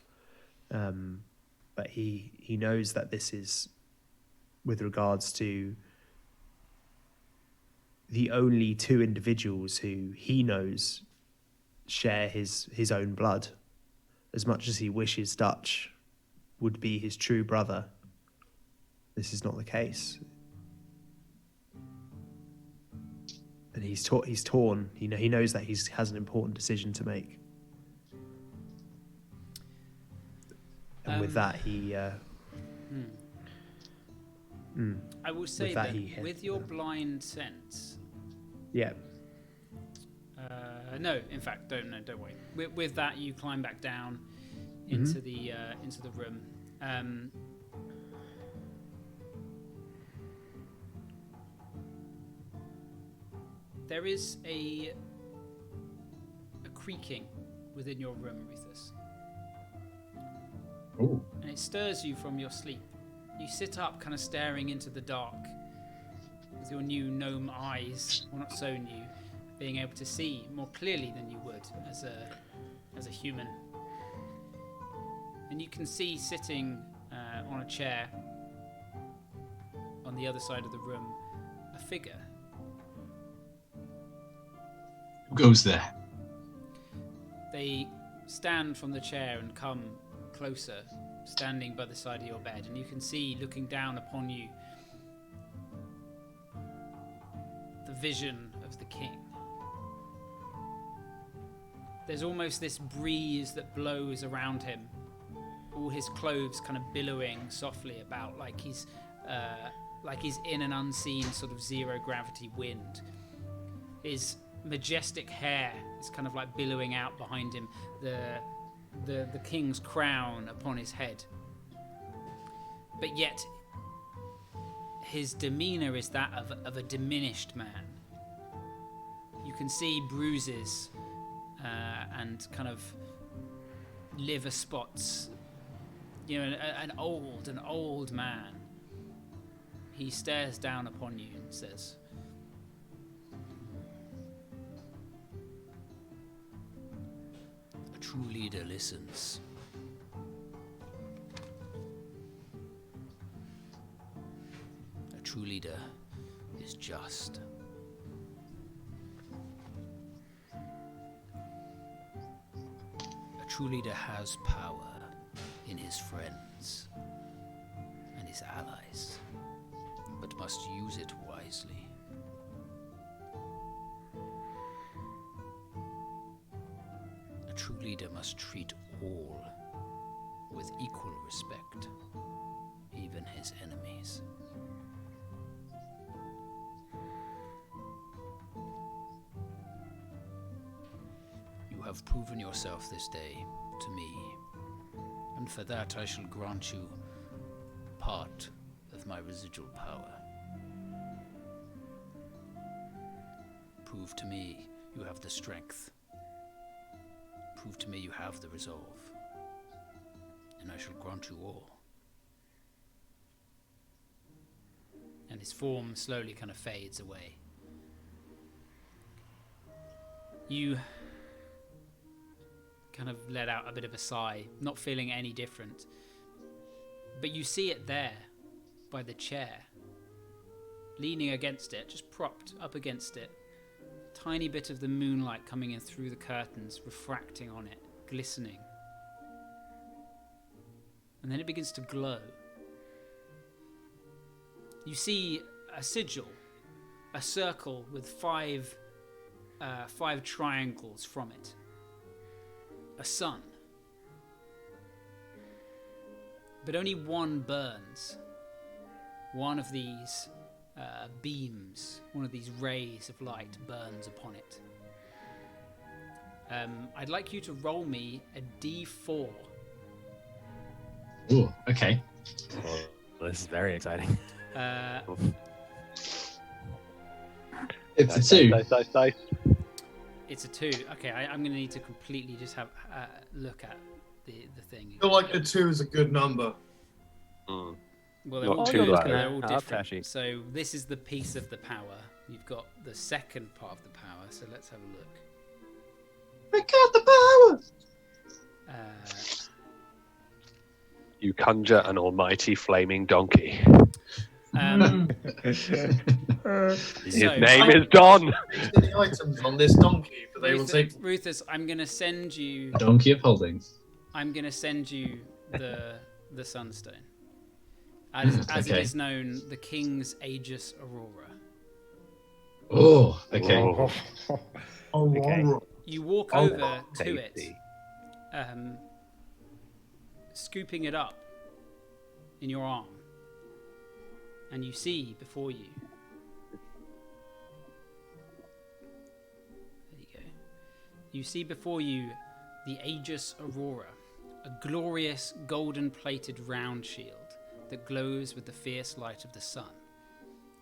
but he knows that this is with regards to the only two individuals who he knows share his own blood. As much as he wishes Dutch would be his true brother, this is not the case. And he's torn. He knows that he has an important decision to make. And with that, he... I will say that with your blind sense... Yeah. No, in fact, don't worry. With that, you climb back down into the room. There is a creaking within your room, Ruthus. Oh. And it stirs you from your sleep. You sit up, kind of staring into the dark with your new gnome eyes, well, not so new, being able to see more clearly than you would as a human. And you can see sitting on a chair on the other side of the room a figure. Who goes there? They stand from the chair and come closer, standing by the side of your bed, and you can see, looking down upon you, the vision of the king. There's almost this breeze that blows around him, all his clothes kind of billowing softly about, like he's in an unseen sort of zero gravity wind. His majestic hair is kind of like billowing out behind him, the king's crown upon his head. But yet, his demeanor is that of a diminished man. You can see bruises and kind of liver spots. You know, an old man. He stares down upon you and says, "A true leader listens. A true leader is just. A true leader has power in his friends and his allies, but must use it wisely. A true leader must treat all with equal respect, even his enemies. You have proven yourself this day to me, and for that I shall grant you part of my residual power. Prove to me you have the strength. Prove to me you have the resolve, and I shall grant you all." And his form slowly kind of fades away. You kind of let out a bit of a sigh, not feeling any different. But you see it there, by the chair, leaning against it, just propped up against it. Tiny bit of the moonlight coming in through the curtains, refracting on it, glistening. And then it begins to glow. You see a sigil, a circle with five triangles from it. A sun. But only one burns. One of these beams, one of these rays of light burns upon it. I'd like you to roll me a d4. Ooh, okay. Well, this is very exciting. It's a 2. Dice. It's a 2. Okay, I'm going to need to completely just have look at the thing. I feel like a 2 is a good number. Mm. Well, they're Not all too good, low. but they're all Up, different. actually. So this is the piece of the power. You've got the second part of the power. So let's have a look. I got the power. You conjure an almighty flaming donkey. His So, name is Don. The items on this donkey, but they will take. Rufus, I'm going to send you. A donkey of holding. I'm going to send you the sunstone. As it Okay. is known, the King's Aegis Aurora. Oh, okay. Oh. Oh, Okay. You walk Oh, over to it, tasty. scooping it up in your arm, and you see before you. There you go. You see before you the Aegis Aurora, a glorious golden-plated round shield that glows with the fierce light of the sun.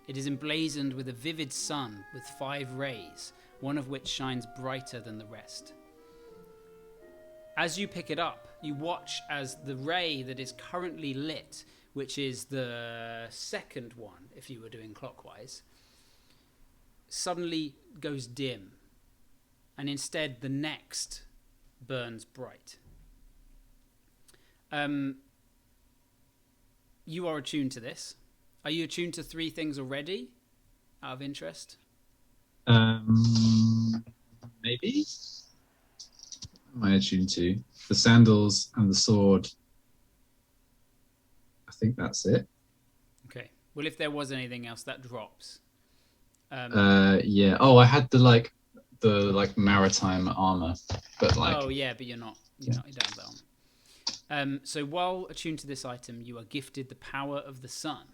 It is emblazoned with a vivid sun with 5 rays, one of which shines brighter than the rest. As you pick it up, you watch as the ray that is currently lit, which is the second one, if you were doing clockwise, suddenly goes dim, and instead the next burns bright. You are attuned to this. Are you attuned to 3 things already, out of interest? Maybe. What am I attuned to? The sandals and the sword. I think that's it. Okay. Well, if there was anything else, that drops. Yeah. Oh, I had the maritime armor, but like. Oh yeah, but you don't have that on. So while attuned to this item, you are gifted the power of the sun.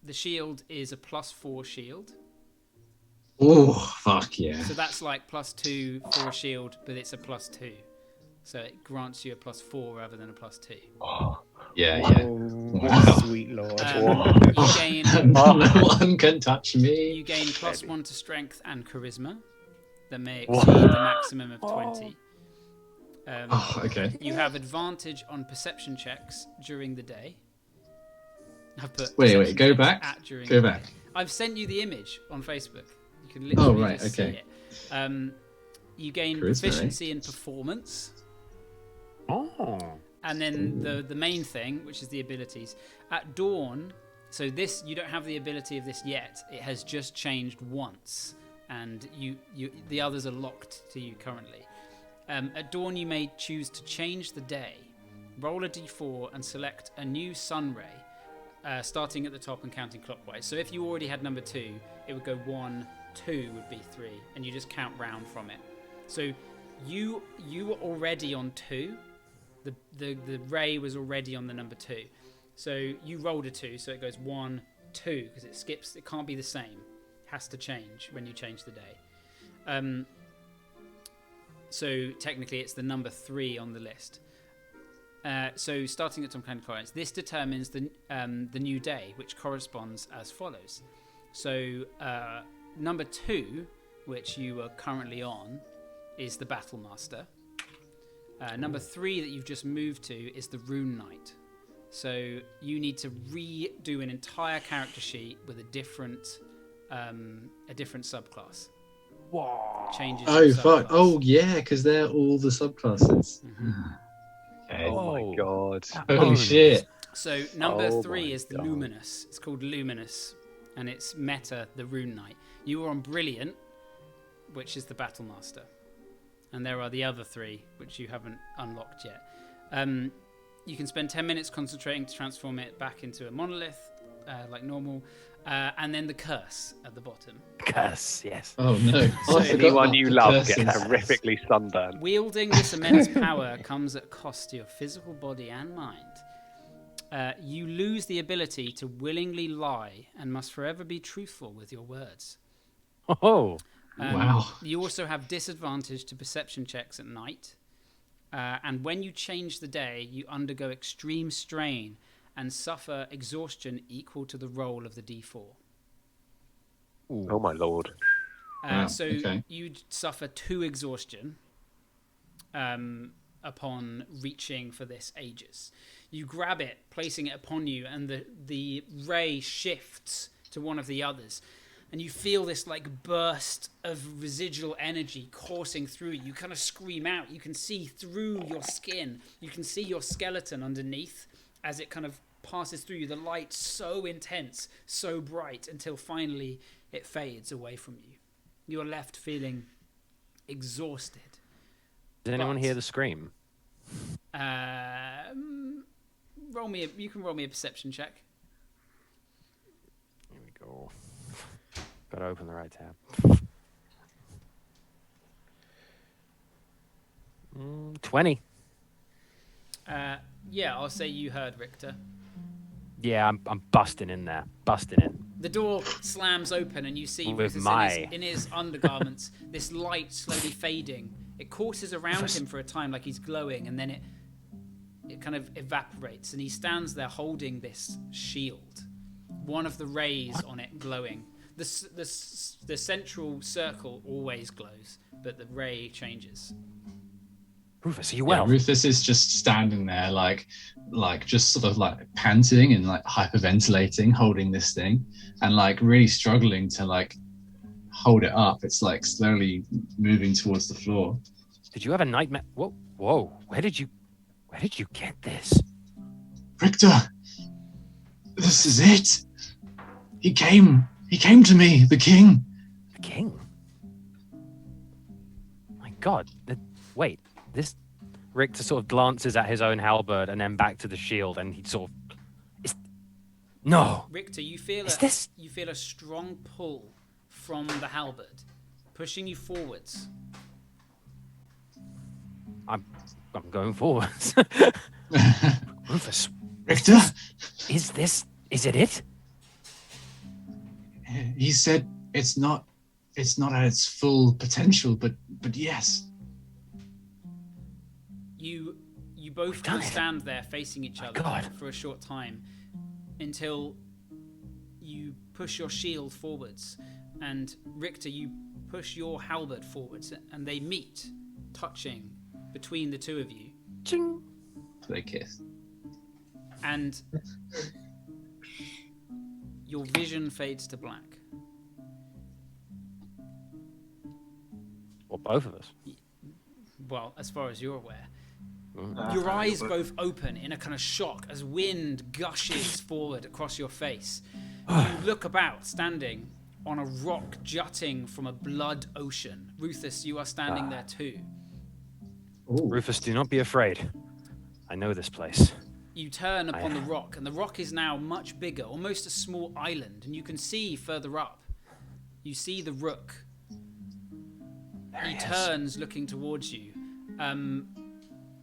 The shield is a +4 shield. Oh, fuck yeah. So that's like +2 for a shield, but it's a +2. So it grants you a +4 rather than a +2. Yeah, yeah. Oh, sweet lord. You gain No one can touch me. you gain +1 to strength and charisma that may exceed the maximum of 20. Okay. You have advantage on perception checks during the day. I've put Wait, perception go checks back. at during Go the back. day. I've sent you the image on Facebook. You can literally right, just okay. see it. You gain Charisma, proficiency in performance. Oh. And then the main thing, which is the abilities. At dawn, so this, you don't have the ability of this yet. It has just changed once. And the others are locked to you currently. At dawn, you may choose to change the day. Roll a d4 and select a new sun ray, starting at the top and counting clockwise. So if you already had number 2, it would go 1, 2 would be 3, and you just count round from it. So you were already on 2. The ray was already on the number 2. So you rolled a 2, so it goes 1, 2, because it skips. It can't be the same. It has to change when you change the day. So technically it's the number 3 on the list. So starting at some kind of clockwise, this determines the new day, which corresponds as follows. So number 2, which you are currently on, is the Battle Master. Number 3 that you've just moved to is the Rune Knight. So you need to redo an entire character sheet with a different subclass. Whoa. Changes. Oh, your fuck. subclass. Oh, yeah, because they're all the subclasses. Oh my god. Holy shit. So number Oh 3 my is the God. Luminous. It's called Luminous, and it's meta the Rune Knight. You were on Brilliant, which is the Battle Master, and there are the other 3 which you haven't unlocked yet. You can spend 10 minutes concentrating to transform it back into a monolith, like normal, and then the Curse at the bottom. Curse, yes. Oh, no. So I forgot Anyone about you the love curses. gets horrifically sunburned. Wielding this immense power comes at cost to your physical body and mind. You lose the ability to willingly lie and must forever be truthful with your words. Oh. Wow. You also have disadvantage to perception checks at night. And when you change the day, you undergo extreme strain and suffer exhaustion equal to the roll of the D4. Oh my lord. Wow, So okay. you'd suffer 2 exhaustion upon reaching for this Aegis. You grab it, placing it upon you, and the ray shifts to one of the others. And you feel this like burst of residual energy coursing through you. You kind of scream out. You can see through your skin. You can see your skeleton underneath as it kind of passes through you. The light so intense, so bright, until finally it fades away from you. You're left feeling exhausted. Does anyone But- hear the scream? You can roll me a perception check. Here we go. Got to open the right tab. 20. Yeah, I'll say you heard Richter. Yeah, I'm busting in there. Busting in. The door slams open and you see With Rufus in his undergarments, this light slowly fading. It courses around him for a time like he's glowing, and then it kind of evaporates, and he stands there holding this shield. One of the rays on it glowing. The central circle always glows, but the ray changes. Rufus, are you Yeah, well? Rufus is just standing there, like just sort of like panting and like hyperventilating, holding this thing, and like really struggling to like hold it up. It's like slowly moving towards the floor. Did you have a nightmare? Whoa! Where did you get this? Richter, this is it. He came to me, the king. The king? My God! Wait, this. Richter sort of glances at his own halberd and then back to the shield, and he sort of. No. Richter, you feel you feel a strong pull from the halberd, pushing you forwards. I'm going forwards. Rufus, Richter, is it it? he said it's not at its full potential, but yes. You both done can it. stand there facing each My other God. for a short time until you push your shield forwards, and Richter, you push your halberd forwards, and they meet, touching between the two of you, Ching. They kiss. and your vision fades to black. Or both of us. Well, as far as you're aware. Mm. Your eyes both open in a kind of shock as wind gushes forward across your face. You look about, standing on a rock jutting from a blood ocean. Rufus, you are standing there too. Rufus, do not be afraid. I know this place. You turn upon the rock, and the rock is now much bigger, almost a small island, and you can see further up. You see the rook. He turns, looking towards you.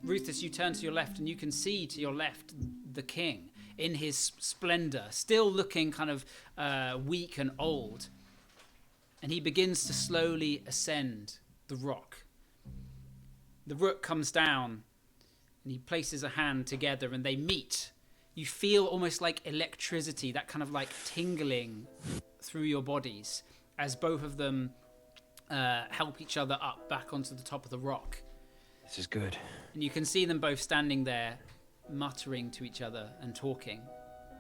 Rufus, you turn to your left, and you can see to your left the king in his splendor, still looking kind of weak and old. And he begins to slowly ascend the rock. The rook comes down, and he places a hand together, and they meet. You feel almost like electricity, that kind of like tingling through your bodies as both of them help each other up back onto the top of the rock. This is good. And you can see them both standing there, muttering to each other and talking,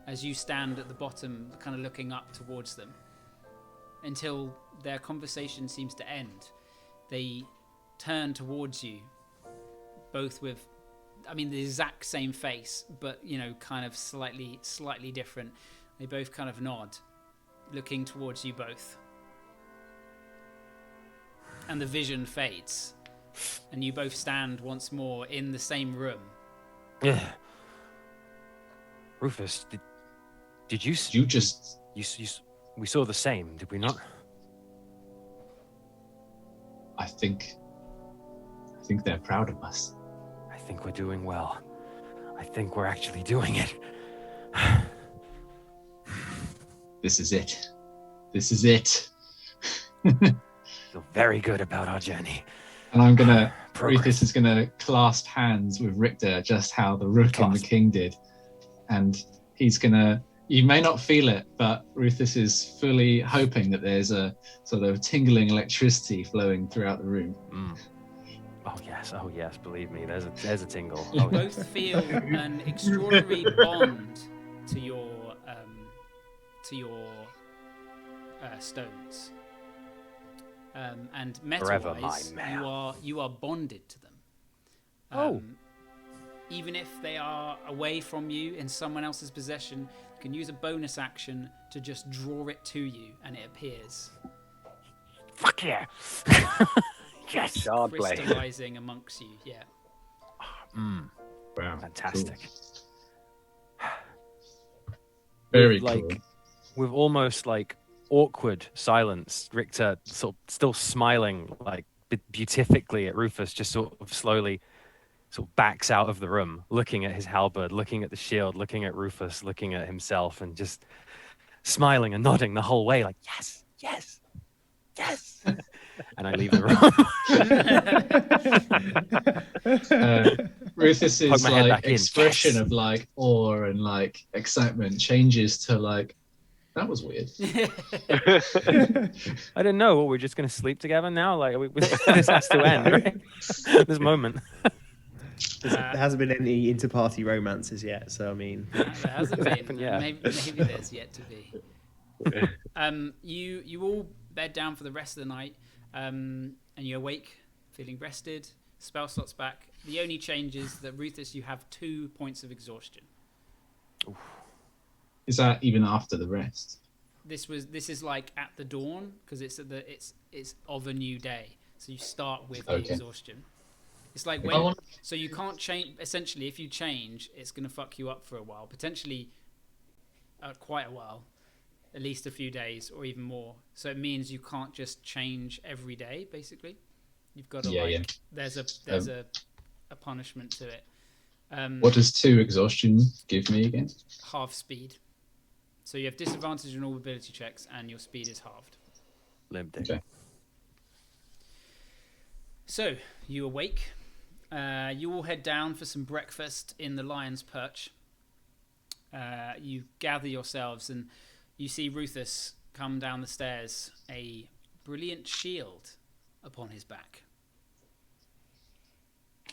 as you stand at the bottom, kind of looking up towards them, until their conversation seems to end. They turn towards you, both with, the exact same face, but, kind of slightly different. They both kind of nod, looking towards you both. And the vision fades. And you both stand once more in the same room. Yeah. Rufus, did you? You just. We saw the same, did we not? I think they're proud of us. I think we're doing well. I think we're actually doing it. This is it. This is it. feel very good about our journey. And I'm gonna. Progress. Rufus is gonna clasp hands with Richter, just how the Rook and the King did, and he's gonna. You may not feel it, but Rufus is fully hoping that there's a sort of tingling electricity flowing throughout the room. Oh yes, believe me, there's a tingle. You Oh, both feel an extraordinary bond to your stones. And Forever meta-wise, my mare. you are bonded to them. Even if they are away from you in someone else's possession, you can use a bonus action to just draw it to you, and it appears. Fuck yeah! Yes. Shard blade. Crystallizing amongst you, yeah. Wow, Fantastic. Cool. Very like, cool. With almost like awkward silence, Richter sort of still smiling like beatifically at Rufus, just sort of slowly sort of backs out of the room, looking at his halberd, looking at the shield, looking at Rufus, looking at himself, and just smiling and nodding the whole way, like yes, yes, yes. And I leave the room. Rufus's my head like back in. expression Yes. of like awe and like excitement changes to like, that was weird. I didn't know. We're just going to sleep together now? Like, this has to end, right? This moment. There hasn't been any inter-party romances yet, so I mean... There hasn't been. Yeah. Maybe there's yet to be. You all bed down for the rest of the night, and you awake feeling rested. Spell slots back. The only change is that Rufus, you have 2 points of exhaustion. Is that even after the rest? This is like at the dawn, because it's of a new day. So you start with the exhaustion. It's like so you can't change. Essentially, if you change, it's going to fuck you up for a while, potentially quite a while, at least a few days or even more. So it means you can't just change every day. Basically, you've got to There's a punishment to it. What does 2 exhaustion give me again? Half speed. So you have disadvantage on all ability checks, and your speed is halved. Limp Okay. So you awake. You all head down for some breakfast in the Lion's Perch. You gather yourselves, and you see Rufus come down the stairs, a brilliant shield upon his back.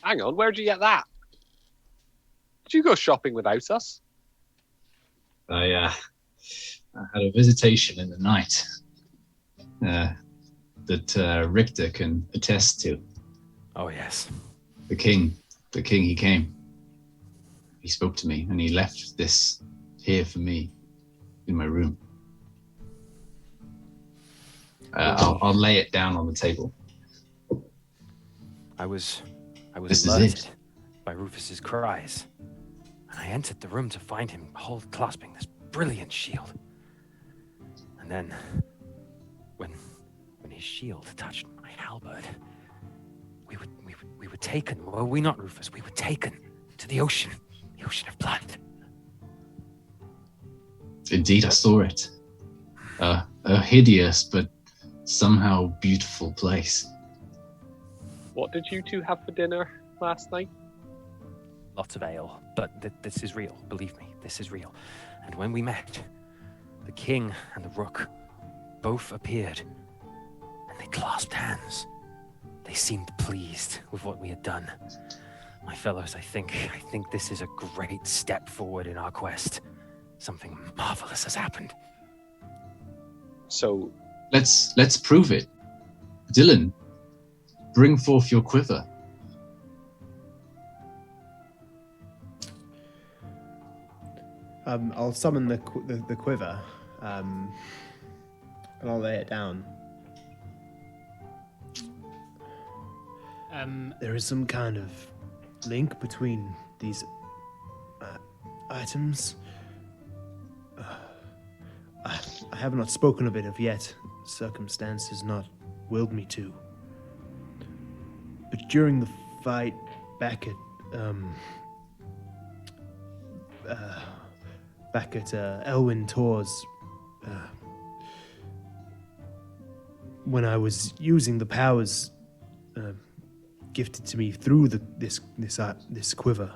Hang on, where'd you get that? Did you go shopping without us? I had a visitation in the night that Richter can attest to. Oh, yes. The king, he came. He spoke to me, and he left this here for me in my room. I'll lay it down on the table. I was This is alerted it. by Rufus's cries, and I entered the room to find him clasping this brilliant shield. And then, when his shield touched my halberd, we were taken. Were we not, Rufus? We were taken to the ocean of blood. Indeed, I saw it. A hideous but somehow beautiful place. What did you 2 have for dinner last night? Lots of ale, but this is real. Believe me, this is real. And when we met, the king and the rook both appeared, and they clasped hands. They seemed pleased with what we had done. My fellows, I think this is a great step forward in our quest. Something marvelous has happened. So, Let's prove it. Dylan, bring forth your quiver. I'll summon the quiver, and I'll lay it down. There is some kind of link between these items. I have not spoken of it of yet. Circumstance has not willed me to. But during the fight back at Elwyn Tor's, when I was using the powers gifted to me through this quiver,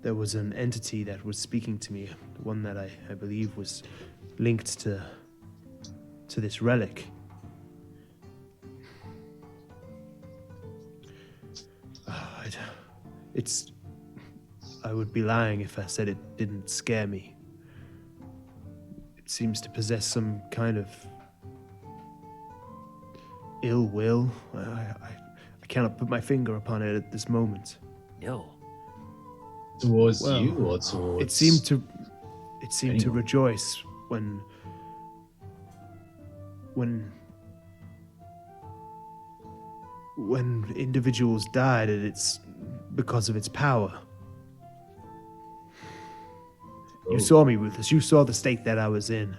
there was an entity that was speaking to me, one that I believe was linked to this relic. I would be lying if I said it didn't scare me. It seems to possess some kind of ill will. I cannot put my finger upon it at this moment. Ill. Towards Well, you or towards? It seemed to anyone? rejoice when individuals died, and it's because of its power. You saw me, Ruthless. You saw the state that I was in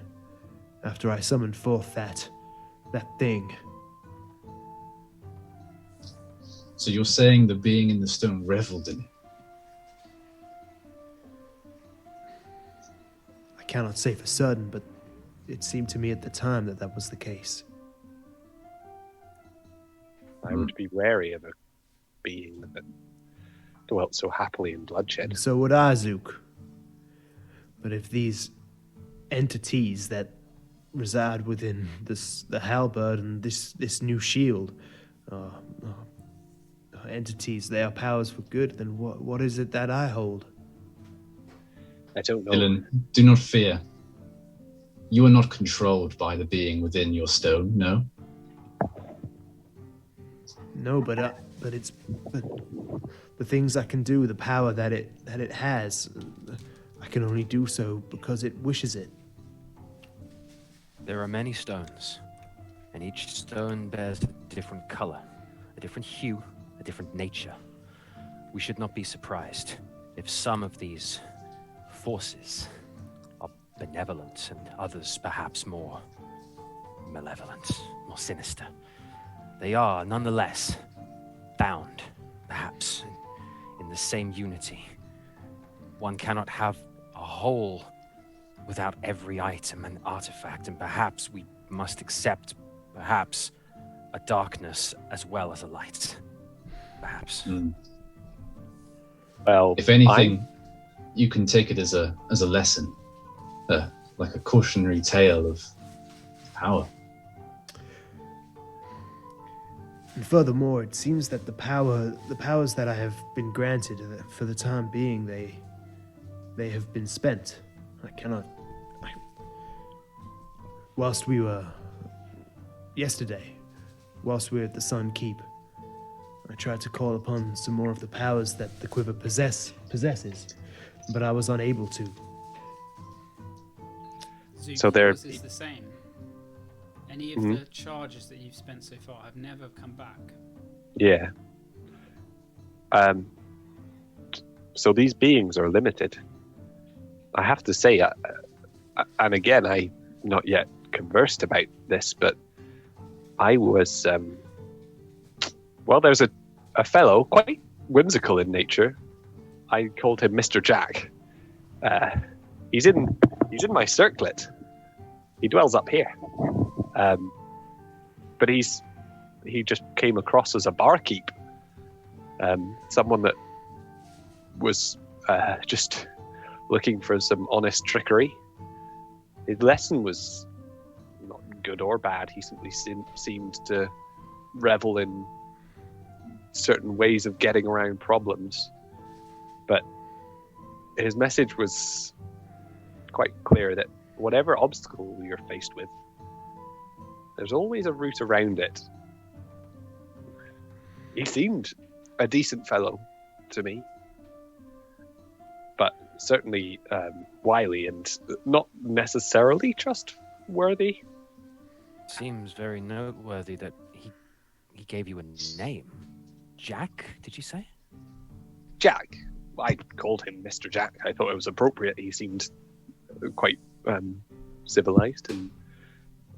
after I summoned forth that thing. So you're saying the being in the stone reveled in it? I cannot say for certain, but it seemed to me at the time that was the case. I would be wary of a being that dwelt so happily in bloodshed. And so would I, Zook. But if these entities that reside within the halberd and this new shield are entities, they are powers for good, then what is it that I hold? I don't know. Dylan, do not fear. You are not controlled by the being within your stone, no? No, but the things I can do, the power that it has, I can only do so because it wishes it. There are many stones, and each stone bears a different color, a different hue, a different nature. We should not be surprised if some of these forces are benevolent and others perhaps more malevolent, more sinister. They are, nonetheless, bound, perhaps, in the same unity. One cannot have a whole without every item and artifact, and perhaps we must accept, perhaps, a darkness as well as a light. Perhaps. Well, If anything, you can take it as a lesson, like a cautionary tale of power. And furthermore, it seems that the powers that I have been granted, for the time being, they have been spent. Whilst we were at the Sun Keep, I tried to call upon some more of the powers that the quiver possesses, but I was unable to. So they're- Yours is the same. Any of the charges that you've spent so far have never come back. yeah. So these beings are limited. I have to say, and again, I not yet conversed about this, but I was, well, there's a fellow, quite whimsical in nature. I called him Mr. Jack. He's in my circlet. He dwells up here. But he just came across as a barkeep. Someone that was just looking for some honest trickery. His lesson was not good or bad. He simply seemed to revel in certain ways of getting around problems. But his message was quite clear that whatever obstacle you're faced with, there's always a route around it. He seemed a decent fellow to me, but certainly wily and not necessarily trustworthy. Seems very noteworthy that he gave you a name. Jack, did you say? Jack. I called him Mr. Jack. I thought it was appropriate. He seemed quite civilized,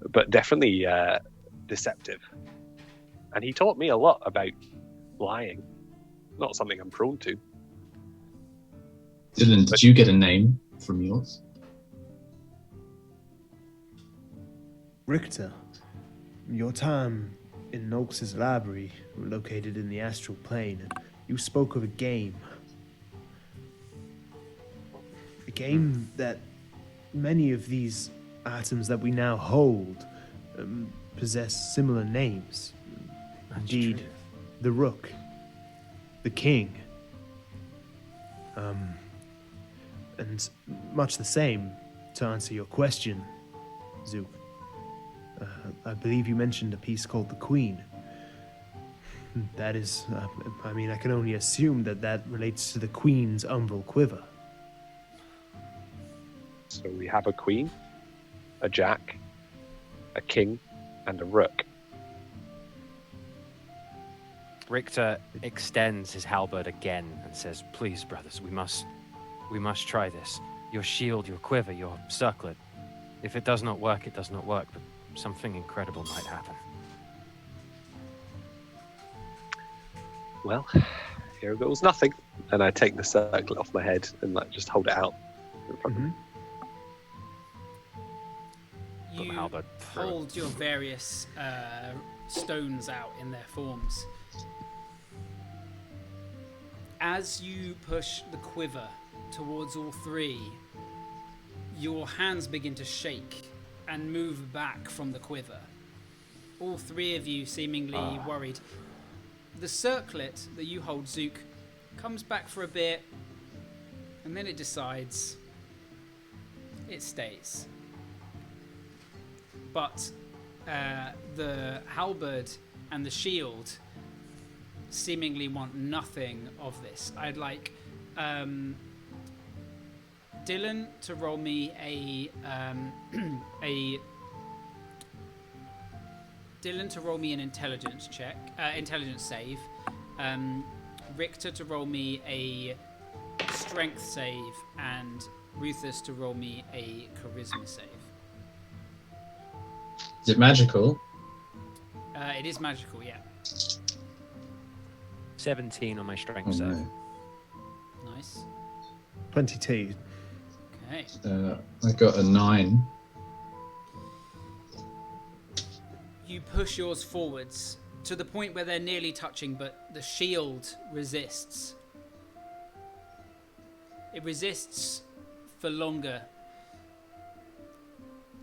but definitely deceptive. And he taught me a lot about lying. Not something I'm prone to. Dylan, did you get a name from yours? Richter. your time in Nox's library, located in the astral plane, you spoke of a game. A game that many of these items that we now hold possess similar names. Indeed, the Rook, the King, and much the same, to answer your question, Zook. I believe you mentioned a piece called the Queen. That is, I can only assume that relates to the Queen's umbral quiver. So we have a queen, a jack, a king, and a rook. Richter extends his halberd again and says, "Please, brothers, we must try this. Your shield, your quiver, your circlet. If it does not work, it does not work, but something incredible might happen." Well, here goes nothing. And I take the circlet off my head and just hold it out in front of me. You halberd through it. hold your various stones out in their forms. As you push the quiver towards all three, your hands begin to shake and move back from the quiver. All three of you seemingly worried. The circlet that you hold, Zook, comes back for a bit, and then it decides it stays. But the halberd and the shield seemingly want nothing of this. I'd like Dylan to roll me an intelligence check, intelligence save. Richter to roll me a strength save, and Ruthus to roll me a charisma save. Is it magical? It is magical, yeah. 17 on my strength Oh, save. no. Nice. 22. Okay. I got a 9. You push yours forwards to the point where they're nearly touching, but the shield resists. It resists for longer.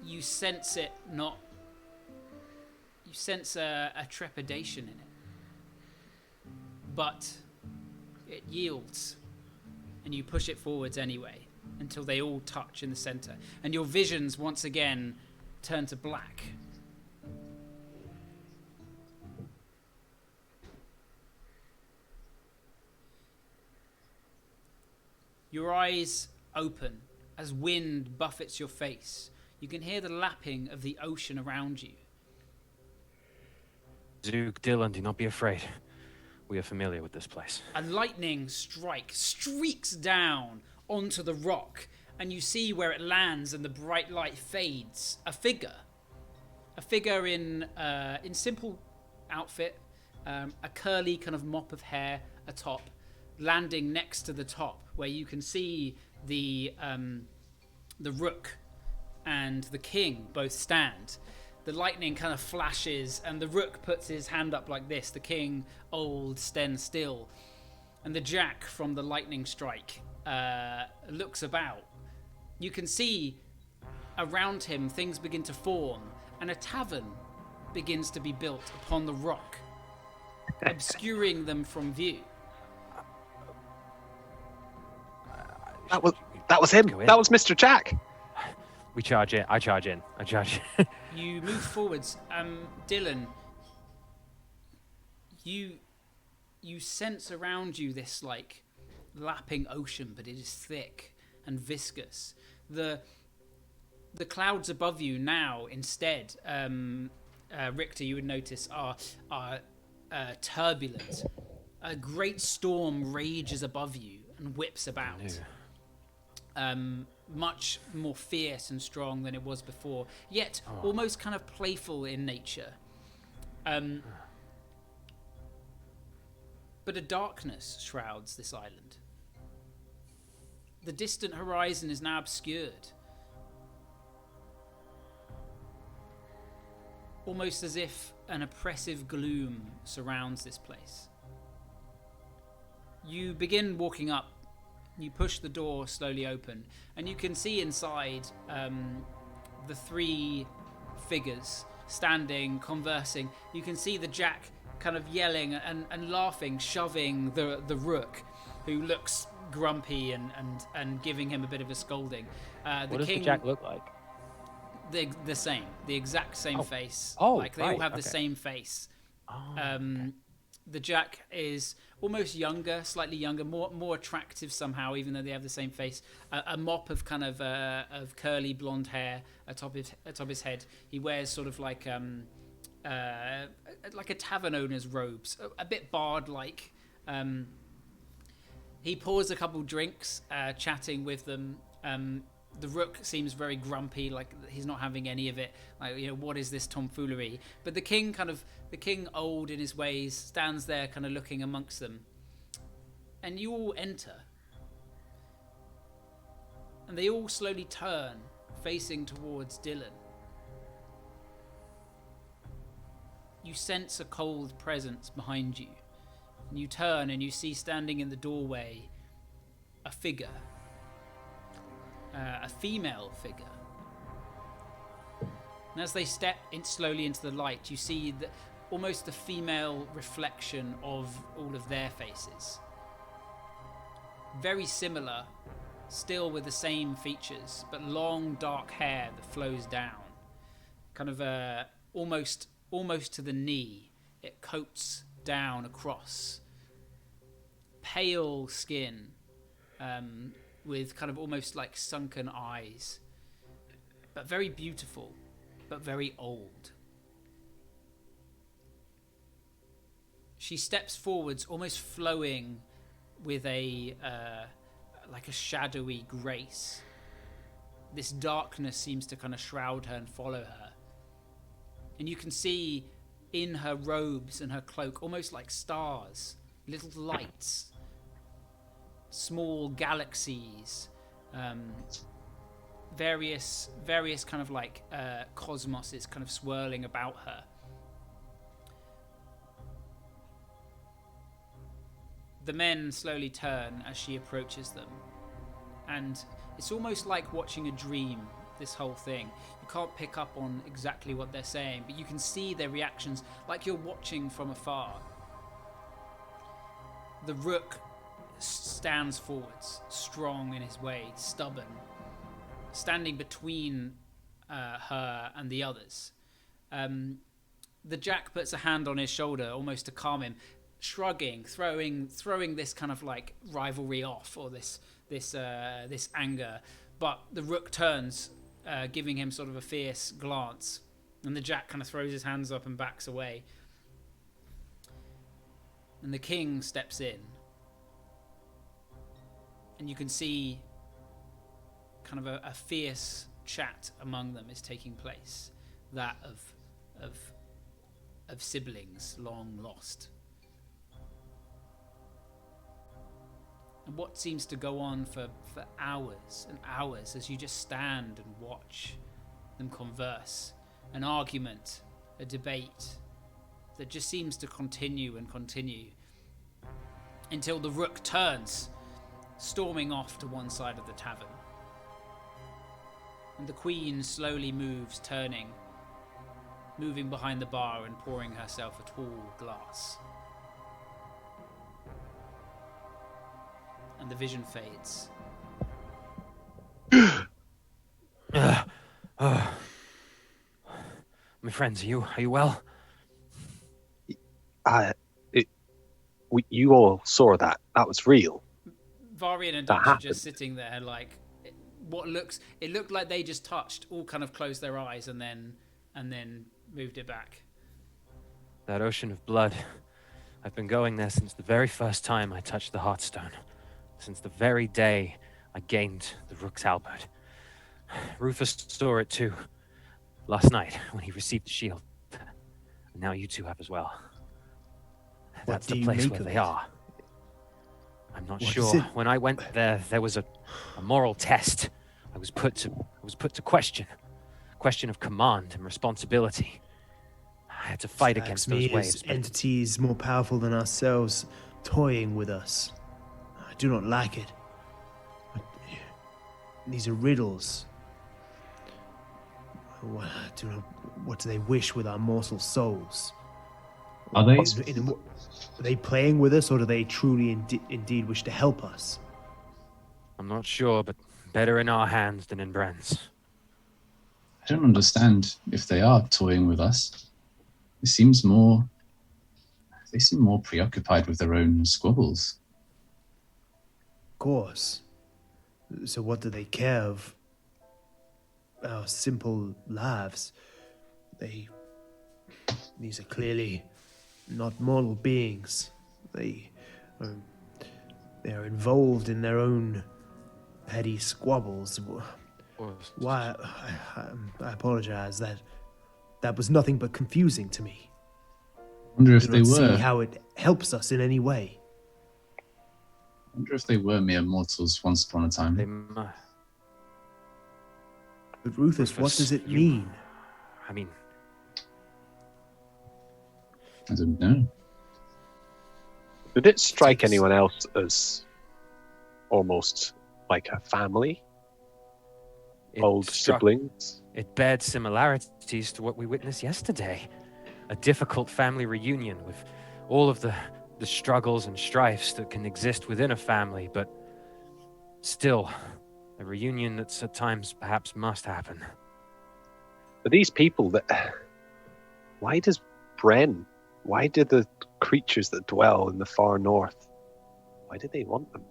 You sense it not. You sense a trepidation in it. But it yields, and you push it forwards anyway until they all touch in the center. And your visions once again turn to black. Your eyes open as wind buffets your face. You can hear the lapping of the ocean around you. Zook, Dylan, do not be afraid. We are familiar with this place. A lightning strike streaks down onto the rock, and you see where it lands and the bright light fades. A figure in simple outfit, a curly kind of mop of hair atop, landing next to the top where you can see the rook and the king both stand. The lightning kind of flashes, and the rook puts his hand up like this. The king, old, stands still. And the jack from the lightning strike looks about. You can see around him things begin to form, and a tavern begins to be built upon the rock, obscuring them from view. That was him. That was Mr. Jack. We charge in. I charge in. You move forwards. Dylan, you sense around you this like lapping ocean, but it is thick and viscous. The clouds above you now instead, Richter, you would notice are turbulent. A great storm rages above you and whips about. Much more fierce and strong than it was before, yet almost kind of playful in nature. But a darkness shrouds this island. The distant horizon is now obscured. almost as if an oppressive gloom surrounds this place. You begin walking up. You push the door slowly open, and you can see inside the three figures standing, conversing. You can see the Jack kind of yelling and laughing, shoving the Rook, who looks grumpy and giving him a bit of a scolding. What does the Jack look like? The same, the exact same face. Oh, like they all have the same face. The Jack is almost younger, slightly younger, more attractive somehow, even though they have the same face. A mop of kind of curly blonde hair atop his head. He wears sort of like a tavern owner's robes, a bit bard-like. He pours a couple drinks, chatting with them. The Rook seems very grumpy, like he's not having any of it. Like, what is this tomfoolery? But the king, old in his ways, stands there kind of looking amongst them. And you all enter. And they all slowly turn, facing towards Dylan. You sense a cold presence behind you. And you turn and you see standing in the doorway a figure. A female figure. And as they step slowly into the light, you see almost the female reflection of all of their faces. Very similar, still with the same features, but long dark hair that flows down. Kind of almost to the knee. It coats down across. Pale skin. With kind of almost like sunken eyes, but very beautiful, but very old. She steps forwards, almost flowing with a shadowy grace. This darkness seems to kind of shroud her and follow her. And you can see in her robes and her cloak, almost like stars, little lights, small galaxies, various kind of like cosmoses kind of swirling about her. The men slowly turn as she approaches them, and it's almost like watching a dream, this whole thing. You can't pick up on exactly what they're saying, but you can see their reactions like you're watching from afar. The Rook stands forwards, strong in his way, stubborn, standing between her and the others. The Jack puts a hand on his shoulder, almost to calm him, shrugging, throwing this kind of like rivalry off, or this anger. But the Rook turns, giving him sort of a fierce glance, and the Jack kind of throws his hands up and backs away. And the king steps in. And you can see kind of a fierce chat among them is taking place, that of siblings long lost. And what seems to go on for hours and hours as you just stand and watch them converse, an argument, a debate that just seems to continue and continue until the Rook turns, storming off to one side of the tavern. And the Queen slowly moves, moving behind the bar and pouring herself a tall glass. And the vision fades. My friends, are you well? You all saw that. That was real. Varian and Dutch are just sitting there, like it looked like they just touched, all kind of closed their eyes and then moved it back. That ocean of blood. I've been going there since the very first time I touched the Heartstone. Since the very day I gained the Rook's Halberd. Rufus saw it too. Last night when he received the shield. And now you two have as well. That's the place where they are. I'm not sure. When I went there was a moral test. I was put to question of command and responsibility. I had to fight Strikes against me those as waves. But entities more powerful than ourselves toying with us. I do not like it. But these are riddles. What do they wish with our mortal souls? Are they? Are they playing with us, or do they truly indeed wish to help us? I'm not sure, but better in our hands than in Bran's. I don't understand if they are toying with us. They seem more preoccupied with their own squabbles. Of course. So what do they care of our simple lives? These are clearly not mortal beings. They are involved in their own petty squabbles. Why? I apologize. That was nothing but confusing to me. I wonder I if do they not see were. how it helps us in any way. I wonder if they were mere mortals once upon a time. They might. But Rufus, what does it you- mean? I mean, I don't know. Did it strike Take us- anyone else as almost like a family? it Old struck- siblings? It bared similarities to what we witnessed yesterday. A difficult family reunion with all of the struggles and strifes that can exist within a family, but still, a reunion that's at times perhaps must happen. But these people that... Why do the creatures that dwell in the far north, why do they want them?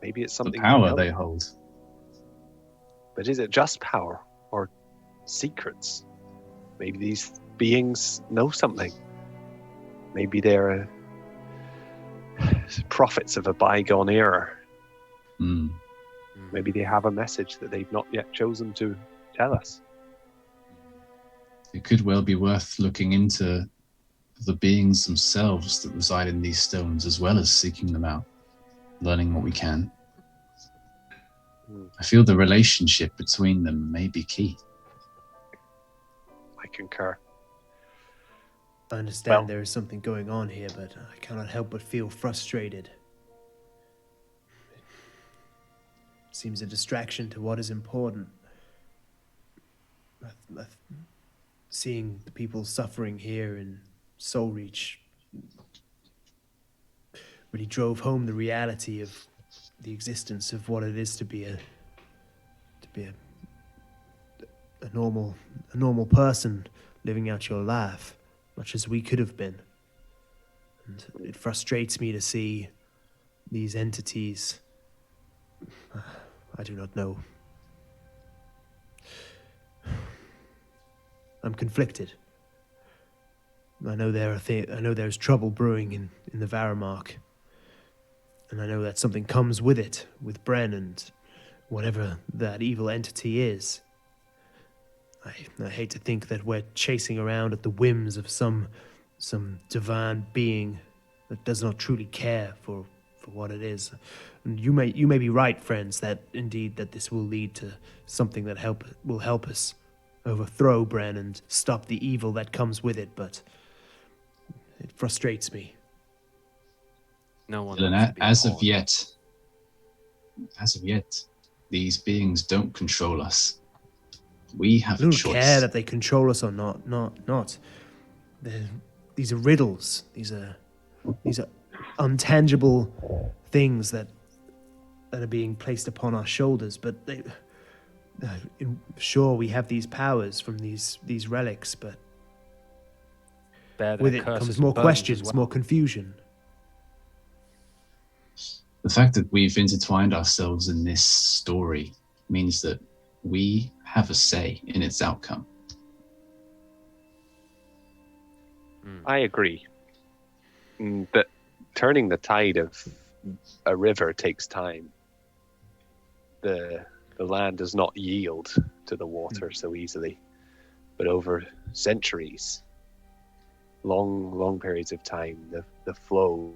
Maybe it's The something... power they hold. But is it just power or secrets? Maybe these beings know something. Maybe they're prophets of a bygone era. Hmm. Maybe they have a message that they've not yet chosen to tell us. It could well be worth looking into the beings themselves that reside in these stones, as well as seeking them out, learning what we can. I feel the relationship between them may be key. I concur. I understand Well- there is something going on here, but I cannot help but feel frustrated. It seems a distraction to what is important. Seeing the people suffering here in Soul Reach really drove home the reality of the existence of what it is to be a normal person living out your life, much as we could have been. And it frustrates me to see these entities. I do not know. I'm conflicted. I know there's trouble brewing in the Varamark. And I know that something comes with it, with Bren and whatever that evil entity is. I hate to think that we're chasing around at the whims of some divine being that does not truly care for what it is. And you may be right, friends, that indeed that this will lead to something that will help us overthrow Bren and stop the evil that comes with it, but it frustrates me. No one. Dylan, wants to be a as of pawn. yet, these beings don't control us. We have I don't a choice. care that they control us or not. These are riddles. These are untangible things that are being placed upon our shoulders. But sure, we have these powers from these relics, but Bear their with it curses comes and more burdens questions, as well. more confusion. The fact that we've intertwined ourselves in this story means that we have a say in its outcome. I agree. That turning the tide of a river takes time. The land does not yield to the water so easily. But over centuries, long periods of time, the flow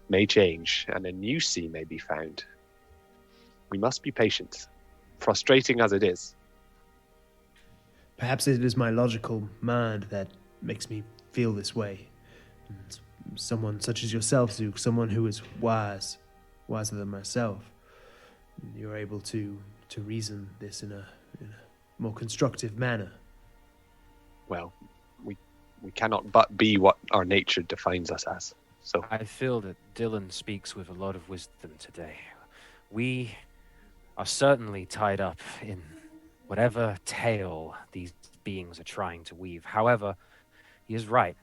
may change and a new sea may be found. We must be patient, frustrating as it is. Perhaps it is my logical mind that makes me feel this way. And someone such as yourself, Zook, someone who is wiser than myself, you're able to reason this in a more constructive manner. Well, we cannot but be what our nature defines us as. So I feel that Dylan speaks with a lot of wisdom today. We are certainly tied up in whatever tale these beings are trying to weave. However, he is right.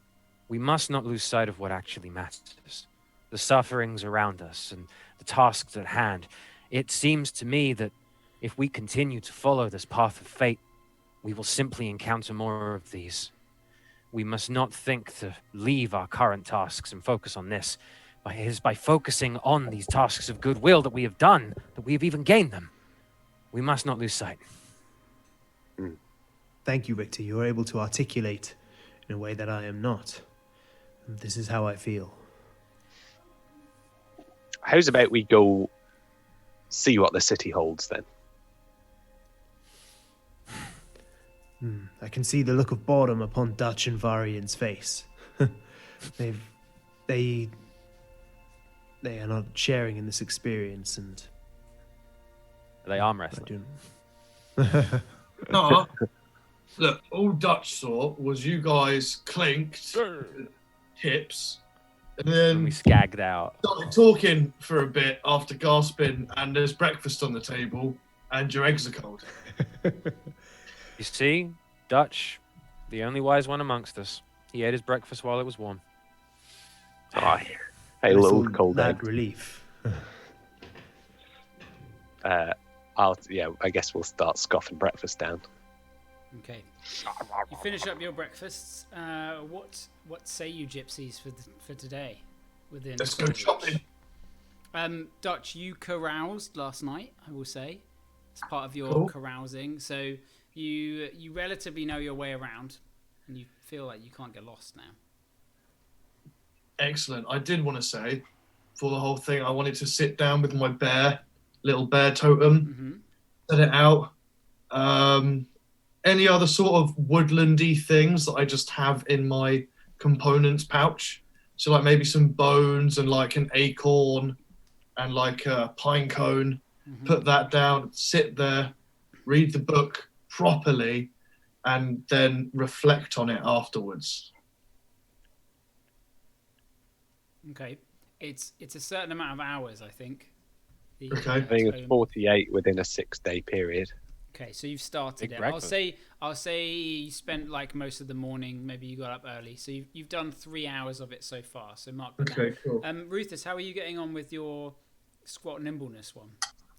We must not lose sight of what actually matters. The sufferings around us and the tasks at hand. It seems to me that if we continue to follow this path of fate, we will simply encounter more of these. We must not think to leave our current tasks and focus on this. It is by focusing on these tasks of goodwill that we have done, that we have even gained them. We must not lose sight. Thank you, Richter. You're able to articulate in a way that I am not. And this is how I feel. how's about we go see what the city holds then? I can see the look of boredom upon Dutch and Varian's face. They are not sharing in this experience, and Are they arm I wrestling? do. No, look, all Dutch saw was you guys clinked hips, and And then we skagged out. started talking for a bit after gasping, and there's breakfast on the table, and your eggs are cold. You see, Dutch, the only wise one amongst us. He ate his breakfast while it was warm. Oh, a little cold mad egg. relief. I guess we'll start scoffing breakfast down. Okay. You finish up your breakfasts. What say you, gypsies, for today? Within Let's go shopping. Dutch, you caroused last night. I will say, it's part of your Cool. carousing. So you relatively know your way around, and you feel like you can't get lost now. Excellent. I did want to say, for the whole thing, I wanted to sit down with my little bear totem, set it out. Any other sort of woodlandy things that I just have in my components pouch? So like maybe some bones and like an acorn and like a pine cone. Put that down, sit there, read the book properly, and then reflect on it afterwards. Okay. It's a certain amount of hours, I think. Okay. I think it's 48 within a 6-day period. Okay, so you've started Big it. breakfast. I'll say you spent like most of the morning. Maybe you got up early, so you've done 3 hours of it so far. So mark that Okay, cool. down. Rufus, how are you getting on with your squat nimbleness one?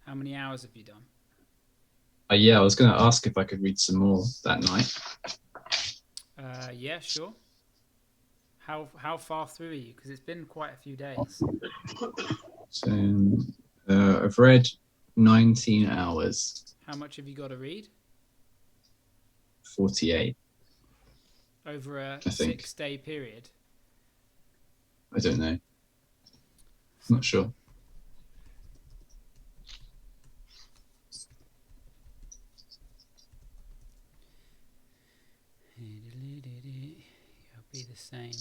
How many hours have you done? Yeah, I was going to ask if I could read some more that night. Yeah, sure. How far through are you? Because it's been quite a few days. So I've read 19 hours, How much have you got to read 48. over a I think. 6-day period? I don't know. Not sure. It'll be the same.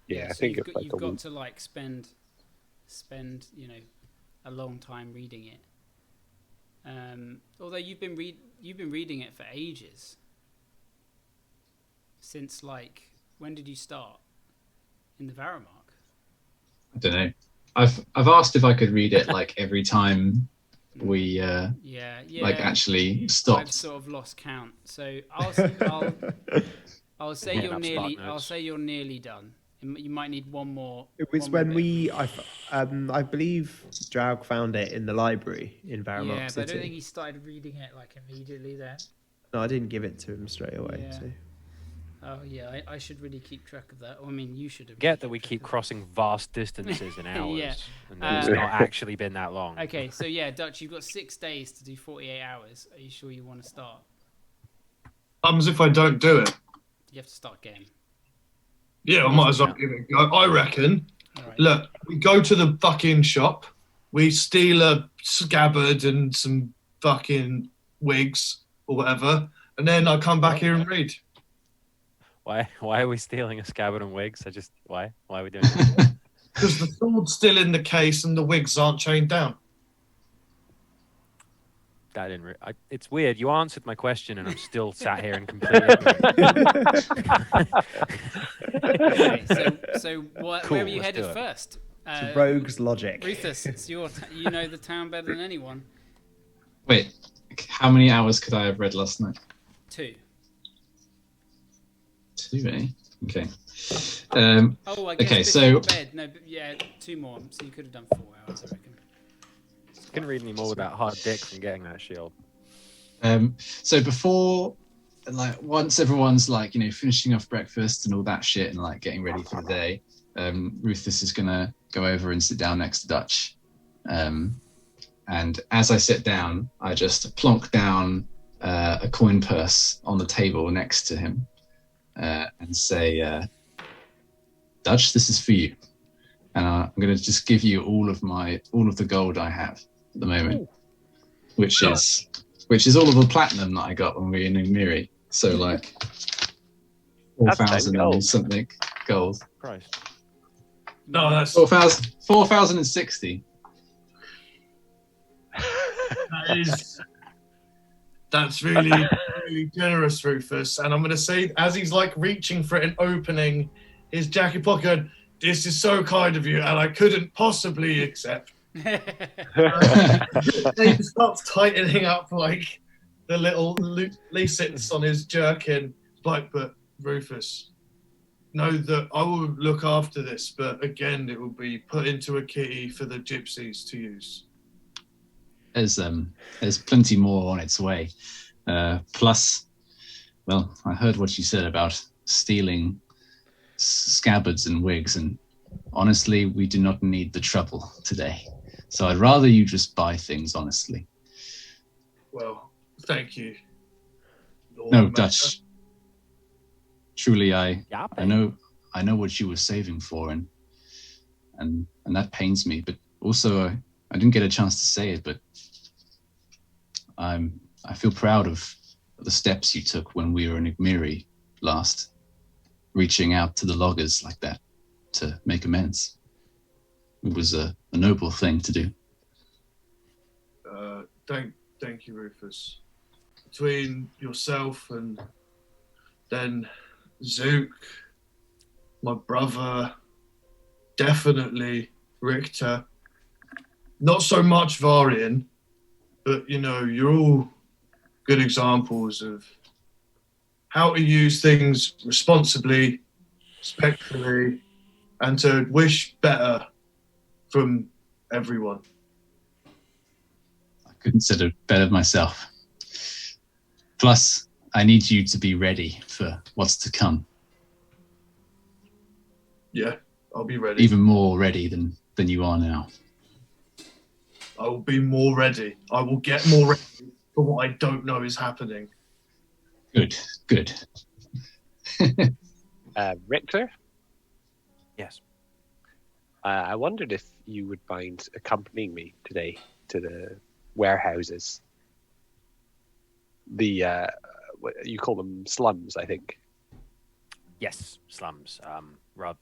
Yeah, I so think you've it's got, like you've a got week. to like spend a long time reading it. Although you've been reading it for ages. Since like when did you start? In the Varamark? I don't know. I've asked if I could read it like every time we Yeah. like actually I've stopped. sort of lost count. So I'll say Yeah, you're I've nearly. smart I'll notes. say you're nearly done. You might need one more. It was one more when bit. I believe Draug found it in the library in Varamark Yeah, but I City. don't think he started reading it like immediately then. No, I didn't give it to him straight away. Yeah. So. Oh yeah, I should really keep track of that. I mean, you should have. Get that we keep crossing vast distances in hours. Yeah. And it's not actually been that long. Okay, so yeah, Dutch, you've got 6 days to do 48 hours. Are you sure you want to start? As if I don't do it. You have to start again. Yeah, I might as well give it a go. I reckon. All right. Look, we go to the fucking shop. We steal a scabbard and some fucking wigs or whatever, and then I come back here and read. Why are we stealing a scabbard and wigs? Why are we doing this? Because the sword's still in the case and the wigs aren't chained down. That didn't. It's weird. You answered my question, and I'm still sat here in complete ignorance. Okay, so Cool, where are you let's headed do it. first? It's rogue's logic. Rufus, it's you know the town better than anyone. Wait, how many hours could I have read last night? 2. 2, eh? Okay. Oh, I guess okay, before so bed. No, but yeah, 2 more. So you could have done 4 hours, I reckon. Couldn't read any more without hard dick from getting that shield. so before, like, once everyone's like, finishing off breakfast and all that shit and like getting ready for the day, Rufus is gonna go over and sit down next to Dutch. And as I sit down, I just plonk down a coin purse on the table next to him and say, Dutch, this is for you. And I'm going to just give you all of the gold I have at the moment, which is all of the platinum that I got when we were in Umiri. So like 4,000 and something gold. Christ. No, that's 4,060. That's really, really generous, Rufus. And I'm going to say, as he's like reaching for it and opening his jacket pocket, this is so kind of you, and I couldn't possibly accept. He starts tightening up like the little lancets on his jerkin. Like, but Rufus, know that I will look after this, but again, it will be put into a kitty for the gypsies to use. There's plenty more on its way. Plus, well, I heard what you said about stealing scabbards and wigs, and honestly, we do not need the trouble today. So I'd rather you just buy things honestly. Well, thank you. Lord No, Master. Dutch. Truly, I Yapping. know what you were saving for, and that pains me. But also, I didn't get a chance to say it, but I feel proud of the steps you took when we were in Igmiri last, reaching out to the loggers like that to make amends. It was a noble thing to do. Thank you, Rufus. Between yourself and then Zook, my brother, definitely Richter, not so much Varian, but you're all good examples of how to use things responsibly, respectfully, and to wish better from everyone. I couldn't say it better myself. Plus, I need you to be ready for what's to come. Yeah, I'll be ready. Even more ready than you are now. I will be more ready. I will get more ready for what I don't know is happening. Good. Richter, Yes. I wondered if you would mind accompanying me today to the warehouses. The what you call them slums, I think. Yes, slums. Rather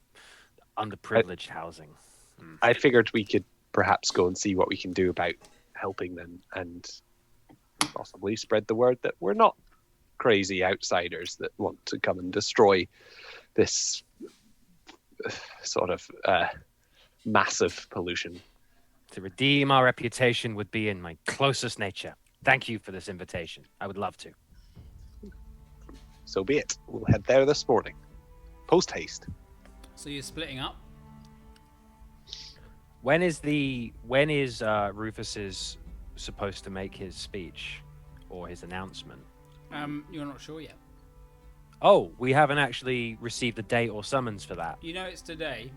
underprivileged housing. I figured we could perhaps go and see what we can do about helping them and possibly spread the word that we're not crazy outsiders that want to come and destroy this sort of massive pollution. To redeem our reputation would be in my closest nature. Thank you for this invitation. I would love to. So be it. We'll head there this morning. Post haste. So you're splitting up? When is Rufus's supposed to make his speech or his announcement? You're not sure yet. Oh, we haven't actually received a date or summons for that. You know it's today.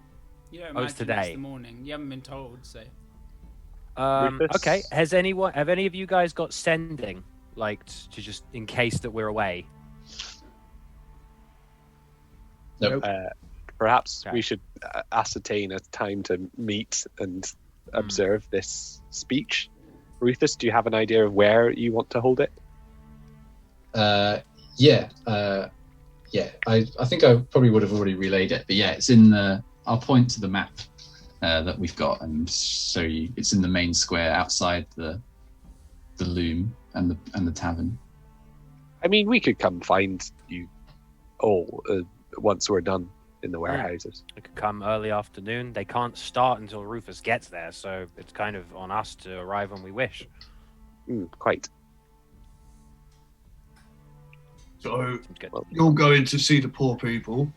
You don't Oh, it's imagine it's today. the morning. You haven't been told, so. Rufus? Okay. Have any of you guys got sending, like, to just in case that we're away? Nope. Perhaps Okay. we should ascertain a time to meet and observe this speech. Rufus, do you have an idea of where you want to hold it? Yeah. Yeah. I think I probably would have already relayed it, but yeah, it's in the. I'll point to the map that we've got and show you. It's in the main square outside the loom and the tavern. I mean, we could come find you all once we're done in the warehouses. It could come early afternoon. They can't start until Rufus gets there, so it's kind of on us to arrive when we wish. Quite. So Good. you're going to see the poor people.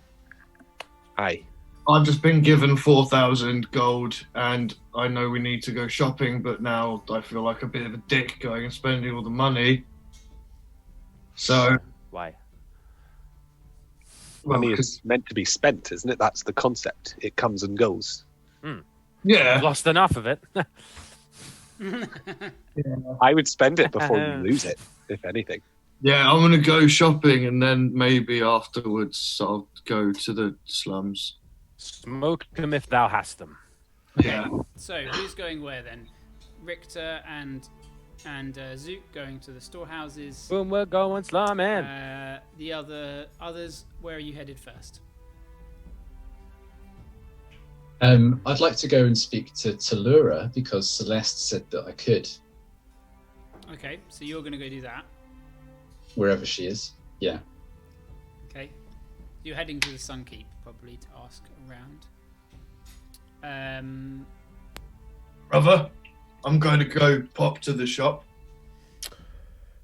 Aye. I've just been given 4,000 gold, and I know we need to go shopping, but now I feel like a bit of a dick going and spending all the money. So, Why? well, Money is meant to be spent, isn't it? That's the concept. It comes and goes. yeah, Lost enough of it. I would spend it before you lose it, if anything. yeah, I'm gonna go shopping, and then maybe afterwards I'll go to the slums. Smoke them if thou hast them. Yeah, So who's going where then? Richter and Zook going to the storehouses. Boom, we're going slumming. The others, where are you headed first? I'd like to go and speak to Talura because Celeste said that I could, Okay, so you're going to go do that. wherever she is. Yeah. Okay, you're heading to the Sunkeep probably to ask around. brother, I'm going to go pop to the shop.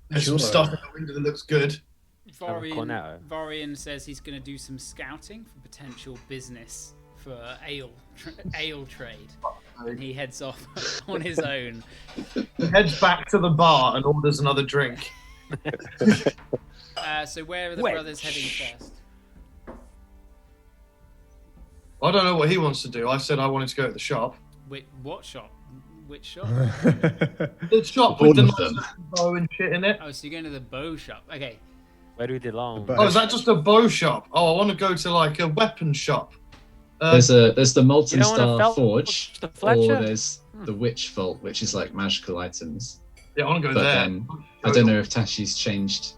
There's some Sure. stuff in the window that looks good. Cornetto. Varian says he's going to do some scouting for potential business for ale trade, and he heads off on his own. Heads back to the bar and orders another drink. So where are the brothers heading first? I don't know what he wants to do. I said I wanted to go to the shop. What shop? Which shop? The shop All with the of nice them. little bow and shit in it. Oh, so you're going to the bow shop. Okay. Where do we belong? But- Oh, is that just a bow shop? Oh, I want to go to like a weapon shop. There's the Molten You don't wanna Star felt Forge, the Fletcher? or there's the Witch Vault, which is like magical items. Yeah, I want to go But there. then I don't know if Tashi's changed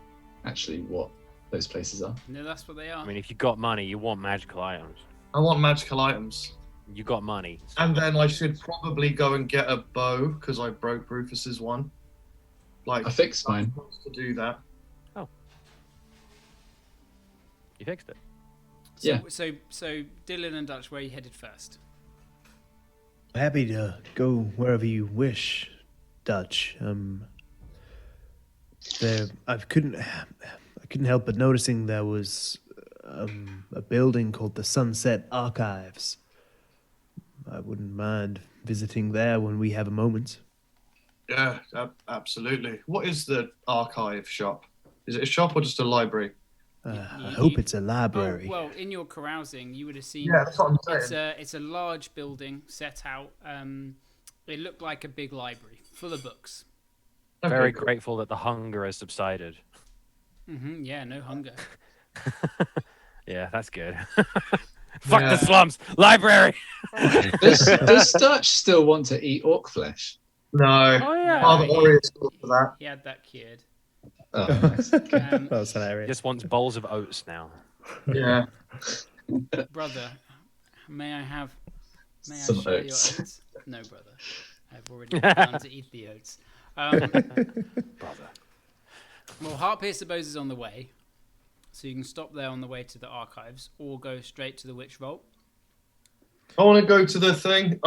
actually what those places are. No, that's what they are. I mean, if you got money, you want magical items. I want magical items. You got money. And then I should probably go and get a bow because I broke Rufus's one. Like, I fixed mine. wants to do that. You fixed it. So, Yeah. So Dylan and Dutch, where are you headed first? Happy to go wherever you wish, Dutch. I couldn't help but noticing there was a building called the Sunset Archives. I wouldn't mind visiting there when we have a moment. Yeah, absolutely. What is the archive shop? Is it a shop or just a library? I hope it's a library. Oh, well, in your carousing, you would have seen. Yeah, that's what I'm saying. It's a large building set out. It looked like a big library full of books. Okay, Very cool. grateful that the hunger has subsided. Yeah, no hunger. Yeah, that's good. Fuck Yeah. the slums. Library. Does Dutch still want to eat orc flesh? No. Oh yeah. Father Warrior's for that. He had that cured. Oh, nice. Um, That was hilarious. Just wants bowls of oats now. Yeah. brother, may I Some share oats. your oats? No, brother. I've already begun to eat the oats. Brother. Well, Heartpiercer Bows is on the way, so you can stop there on the way to the archives, or go straight to the Witch Vault. I want to go to the thing.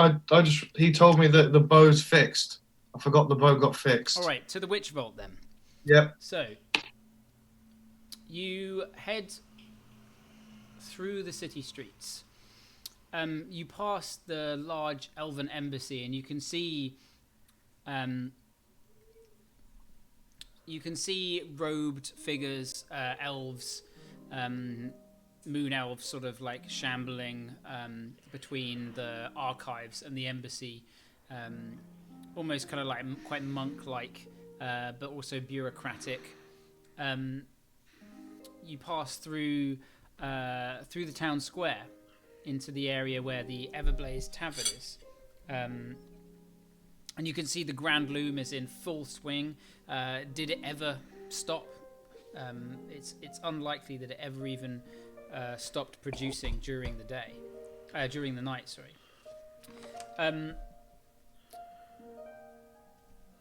He told me that the bow's fixed. I forgot the bow got fixed. All right, to the Witch Vault then. Yep. So, you head through the city streets. You pass the large elven embassy, and you can see robed figures, elves, moon elves, sort of like shambling between the archives and the embassy, almost kind of like quite monk-like. But also bureaucratic. You pass through the town square into the area where the Everblaze Tavern is, and you can see the Grand Loom is in full swing. Did it ever stop It's unlikely that it ever even stopped producing during the day, during the night. Sorry.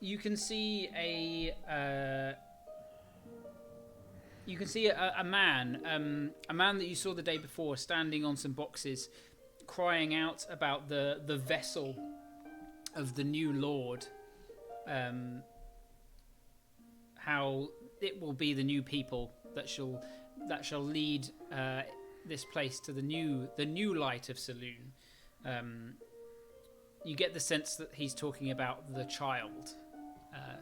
You can see a man, a man that you saw the day before, standing on some boxes, crying out about the vessel of the new Lord, how it will be the new people that shall lead this place to the new light of Saloon. You get the sense that he's talking about the child,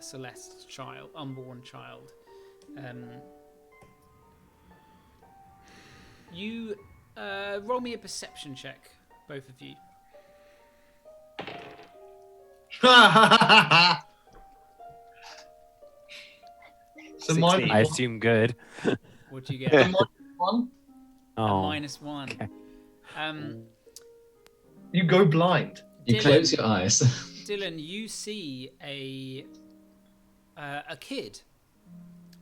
Celeste's child, unborn child. You roll me a perception check, both of you. So mine, I assume good. What do you get? so mine one. A -1. okay. You go blind. You Dylan. close your eyes. Dylan, you see a kid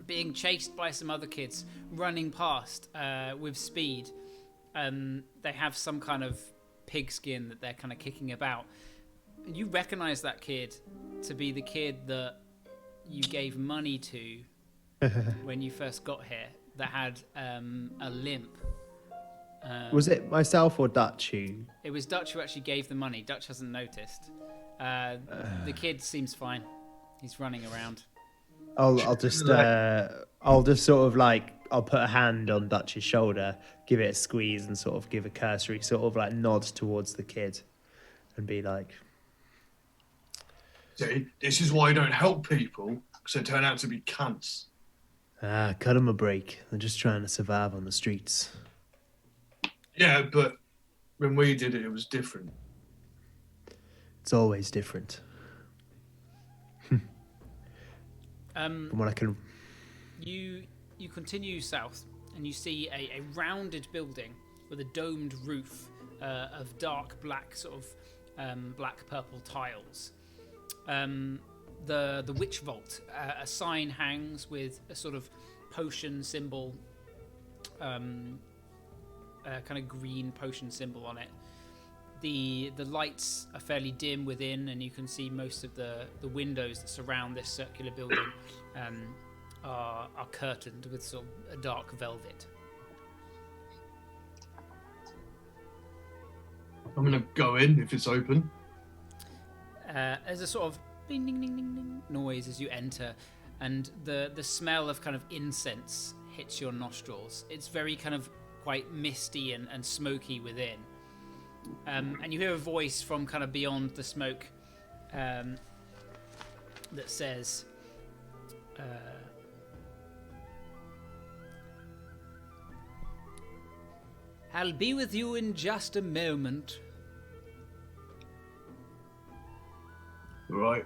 being chased by some other kids, running past with speed. They have some kind of pigskin that they're kind of kicking about. You recognize that kid to be the kid that you gave money to when you first got here, that had a limp. Was it myself or Dutch who? It was Dutch who actually gave the money. Dutch hasn't noticed. The kid seems fine. He's running around. I'll just sort of like, I'll put a hand on Dutch's shoulder, give it a squeeze, and sort of give a cursory sort of like nod towards the kid, and be like, See, this is why you don't help people, because they turn out to be cunts. cut him a break. They're just trying to survive on the streets. Yeah, but when we did it, it was different. It's always different. From what I can. You continue south, and you see a rounded building with a domed roof of dark black, sort of black purple tiles. The Witch Vault. A sign hangs with a sort of potion symbol, kind of green potion symbol on it. The lights are fairly dim within, and you can see most of the windows that surround this circular building are curtained with sort of a dark velvet. I'm gonna go in if it's open. There's a sort of ding ding ding ding ding noise as you enter, and the smell of kind of incense hits your nostrils. It's very kind of quite misty and smoky within. And you hear a voice from kind of beyond the smoke that says, "I'll be with you in just a moment." Right.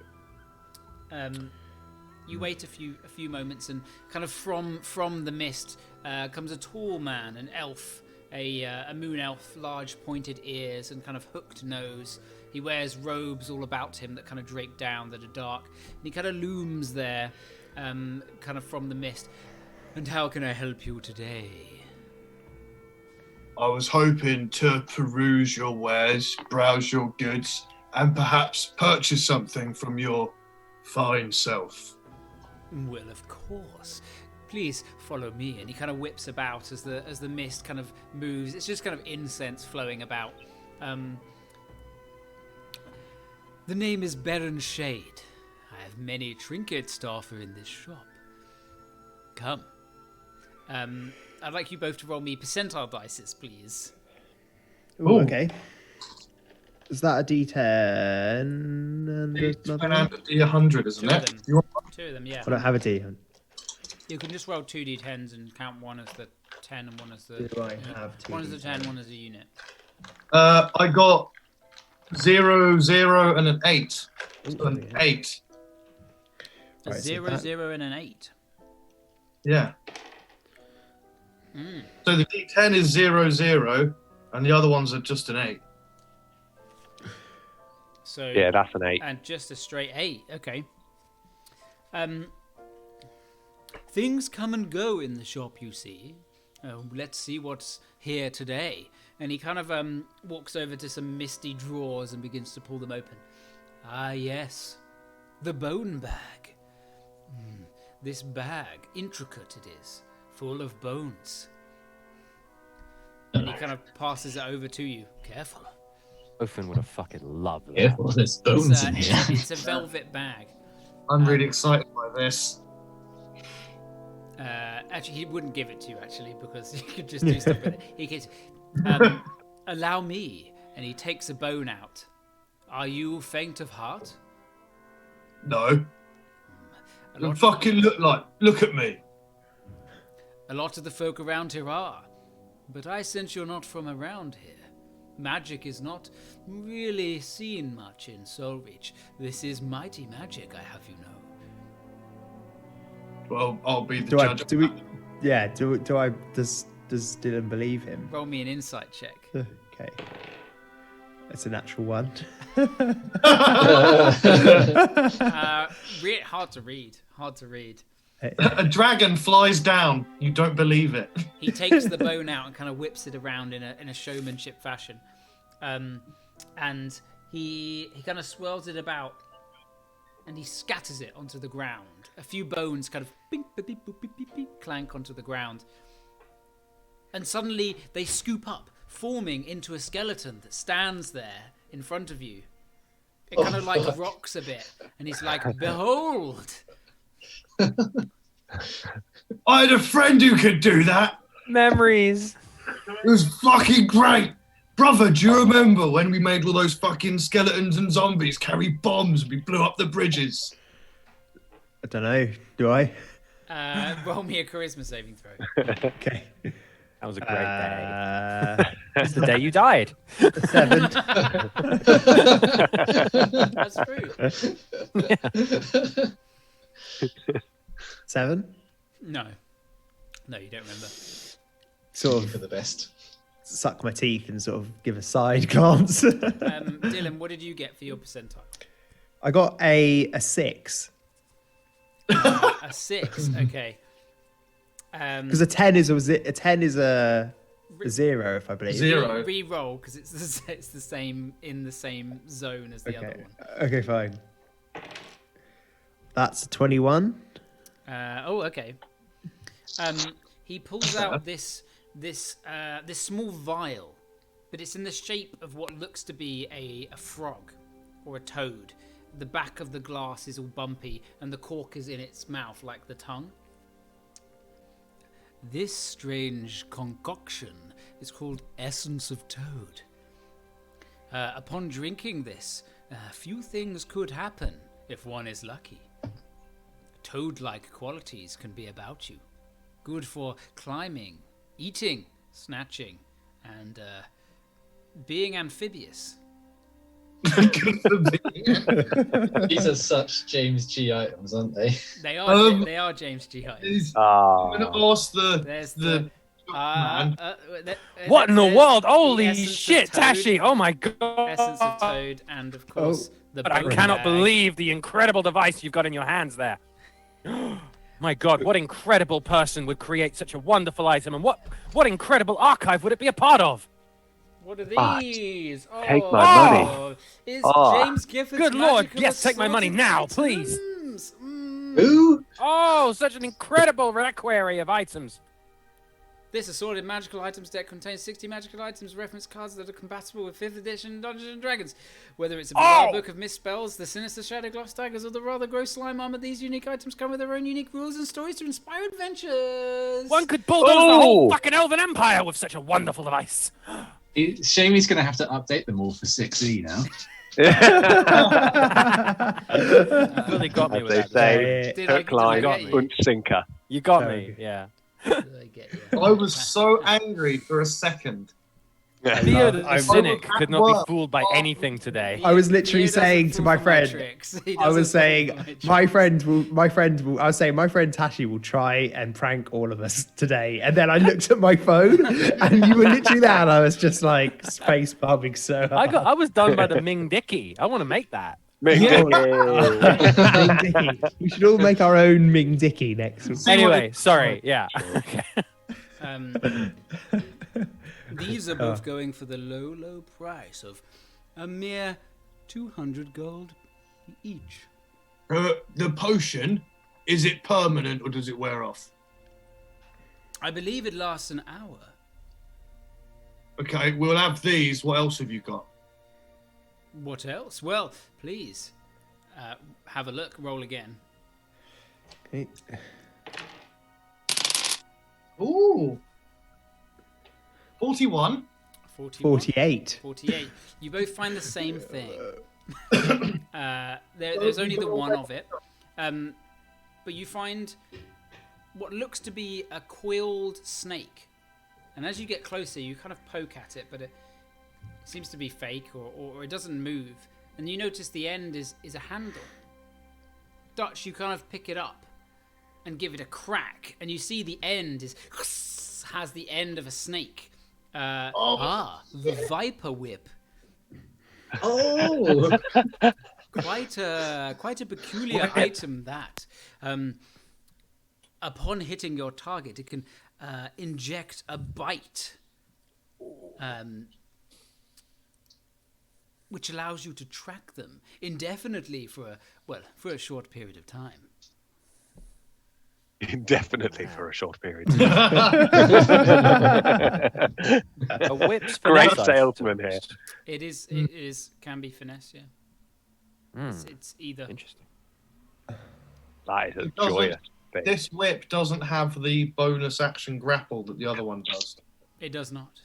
You wait a few moments, and kind of from the mist comes a tall man, an elf. A moon elf, large pointed ears and kind of hooked nose. He wears robes all about him that kind of drape down, that are dark. And he kind of looms there, kind of from the mist. "And how can I help you today?" I was hoping to peruse your wares, browse your goods, and perhaps purchase something from your fine self. "Well, of course. Please follow me." And he kind of whips about as the mist kind of moves. It's just kind of incense flowing about. "The name is Baron Shade. I have many trinkets to offer in this shop. Come." I'd like you both to roll me percentile dices, please. Ooh, okay. Is that a D10? And It's another around one? a D100, isn't Two of it? them. You want Two of them, yeah. I don't have a D10. You can just roll 2d10s and count one as the 10 and one as the... Do I have two One as the D10s? 10, one as a unit. I got 0, 0, and an 8. So an yeah. 8. A Right, so 0, that- 0, and an 8. Yeah. Mm. So the D10 is 0, 0, and the other ones are just an 8. So, Yeah, that's an 8. and just a straight 8. Okay. things come and go in the shop, you see. Let's see what's here today. And he kind of walks over to some misty drawers and begins to pull them open. Ah, yes. The bone bag. This bag, intricate it is, full of bones. And he kind of passes it over to you. Careful. Ofen would have fucking loved that. Careful, there's bones in here. It's a velvet bag. I'm really excited by this. Actually, he wouldn't give it to you, actually, because you could just do stuff with it. He goes, allow me. And he takes a bone out. Are you faint of heart? No. Look at me. A lot of the folk around here are. But I sense you're not from around here. Magic is not really seen much in Soulreach. This is mighty magic, I have you know. Well, I'll be the judge. Does Dylan believe him? Roll me an insight check. Okay. That's a natural one. Hard to read. A dragon flies down. You don't believe it. He takes the bone out and kind of whips it around in a showmanship fashion. And he kind of swirls it about and he scatters it onto the ground. A few bones kind of bing, beep, beep, boop, beep, beep, beep, clank onto the ground. And suddenly they scoop up, forming into a skeleton that stands there in front of you. It kind of like rocks a bit. And he's like, behold! I had a friend who could do that. Memories. It was fucking great. Brother, do you remember when we made all those fucking skeletons and zombies carry bombs and we blew up the bridges? I don't know. Do I? Roll me a charisma saving throw. Okay. That was a great day. It's the day you died. 7. That's true. 7? No, you don't remember. Sort For of the best. suck my teeth and sort of give a side glance. Dylan, what did you get for your percentile? I got a 6. A 6. Okay. Because a 10 is a 0, if I believe. 0. Re-roll because it's the same in the same zone as the other one. Okay, fine. That's 21. Okay. He pulls out this small vial, but it's in the shape of what looks to be a frog or a toad. The back of the glass is all bumpy, and the cork is in its mouth like the tongue. This strange concoction is called Essence of Toad. Upon drinking this, few things could happen if one is lucky. Toad-like qualities can be about you. Good for climbing, eating, snatching, and being amphibious. These are such James G items, aren't they? They are James G. items. I'm going to ask There's the man. What in the world? Holy essence of shit, Toad. Tashi! Oh my god! Essence of Toad, and of course the But I bone cannot bag. believe the incredible device you've got in your hands there. My god, what incredible person would create such a wonderful item, and what incredible archive would it be a part of? What are Fuck. these? Take my money. Is Oh. James Gifford's Good lord, magical yes, take my money assorted now, items? please. Who? Oh, such an incredible reliquary of items. This assorted magical items deck contains 60 magical items reference cards that are compatible with 5th edition Dungeons and Dragons. Whether it's a bizarre book of misspells, the sinister shadow gloss daggers, or the rather gross slime armor, these unique items come with their own unique rules and stories to inspire adventures. One could bulldoze the whole fucking Elven Empire with such a wonderful device. Shame he's going to have to update them all for 6E now. Really got me As with they that. say, Did I hook, line, get you? und sinker. You got me, yeah. Did I get you? I was so angry for a second. Theo the I'm- cynic could not Work. be fooled by anything today. I was literally He doesn't saying to fall my for friend, tricks. He I doesn't was fall saying for my tricks. friend will. I was saying my friend Tashi will try and prank all of us today. And then I looked at my phone, and you were literally there, and I was just like space bombing so hard. I was done by the Ming Dicky. I want to make that. Ming Yeah. Dicky. Ming Dicky. We should all make our own Ming Dicky next week. Anyway, sorry. Yeah. These are both going for the low, low price of a mere 200 gold each. The potion, is it permanent or does it wear off? I believe it lasts an hour. Okay, we'll have these. What else have you got? What else? Well, please have a look. Roll again. Okay. Ooh. 41. 48. 48. You both find the same thing. There's only the one of it. But you find what looks to be a coiled snake. And as you get closer, you kind of poke at it, but it seems to be fake or it doesn't move. And you notice the end is a handle. Dutch, you kind of pick it up and give it a crack. And you see the end has the end of a snake. The Viper Whip. Oh! Quite a peculiar item that. Upon hitting your target, it can inject a bite, which allows you to track them indefinitely for a short period of time. Indefinitely for a short period. A whip's Great finesse, salesman here. It is can be finesse, yeah. It's either. Interesting. That is a It doesn't- joyous thing. This whip doesn't have the bonus action grapple that the other one does. It does not.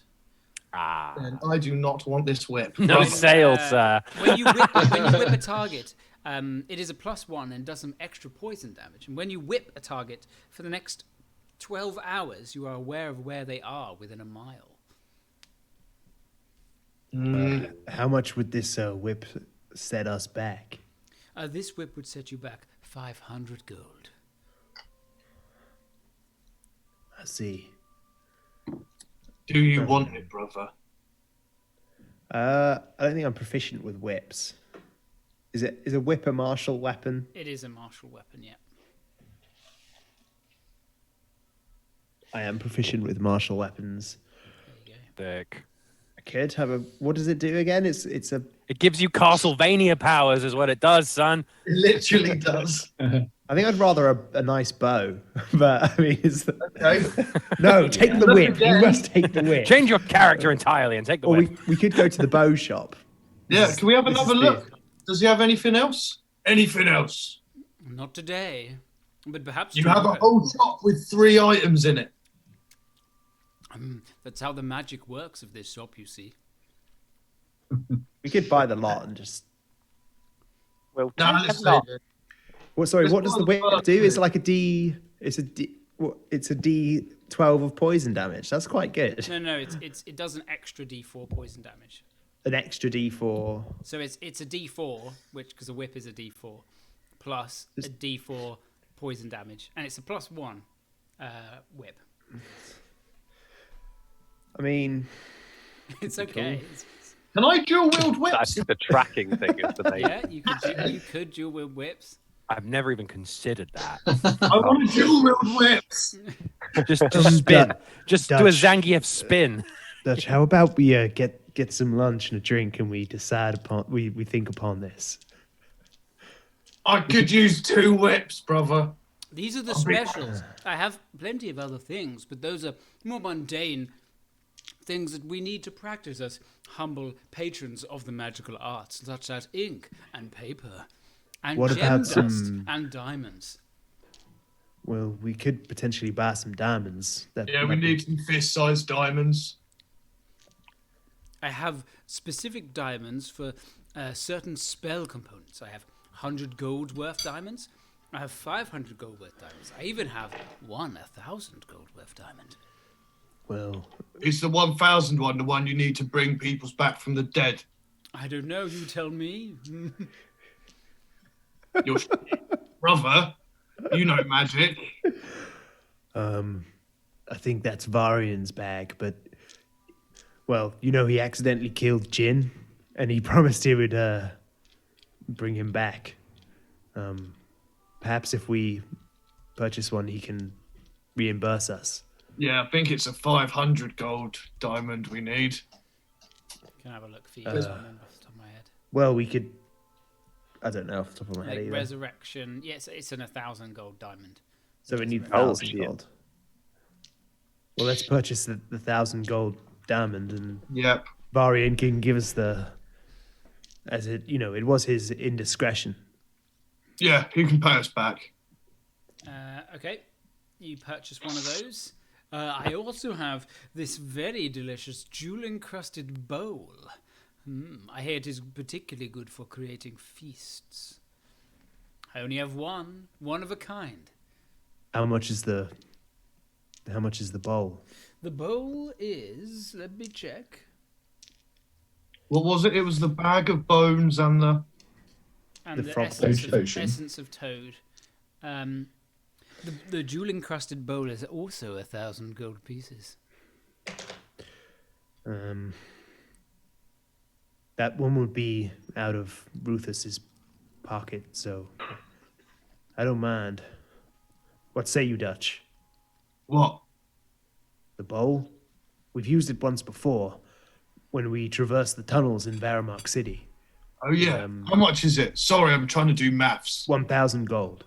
And I do not want this whip. No When, sale, sir. When you whip a target, it is a +1 and does some extra poison damage. And when you whip a target for the next 12 hours, you are aware of where they are within a mile. How much would this whip set us back? This whip would set you back 500 gold. I see. Do you want it, brother? I don't think I'm proficient with whips. Is a whip a martial weapon? It is a martial weapon, yeah. I am proficient with martial weapons. There you go. Thick. I could have a. What does it do again? It's a. It gives you Castlevania powers, is what it does, son. It literally does. I think I'd rather a nice bow, but I mean, Okay. no. Take the Look whip. You again. must take the whip. Change your character entirely and take the Or whip. we could go to the bow shop. Yeah, can we have This is another look? Does he have anything else? Anything else? Not today, but perhaps You have a tomorrow. whole shop with 3 items in it. That's how the magic works of this shop, you see. We could buy the lot and just. Well, No, take let's a lot. leave it. What? Sorry. Just What does the buy the whip first do? It's bit. like a D. It's a D. What? It's a D12 of poison damage. That's quite good. No, it does an extra D4 poison damage. An extra D4. So it's a D4, which because a whip is a D4, plus a D4 poison damage, and it's a +1 whip. I mean, It's okay. Can I dual wield whips? That's the tracking thing is the name. Yeah, you could dual wield whips. I've never even considered that. I want to dual wield whips. Just spin. Just do a Dutch. Zangief spin. Dutch, how about we get some lunch and a drink and we decide upon we think upon this. I could use 2 whips, brother. These are the specials. I have plenty of other things, but those are more mundane things that we need to practice as humble patrons of the magical arts, such as ink and paper and What gem about dust some- and diamonds. Well, we could potentially buy some diamonds. That Yeah, we might be- need some fist-sized diamonds. I have specific diamonds for certain spell components. I have 100 gold worth diamonds. I have 500 gold worth diamonds. I even have 1,000 gold worth diamond. Well, It's the 1,000 one, the one you need to bring people's back from the dead. I don't know. You tell me. Your brother, you know magic. I think that's Varian's bag, but well, you know he accidentally killed Jin, and he promised he would bring him back. Perhaps if we purchase one, he can reimburse us. Yeah, I think it's a 500 gold diamond we need. Can I have a look for you? 'Cause I remember off the top of my head. Well, we could. I don't know off the top of my head Like either. resurrection. Yes, it's an 1,000 gold diamond. So we need Oh, 1,000 shit. gold. Well, let's purchase the 1,000 gold diamond, and Yep. Varian can give us as it it was his indiscretion. Yeah, he can pay us back. Okay, you purchase one of those. I also have this very delicious jewel-encrusted bowl. I hear it is particularly good for creating feasts. I only have one of a kind. How much is the bowl? The bowl is, let me check. What was it? It was the bag of bones and the... And The the, frog potion. essence of toad. The jewel-encrusted bowl is also 1,000 gold pieces. That one would be out of Rufus's pocket, so I don't mind. What say you, Dutch? What? The bowl? We've used it once before when we traversed the tunnels in Varamark City. Oh, yeah. How much is it? Sorry, I'm trying to do maths. 1,000 gold.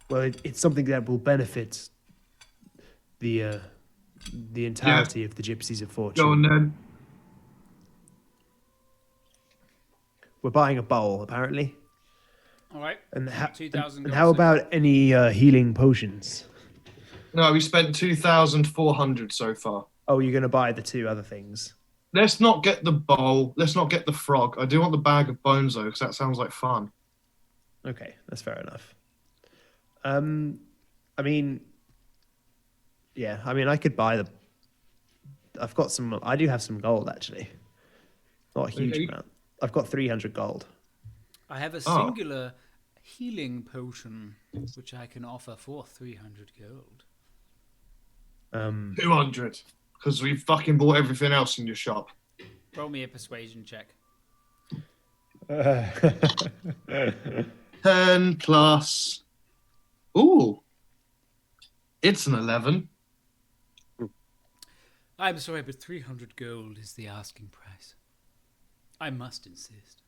Well, it's something that will benefit the entirety of the Gypsies of Fortune. Go on, then. We're buying a bowl, apparently. All right. And, 2,000 and gold. how about any healing potions? No, we spent 2,400 so far. Oh, you're going to buy the two other things. Let's not get the bowl. Let's not get the frog. I do want the bag of bones, though, because that sounds like fun. Okay, that's fair enough. I mean, yeah, I could buy the. I've got some. I do have some gold actually. Not a huge Okay. amount. I've got 300 gold. I have a singular healing potion, which I can offer for 300 gold. 200, because we fucking bought everything else in your shop. Roll me a persuasion check. 10 plus... Ooh. It's an 11. I'm sorry, but 300 gold is the asking price. I must insist.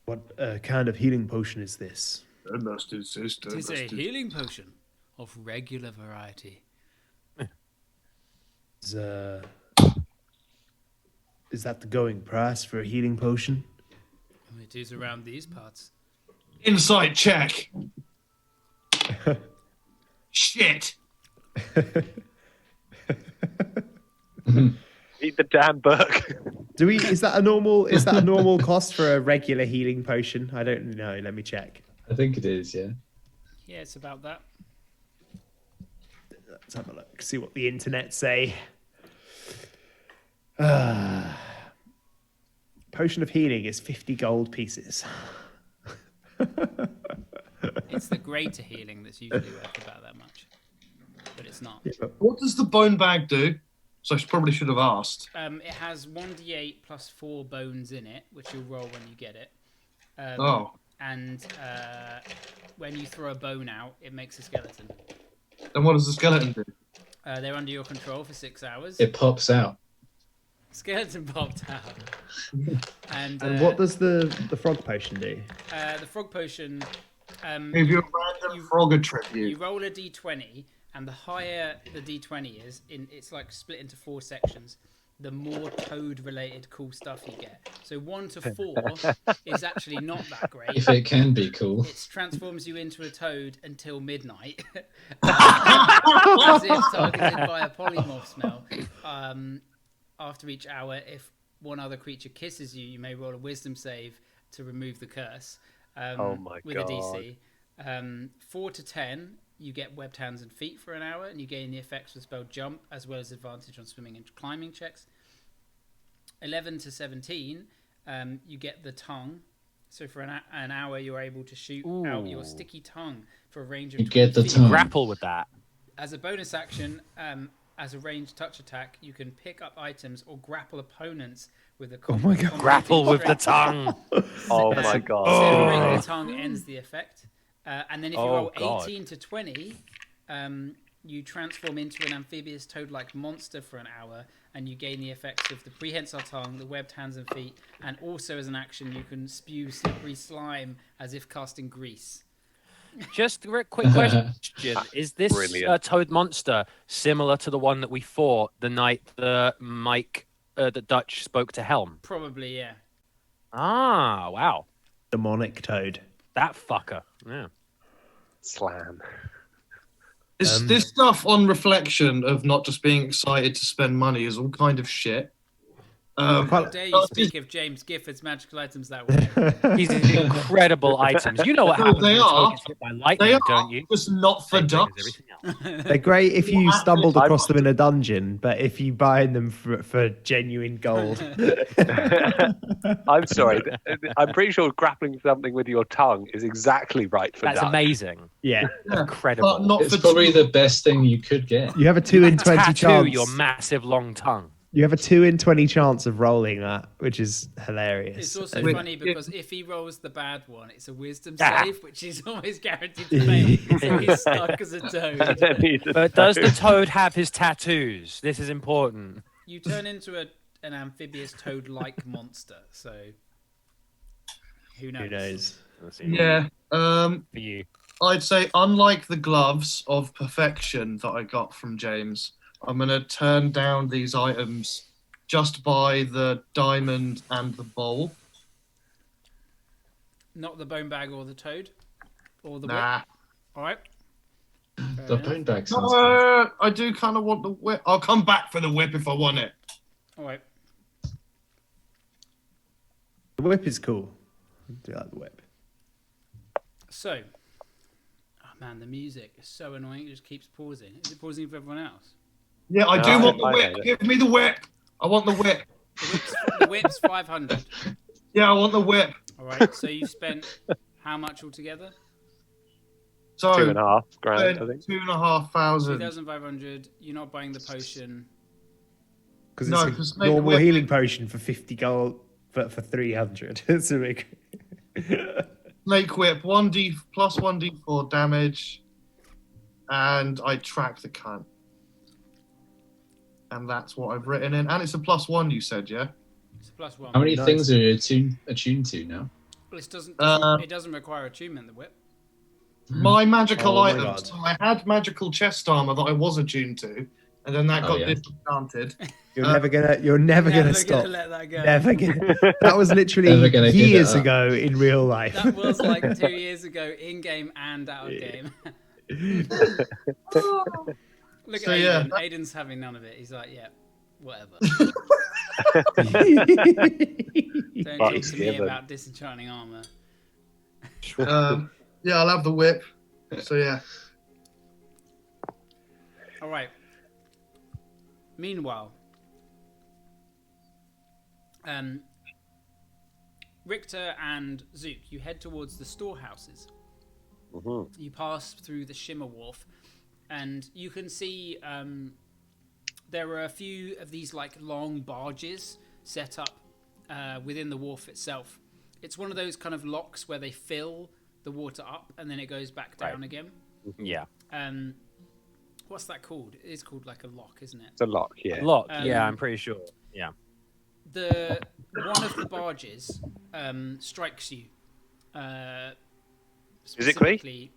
What kind of healing potion is this? I must insist. It is a healing potion of regular variety. Is that the going price for a healing potion? It is around these parts. Insight check. Shit. Eat the damn book. Is that a normal cost for a regular healing potion? I don't know. Let me check. I think it is, yeah. Yeah, it's about that. Let's have a look. See what the internet say. Potion of healing is 50 gold pieces. It's the greater healing that's usually worth about that much. But it's not. What does the bone bag do? So I probably should have asked. It has 1d8 plus 4 bones in it, which you'll roll when you get it. And when you throw a bone out, it makes a skeleton. Then what does the skeleton do? They're under your control for 6 hours. It pops out. Skeleton popped out. And what does the frog potion do? the frog potion... Give you a random frog You attribute. roll a d20, and the higher the d20 is, it's like split into 4 sections, the more toad-related cool stuff you get. So 1 to 4 is actually not that great. If it can be cool. It transforms you into a toad until midnight, as if targeted by a polymorph smell. After each hour, if one other creature kisses you, you may roll a wisdom save to remove the curse. Oh my with God. a DC. 4 to 10, you get webbed hands and feet for an hour, and you gain the effects of the spell jump, as well as advantage on swimming and climbing checks. 11 to 17, you get the tongue. So for an hour, you're able to shoot out your sticky tongue for a range of You get 20 the feet. tongue. Grapple with that. As a bonus action, as a ranged touch attack, you can pick up items or grapple opponents with a Oh my God. Grapple with the tongue. Oh my god. Severing the tongue ends the effect. And then if you Oh, roll God. 18 to 20, you transform into an amphibious toad-like monster for an hour, and you gain the effects of the prehensile tongue, the webbed hands and feet, and also as an action you can spew slippery slime as if casting grease. Just a quick question: is this Brilliant. toad monster similar to the one that we fought the night that the Dutch spoke to Helm? Probably, yeah. Ah, wow, Demonic toad. that fucker. Yeah. Slam. This stuff on reflection of not just being excited to spend money is all kind of shit. How dare you speak of James Gifford's magical items that way? These are incredible items. You know what No, happens they when a toad are. gets hit by They lightning, are don't you? just not for Same thing as ducks. everything else. They're great if you Well, stumbled I- across them in a dungeon, but if you buy them for genuine gold. I'm sorry. I'm pretty sure grappling something with your tongue is exactly right for That's duck. amazing. Yeah. Incredible. But not It's for probably two. the best thing you could get. You have a 2 in 20 Tattoo chance. your massive long tongue. You have a 2 in 20 chance of rolling that, which is hilarious. It's also Wait, funny because if he rolls the bad one, it's a wisdom Ah. save, which is always guaranteed to fail. So he's stuck as a And toad. then he's a But does the toad. toad have his tattoos? This is important. You turn into an amphibious toad-like monster, so who knows? Who knows? Let's see. Yeah. For you. I'd say, unlike the gloves of perfection that I got from James, I'm going to turn down these items just by the diamond and the bowl. Not the bone bag or the toad, or the Nah. whip. All right. Fair The enough. bone bag sounds good. I do kind of want the whip. I'll come back for the whip if I want it. All right. The whip is cool. I do like the whip. So, oh man, the music is so annoying. It just keeps pausing. Is it pausing for everyone else? Yeah, I No, do want the I whip. hate it. Give me the whip. I want the whip. The whip's 500. Yeah, I want the whip. All right. So you spent how much altogether? So, $2.5 grand, I think. 2,500. 2,500. You're not buying the potion. Because No, it's 'cause a make the normal whip- healing potion for 50 gold, but for 300. It's a big. Snake whip, 1d plus 1d4 damage, and I track the cunt. And that's what I've written in. And it's a +1, you said, yeah? It's a +1. How many Nice. things are you attuned to now? This doesn't. Uh, It doesn't require attunement. The whip. My magical Oh my items. God. So I had magical chest armor that I was attuned to, and then that Oh, got yeah. disenchanted. You're never gonna stop. Gonna let that go. Never gonna. That was Never literally gonna give it years up. ago in real life. That was like 2 years ago, in game and out of game. Look So, at yeah, Aiden. Aiden's having none of it. He's like, yeah, whatever. Don't talk Fuck's to me given. about disenchanting armor. Yeah, I'll have the whip. So yeah. All right. Meanwhile, Richter and Zook, you head towards the storehouses. Mhm. You pass through the Shimmer Wharf, and you can see there are a few of these like long barges set up within the wharf itself. It's one of those kind of locks where they fill the water up and then it goes back down again. Yeah. What's that called? It is called like a lock, isn't it? It's a lock, yeah. Lock. Yeah, I'm pretty sure. Yeah. The one of the barges strikes you. Physically?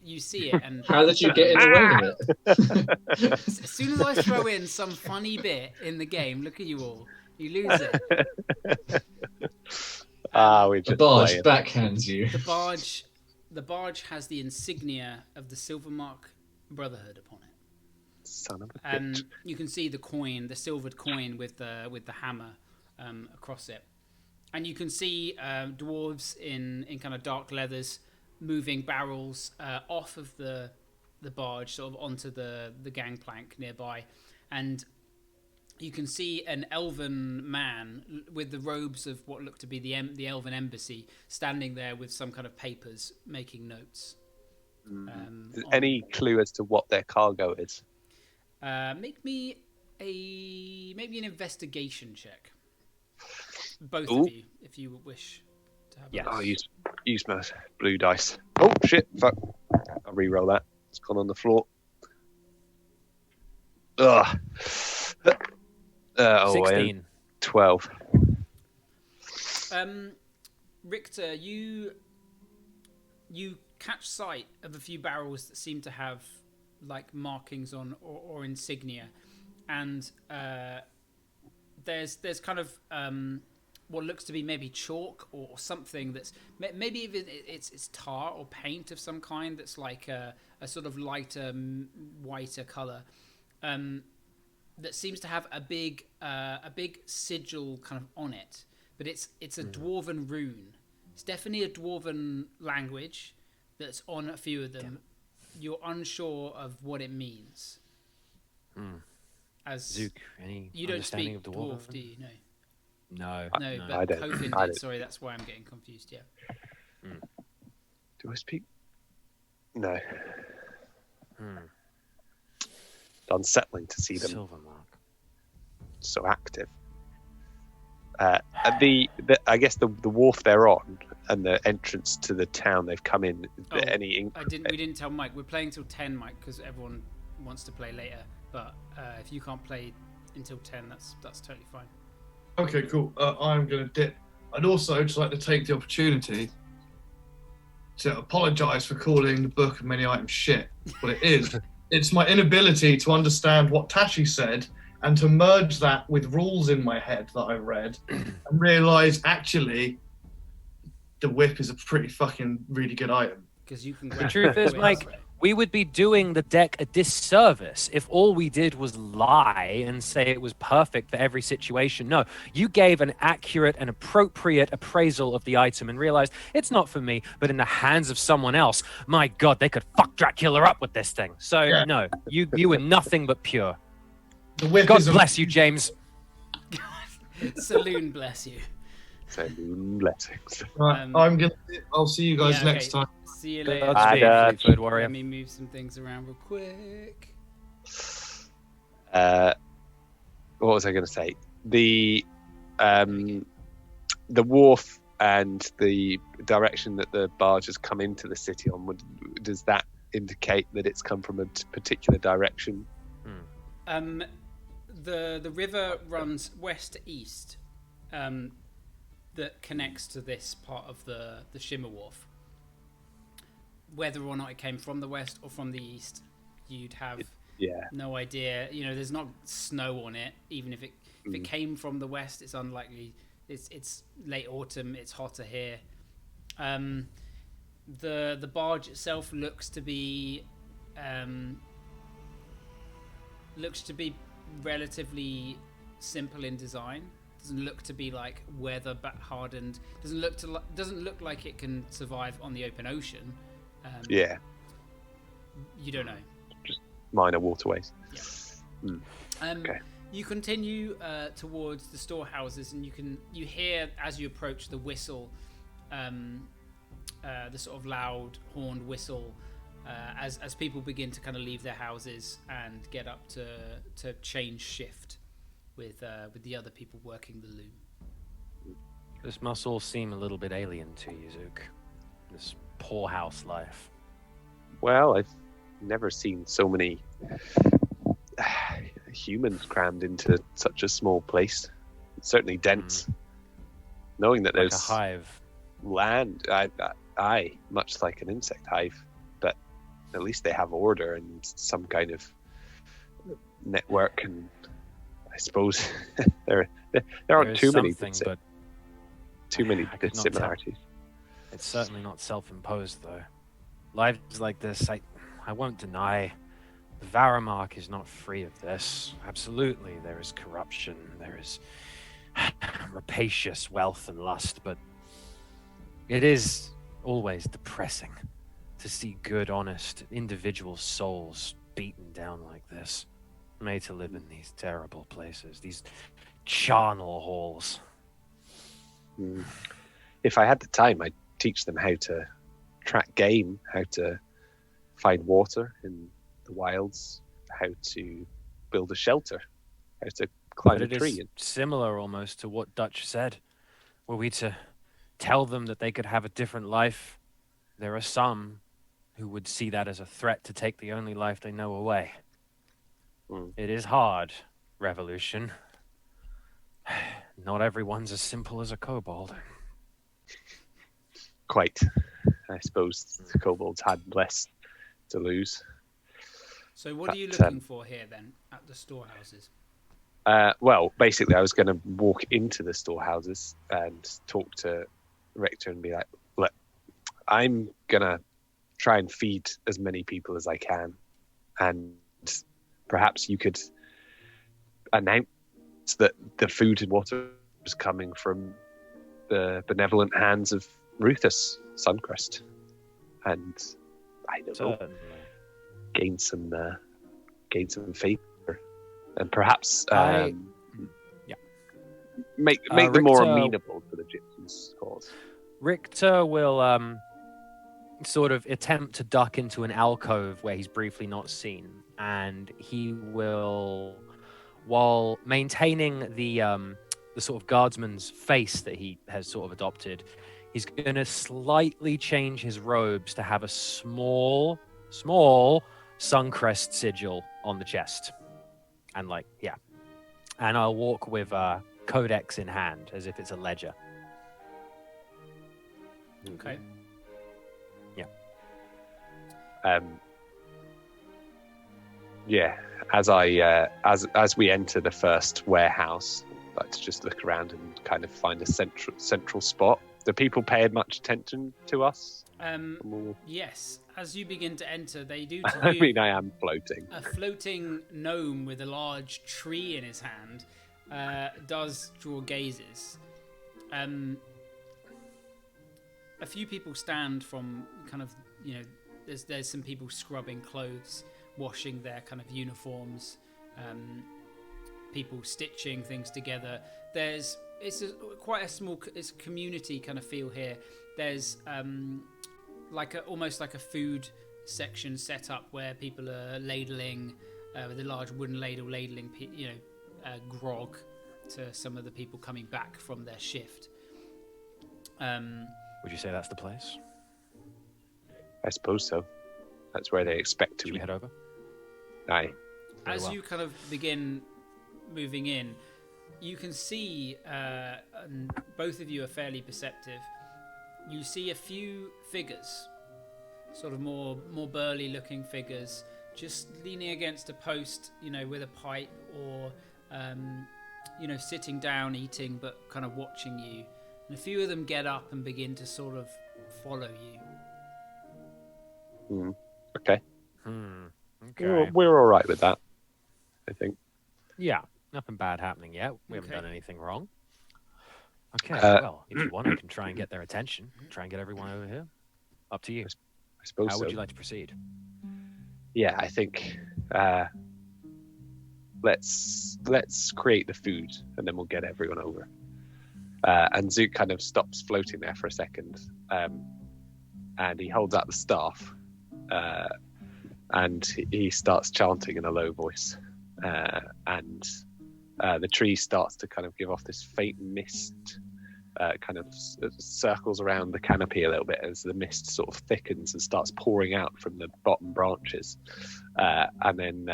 You see it, and How did you get in the way of it? as soon as I throw in some funny bit in the game, look at you all. You lose it. We The just barge playing. backhands you. The barge has the insignia of the Silvermark Brotherhood upon it. Son of a bitch. You can see the coin, the silvered coin with the hammer across it, and you can see dwarves in kind of dark leathers moving barrels off of the barge, sort of onto the gangplank nearby, and you can see an elven man with the robes of what look to be the elven embassy standing there with some kind of papers, making notes. Any clue as to what their cargo is? Make me maybe an investigation check. Both Ooh. of you, if you wish to have. Yes. I'll use my blue dice. Oh shit! Fuck! I'll re-roll that. It's gone on the floor. Ugh. Oh, 16. 12. Richter, you catch sight of a few barrels that seem to have like markings on or insignia, and there's kind of what looks to be maybe chalk or something that's maybe even it's tar or paint of some kind that's like a sort of lighter, whiter color. That seems to have a big sigil kind of on it, but it's a dwarven rune. It's definitely a dwarven language that's on a few of them. You're unsure of what it means. As Zook, any you don't understanding speak of dwarf, dwarf? do you? No. No, I but don't. Kovin I did. don't. Sorry, that's why I'm getting confused. Yeah. Do I speak? No. Hmm. It's unsettling to see them Silver mark. so active. I guess the wharf they're on and the entrance to the town they've come in. Oh, We we didn't tell Mike. We're playing till 10, Mike, because everyone wants to play later. But if you can't play until 10, that's totally fine. Okay, cool. I'm going to dip. I'd also just like to take the opportunity to apologise for calling the Book of Many Items shit. But it is. It's my inability to understand what Tashi said and to merge that with rules in my head that I read and realise actually the whip is a pretty fucking really good item. Because you can. The truth is, Mike, we would be doing the deck a disservice if all we did was lie and say it was perfect for every situation. No, you gave an accurate and appropriate appraisal of the item and realized it's not for me, but in the hands of someone else, my God, they could fuck Dracula up with this thing. So, Yeah. no, you were nothing but pure. The whip God is bless you, James. Saloon bless you. So blessings. Right, I'll see you guys Yeah, next time. See you later. Godspeed, Fleetfoot Warrior. Let me move some things around real quick. What was I going to say? The wharf and the direction that the barge has come into the city on, does that indicate that it's come from a particular direction? The river runs west to east, that connects to this part of the Shimmer Wharf. Whether or not it came from the west or from the east, you'd have no idea. You know, there's not snow on it. Even if it came from the west, it's unlikely. It's late autumn. It's hotter here. The barge itself looks to be relatively simple in design. Doesn't look to be like weather hardened. Doesn't look like it can survive on the open ocean. You don't know. Just minor waterways. Yeah. Okay. You continue towards the storehouses, and you hear as you approach the whistle, the sort of loud horned whistle, as people begin to kind of leave their houses and get up to change shift with the other people working the loom. This must all seem a little bit alien to you, Zook. This poorhouse life. Well, I've never seen so many humans crammed into such a small place. It's certainly dense. Knowing that Like there's a hive. land, I much like an insect hive, but at least they have order and some kind of network, and I suppose there aren't too many similarities. It's certainly not self-imposed, though. Lives like this, I won't deny, Varamark is not free of this. Absolutely, there is corruption, there is rapacious wealth and lust, but it is always depressing to see good, honest, individual souls beaten down like this, made to live in these terrible places, these charnel halls. If I had the time, I'd teach them how to track game, how to find water in the wilds, how to build a shelter, how to climb But a it tree. is similar almost to what Dutch said. Were we to tell them that they could have a different life, there are some who would see that as a threat to take the only life they know away. Mm. It is hard, revolution. Not everyone's as simple as a kobold. Quite. I suppose the kobolds had less to lose. So what are you But, looking for here then at the storehouses? Well, basically, I was going to walk into the storehouses and talk to Richter and be like, look, I'm going to try and feed as many people as I can. And perhaps you could announce that the food and water is coming from the benevolent hands of Ruthus Suncrest. And I don't know, gain some favor. And perhaps make them more Richter- amenable to the Gypsies' cause. Richter will sort of attempt to duck into an alcove where he's briefly not seen, and he will, while maintaining the sort of guardsman's face that he has sort of adopted, he's going to slightly change his robes to have a small Suncrest sigil on the chest. And and I'll walk with codex in hand as if it's a ledger. Okay. Yeah, as we enter the first warehouse, I'd like to just look around and kind of find a central spot. Do people pay much attention to us? Yes. As you begin to enter, they do to I you. mean, I am floating. A floating gnome with a large tree in his hand does draw gazes. A few people stand from kind of, there's some people scrubbing clothes, washing their kind of uniforms, people stitching things together. It's quite a small, it's a community kind of feel here. There's almost like a food section set up where people are ladling with a large wooden ladle, ladling grog to some of the people coming back from their shift. Would you say that's the place? I suppose so. That's where they expect to Should be. we head over? Aye. As well. you kind of begin moving in, you can see, and both of you are fairly perceptive, you see a few figures, sort of more burly looking figures, just leaning against a post, with a pipe, or sitting down eating but kind of watching you. And a few of them get up and begin to sort of follow you. Okay. Okay. We're all right with that, I think. Yeah, nothing bad happening yet. We haven't Okay. done anything wrong. Okay, well, if you want, I can try and get their attention. Try and get everyone over here. Up to you. I suppose How so. would you like to proceed? Yeah, I think let's create the food and then we'll get everyone over. And Zook kind of stops floating there for a second, and he holds out the staff, and he starts chanting in a low voice, and the tree starts to kind of give off this faint mist, kind of circles around the canopy a little bit as the mist sort of thickens and starts pouring out from the bottom branches, and then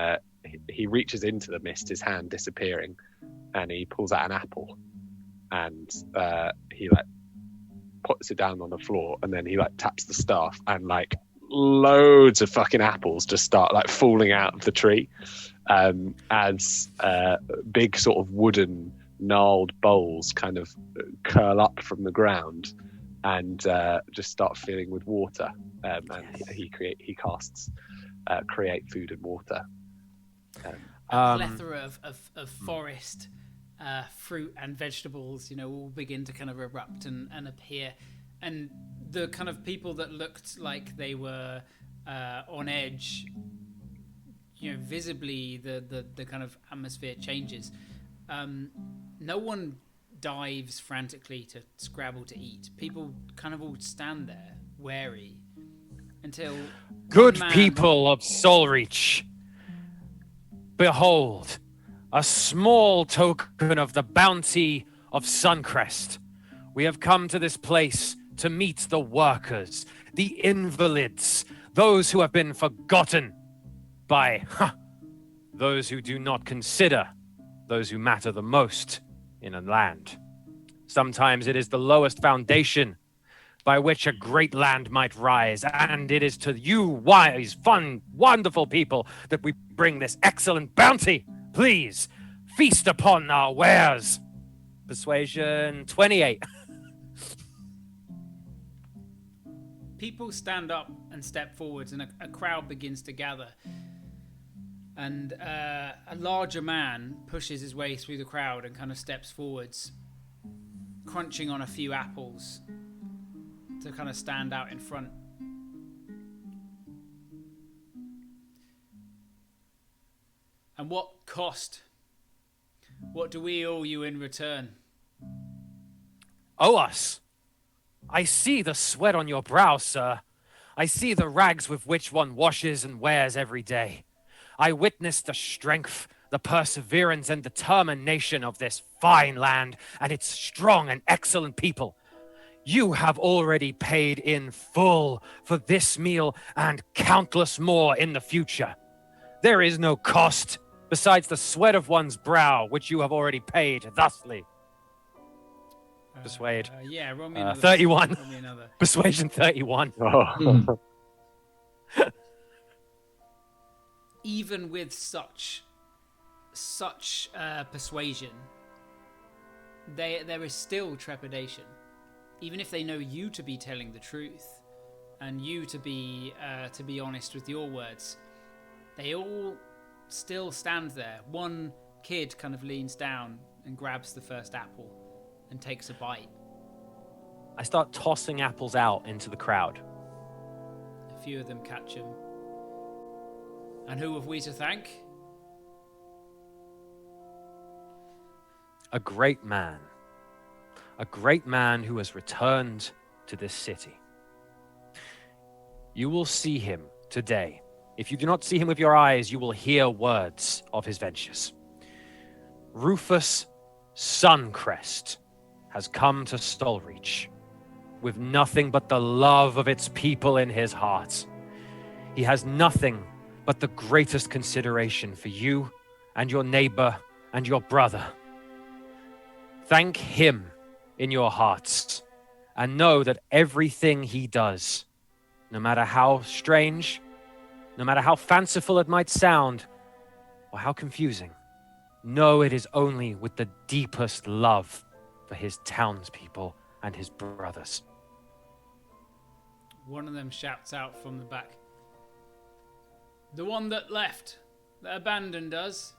he reaches into the mist, his hand disappearing, and he pulls out an apple, and he puts it down on the floor, and then he taps the staff, and loads of fucking apples just start falling out of the tree, as big sort of wooden gnarled bowls kind of curl up from the ground and just start filling with water, and he casts create food and water. A plethora of forest fruit and vegetables, all begin to kind of erupt and appear. And the kind of people that looked like they were on edge, visibly the kind of atmosphere changes. No one dives frantically to scrabble to eat. People kind of all stand there, wary, until Good one man- people of Soulreach. Behold, a small token of the bounty of Suncrest. We have come to this place to meet the workers, the invalids, those who have been forgotten by those who do not consider those who matter the most in a land. Sometimes it is the lowest foundation by which a great land might rise, and it is to you wise, fun, wonderful people that we bring this excellent bounty. Please, feast upon our wares. Persuasion 28. People stand up and step forwards, and a crowd begins to gather. And a larger man pushes his way through the crowd and kind of steps forwards, crunching on a few apples to kind of stand out in front. And what cost? What do we owe you in return? Owe us? I see the sweat on your brow, sir. I see the rags with which one washes and wears every day. I witness the strength, the perseverance and determination of this fine land and its strong and excellent people. You have already paid in full for this meal and countless more in the future. There is no cost besides the sweat of one's brow, which you have already paid thusly. Persuade. Yeah, roll me another. 31. Roll me another. Persuasion 31. Oh. Even with such persuasion, there is still trepidation. Even if they know you to be telling the truth, and you to be honest with your words, they all still stand there. One kid kind of leans down and grabs the first apple and takes a bite. I start tossing apples out into the crowd. A few of them catch him. And who have we to thank? A great man. A great man who has returned to this city. You will see him today. If you do not see him with your eyes, you will hear words of his ventures. Rufus Suncrest has come to Stolreach with nothing but the love of its people in his heart. He has nothing but the greatest consideration for you and your neighbor and your brother. Thank him in your hearts and know that everything he does, no matter how strange, no matter how fanciful it might sound or how confusing, know it is only with the deepest love for his townspeople and his brothers. One of them shouts out from the back. The one that left, that abandoned us.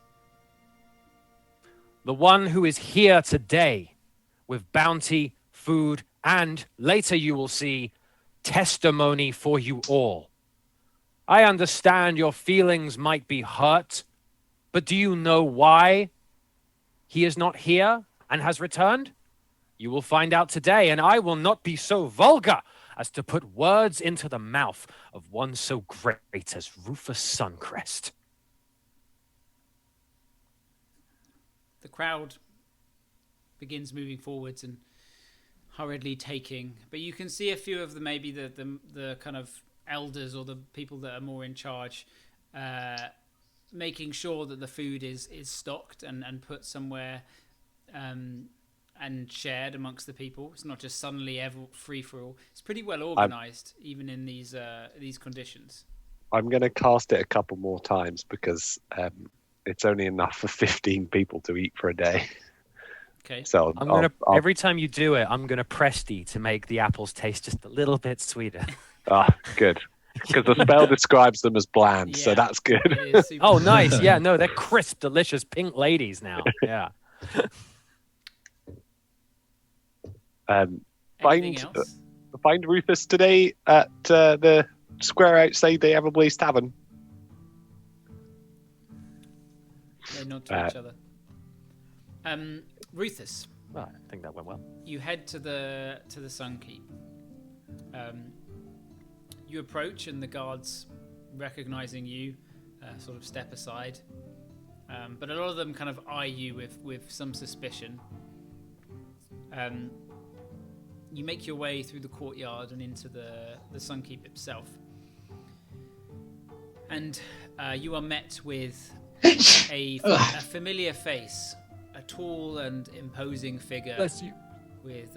The one who is here today with bounty, food, and later you will see testimony for you all. I understand your feelings might be hurt, but do you know why he is not here and has returned? You will find out today, and I will not be so vulgar as to put words into the mouth of one so great as Rufus Suncrest. The crowd begins moving forwards and hurriedly taking, but you can see a few of the maybe the kind of elders or the people that are more in charge, making sure that the food is stocked and put somewhere and shared amongst the people. It's not just suddenly free for all. It's pretty well organized, even in these conditions. I'm going to cast it a couple more times because it's only enough for 15 people to eat for a day. Okay. So every time you do it, I'm gonna press D to make the apples taste just a little bit sweeter. Good. Because the spell describes them as bland, so Yeah. that's good. It is super Oh, nice. Yeah, no, they're crisp, delicious pink ladies now. Yeah. Anything else? Find Rufus today at the square outside the Everblaze Tavern. They nod to each other. Rufus, Well, I think that went well. you head to the Sun Keep. You approach, and the guards, recognizing you, sort of step aside. but a lot of them kind of eye you with some suspicion. You make your way through the courtyard and into the Sunkeep itself. And you are met with a familiar face, a tall and imposing figure. Bless you. With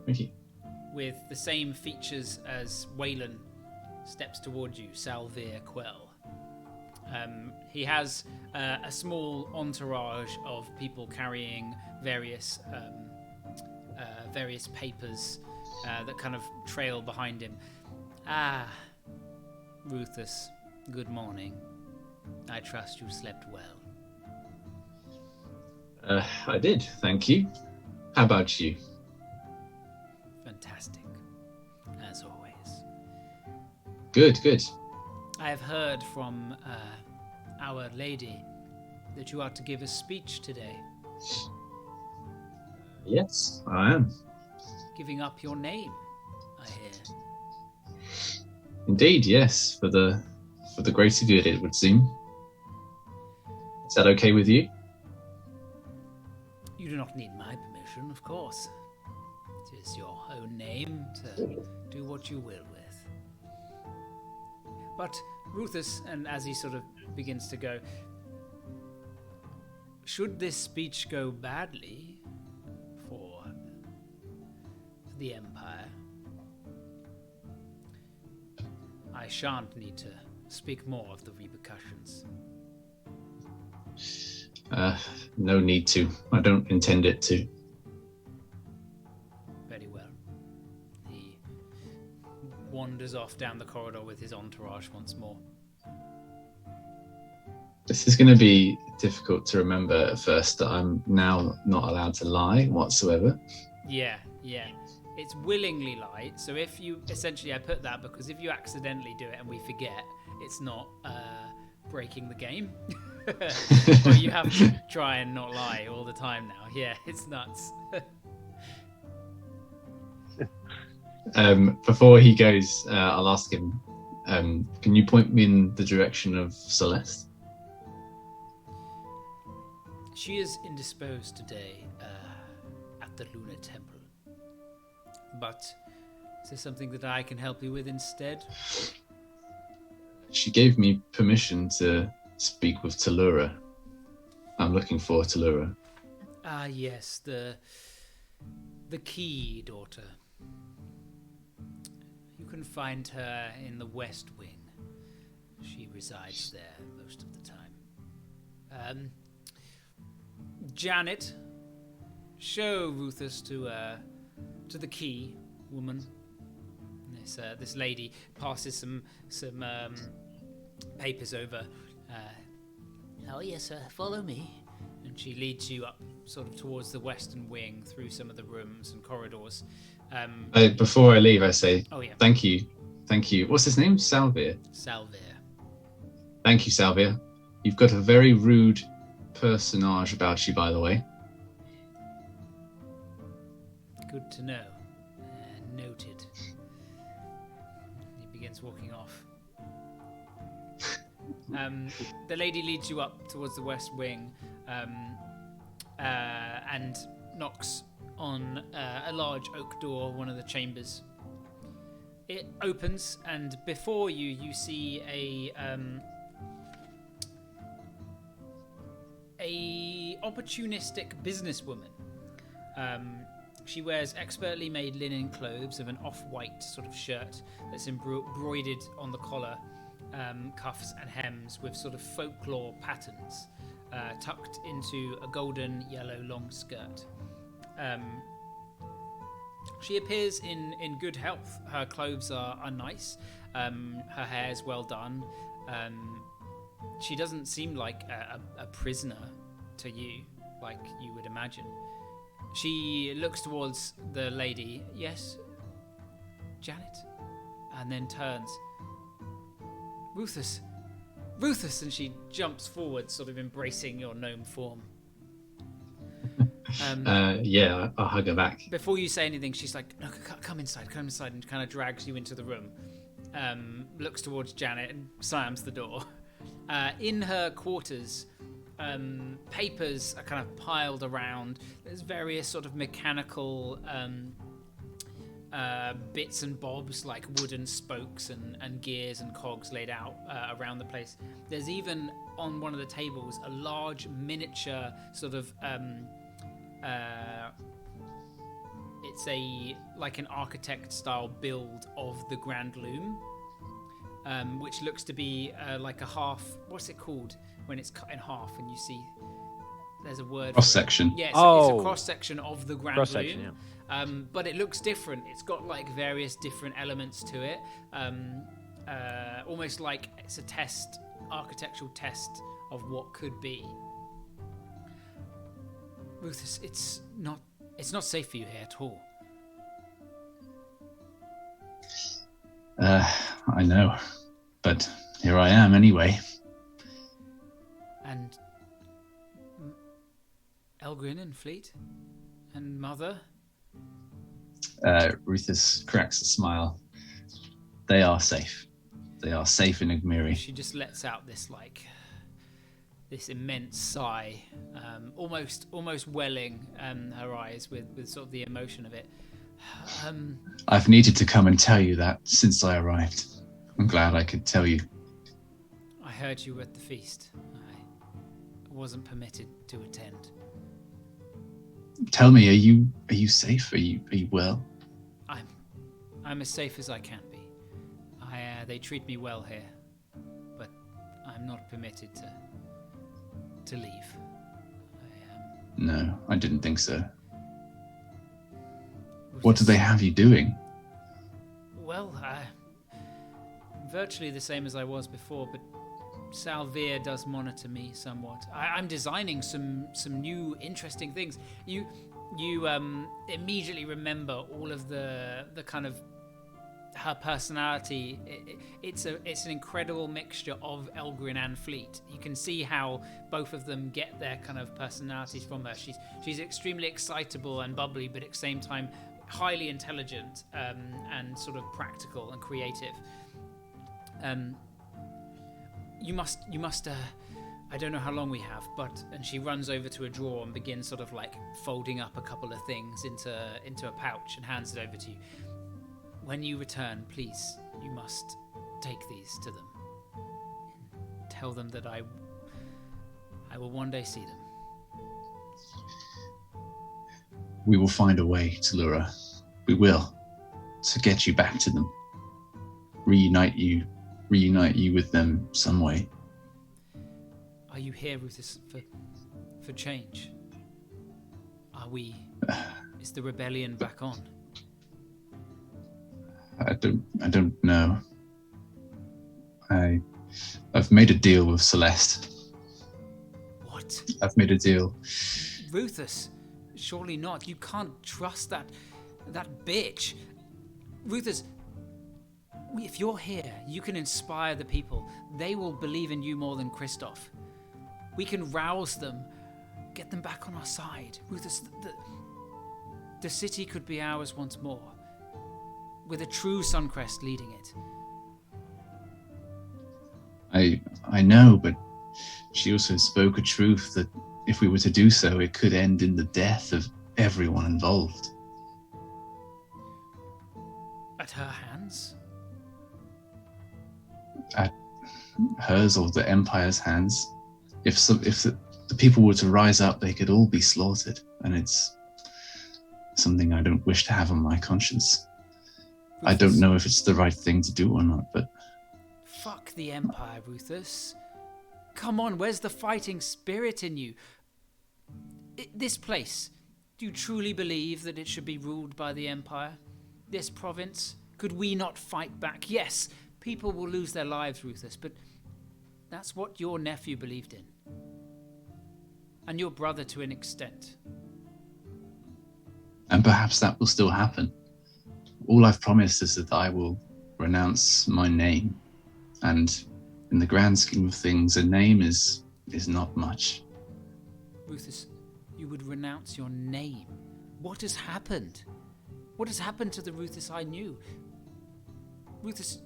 Thank you. with the same features as Waylon steps toward you, Salvir Quell. He has a small entourage of people carrying various papers that kind of trail behind him. Ah, Ruthus, good morning. I trust you slept well. I did, thank you. How about you? Fantastic, as always. Good, good. I have heard from Our Lady that you are to give a speech today, Yes, I am. giving up your name, I hear. Indeed, yes. For the greater good, it would seem. Is that okay with you? You do not need my permission, of course. It is your own name to do what you will with. But Ruthus, and as he sort of begins to go, should this speech go badly for the Empire, I shan't need to speak more of the repercussions. No need to. I don't intend it to. Very well. He wanders off down the corridor with his entourage once more. This is going to be difficult to remember at first that I'm now not allowed to lie whatsoever. Yeah. It's willingly lie. So if you, essentially I put that because if you accidentally do it and we forget, it's not breaking the game. But you have to try and not lie all the time now. Yeah, it's nuts. Before he goes, I'll ask him, can you point me in the direction of Celeste? She is indisposed today at the Lunar Temple. But is there something that I can help you with instead? She gave me permission to speak with Talura. I'm looking for Talura. Ah, yes, the Key daughter. You can find her in the West Wing. She resides there most of the time. Janet, show Ruthus to the Key woman. This lady passes some papers over. Oh yes, sir. Follow me. And she leads you up, sort of towards the western wing, through some of the rooms and corridors. Before I leave, I say, Oh yeah, thank you. What's his name? Salvir. Salvir. Thank you, Salvir. You've got a very rude personage about you, by the way. Good to know. Noted. He begins walking off. The lady leads you up towards the west wing and knocks on a large oak door, one of the chambers. It opens, and before you see a opportunistic businesswoman. She wears expertly made linen clothes of an off-white sort of shirt that's embroidered on the collar, cuffs and hems with sort of folklore patterns, tucked into a golden yellow long skirt. She appears in good health. Her clothes are nice. Her hair's well done. She doesn't seem like a prisoner to you, like you would imagine. She looks towards the lady. Yes, Janet? And then turns. Ruthus! And she jumps forward, sort of embracing your gnome form. Yeah, I'll hug her back. Before you say anything, she's like, no, come inside, and kind of drags you into the room. Looks towards Janet and slams the door. In her quarters, papers are kind of piled around. There's various sort of mechanical bits and bobs, like wooden spokes and gears and cogs laid out around the place. There's even on one of the tables a large miniature sort of it's like an architect style build of the Grand Loom, which looks to be like a half, what's it called when it's cut in half and you see there's a word Cross section. Yes, Oh. it's a cross section of the Grand Cross Loom. section, yeah. But it looks different. It's got like various different elements to it. Almost like it's a architectural test of what could be. Ruthus, it's not safe for you here at all. I know, but here I am anyway. And Elgrin and Fleet and Mother. Ruthus cracks a smile. They are safe. They are safe in Igmiri. She just lets out this immense sigh, almost welling her eyes with sort of the emotion of it. I've needed to come and tell you that since I arrived. I'm glad I could tell you. I heard you were at the feast. I wasn't permitted to attend. Tell me, are you safe? Are you well? I'm as safe as I can be. They treat me well here, but I'm not permitted to leave. No, I didn't think so. What do they have you doing? Well, virtually the same as I was before, but Salvir does monitor me somewhat. I'm designing some new interesting things. You immediately remember all of the kind of her personality. It's an incredible mixture of Elgrin and Fleet. You can see how both of them get their kind of personalities from her. She's extremely excitable and bubbly, but at the same time highly intelligent and sort of practical and creative. You must. I don't know how long we have, and she runs over to a drawer and begins sort of like folding up a couple of things into a pouch and hands it over to you. When you return, please, you must take these to them. Tell them that I will one day see them. We will find a way to lure her. We will, to get you back to them. Reunite you with them some way. Are you here, Ruthus, for change? Is the rebellion back on? I don't know. I've made a deal with Celeste. What? I've made a deal. Ruthus, surely not. You can't trust that bitch. Ruthus, if you're here, you can inspire the people. They will believe in you more than Christoph. We can rouse them, get them back on our side. Ruthus, the city could be ours once more, with a true Suncrest leading it. I know, but she also spoke a truth that if we were to do so, it could end in the death of everyone involved. At her hands? At hers or the Empire's hands. If the people were to rise up, they could all be slaughtered, and it's something I don't wish to have on my conscience. Ruthus. I don't know if it's the right thing to do or not, but... Fuck the Empire, Ruthus. Come on, where's the fighting spirit in you? This place, do you truly believe that it should be ruled by the Empire? This province? Could we not fight back? Yes, people will lose their lives, Ruthus, but that's what your nephew believed in. And your brother to an extent. And perhaps that will still happen. All I've promised is that I will renounce my name. And in the grand scheme of things, a name is not much. Ruthus, you would renounce your name? What has happened? What has happened to the Ruthus I knew? Ruthus,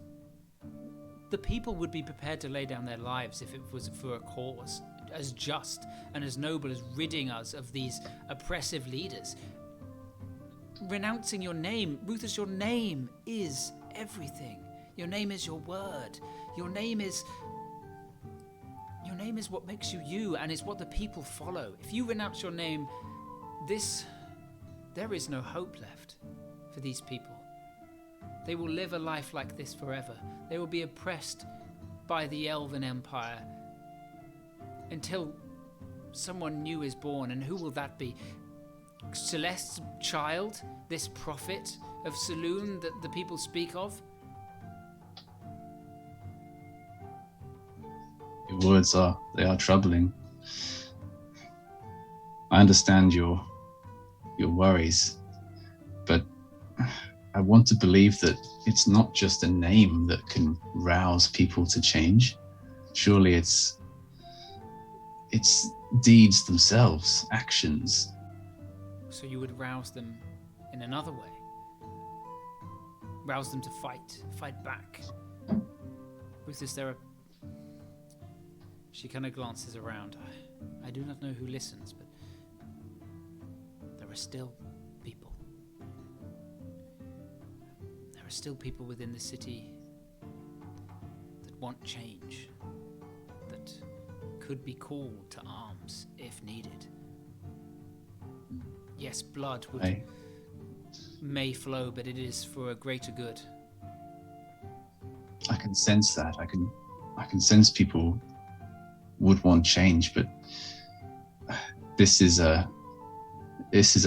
the people would be prepared to lay down their lives if it was for a cause as just and as noble as ridding us of these oppressive leaders. Renouncing your name, Rufus, your name is everything. Your name is your word. Your name is what makes you you, and is what the people follow. If you renounce your name, there is no hope left for these people. They will live a life like this forever. They will be oppressed by the Elven Empire until someone new is born. And who will that be? Celeste's child? This prophet of Saloon that the people speak of? Your words are troubling. I understand your worries, but I want to believe that it's not just a name that can rouse people to change. Surely it's deeds themselves, actions. So you would rouse them in another way? Rouse them to fight back? Rufus, She kind of glances around. I do not know who listens, but there are still people. There are still people within the city that want change, that could be called to arms if needed. Yes, blood may flow, but it is for a greater good. I can sense that. I can sense people would want change, but this is a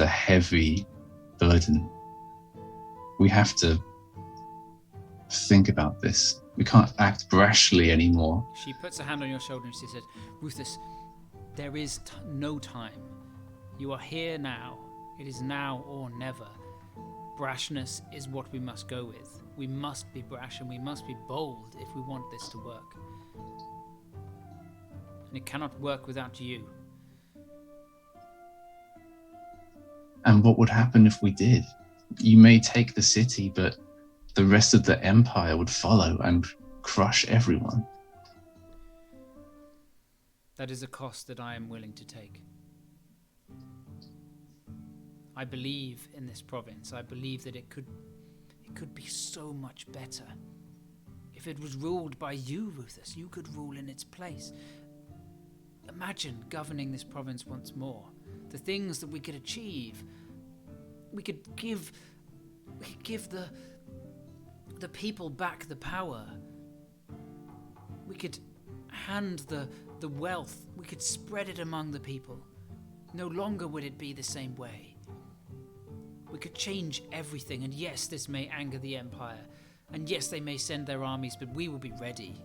heavy burden. We have to think about this. We can't act brashly anymore. She puts a hand on your shoulder and she said, Rufus, there is no time. You are here now. It is now or never. Brashness is what we must go with. We must be brash and we must be bold if we want this to work. And it cannot work without you. And what would happen if we did? You may take the city, but the rest of the empire would follow and crush everyone. That is a cost that I am willing to take. I believe in this province. I believe that it could be so much better. If it was ruled by you, Rufus, you could rule in its place. Imagine governing this province once more. The things that we could achieve. We could give the people back the power. We could hand the wealth. We could spread it among the people. No longer would it be the same way. We could change everything, and yes, this may anger the Empire, and yes, they may send their armies, but we will be ready.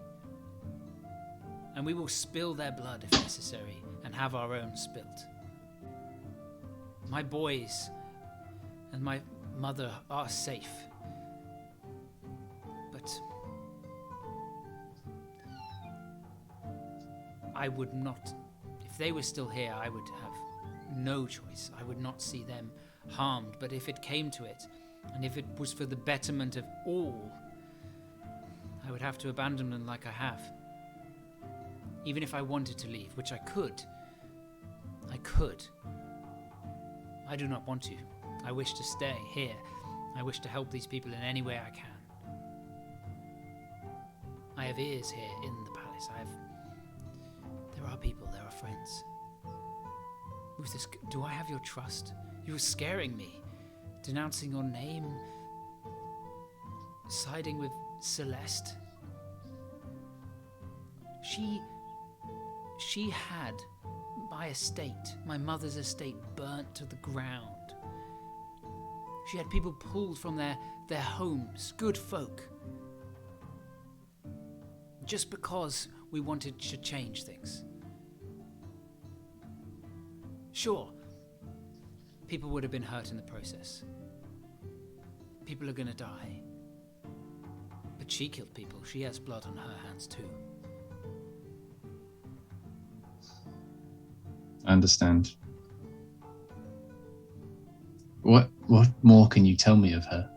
And we will spill their blood if necessary, and have our own spilt. My boys and my mother are safe. But I would not, if they were still here, I would have no choice. I would not see them harmed, but if it came to it, and if it was for the betterment of all, I would have to abandon them like I have. Even if I wanted to leave, which I could. I do not want to. I wish to stay here. I wish to help these people in any way I can. I have ears here in the palace. There are people, there are friends. Rufus, do I have your trust? You were scaring me, denouncing your name, siding with Celeste. She had my estate, my mother's estate, burnt to the ground. She had people pulled from their homes, good folk, just because we wanted to change things. Sure, people would have been hurt in the process. People are gonna die. But she killed people. She has blood on her hands too. I understand. What more can you tell me of her?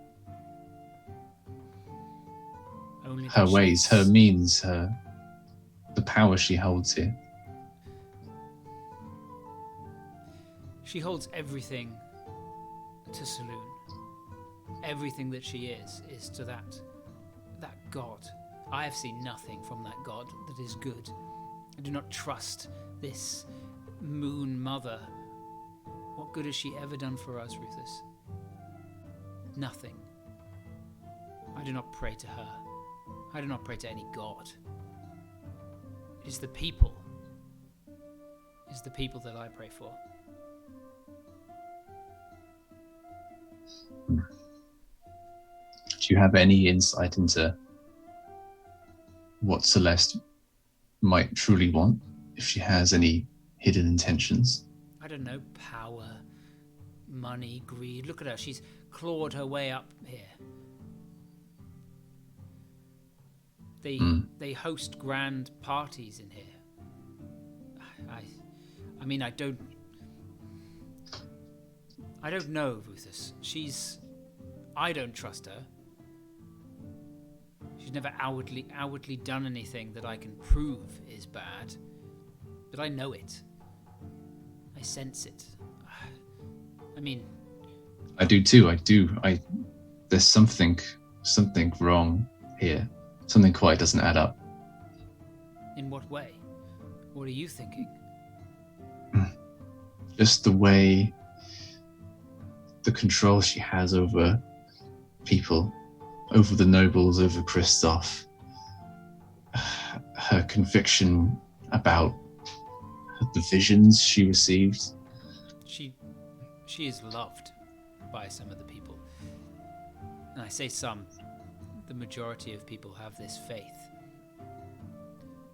only her thing ways, her means, the power she holds here. She holds everything to Saloon. Everything that she is to that god. I have seen nothing from that god that is good. I do not trust this moon mother. What good has she ever done for us, Rufus? Nothing. I do not pray to her. I do not pray to any god. It is the people. It is the people that I pray for. Do you have any insight into what Celeste might truly want, if she has any hidden intentions? I don't know, power, money, greed. Look at her, she's clawed her way up here. They host grand parties in here. I mean, I don't know, Ruthus. I don't trust her. She's never outwardly done anything that I can prove is bad. But I know it. I sense it. I mean... I do too, there's something wrong here. Something quite doesn't add up. In what way? What are you thinking? Just the way, the control she has over people, over the nobles, over Kristoff, her conviction about the visions she received. She is loved by some of the people. And I say some, the majority of people have this faith.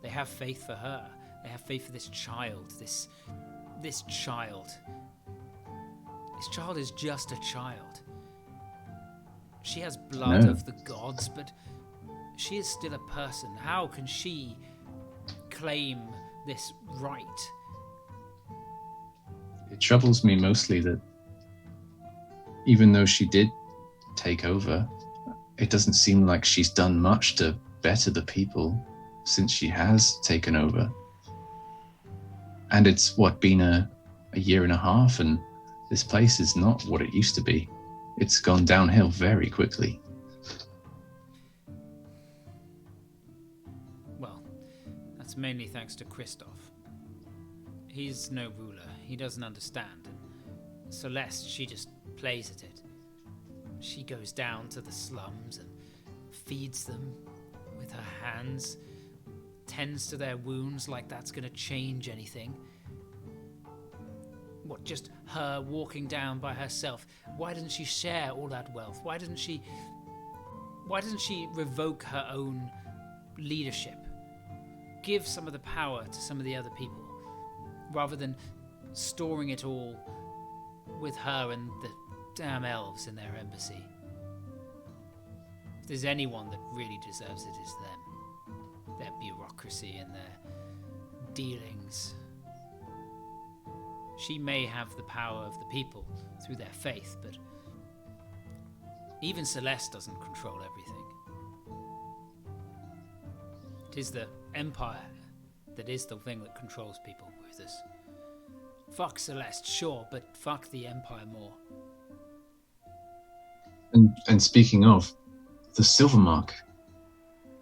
They have faith for her. They have faith for this child. This child. This child is just a child. She has blood of the gods, but she is still a person. How can she claim this right? It troubles me mostly that even though she did take over, it doesn't seem like she's done much to better the people since she has taken over. And it's been a year and a half, and this place is not what it used to be. It's gone downhill very quickly. Well, that's mainly thanks to Kristoff. He's no ruler. He doesn't understand. And Celeste, she just plays at it. She goes down to the slums and feeds them with her hands, tends to their wounds like that's going to change anything. What, just her walking down by herself? Why doesn't she share all that wealth? Why doesn't she revoke her own leadership? Give some of the power to some of the other people, rather than storing it all with her and the damn elves in their embassy. If there's anyone that really deserves it, it's them. Their bureaucracy and their dealings. She may have the power of the people through their faith, but even Celeste doesn't control everything. It is the Empire that is the thing that controls people, Ruthus. Fuck Celeste, sure, but fuck the Empire more. And speaking of, the Silvermark,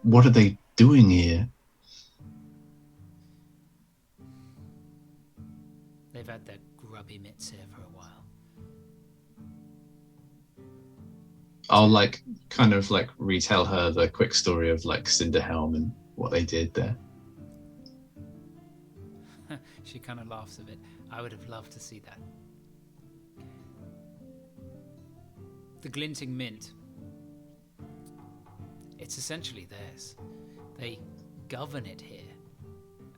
what are they doing here? They've had their grubby mitts here for a while. I'll kind of retell her the quick story of Cinderhelm and what they did there. She kind of laughs a bit. I would have loved to see that. The Glinting Mint. It's essentially theirs. They govern it here.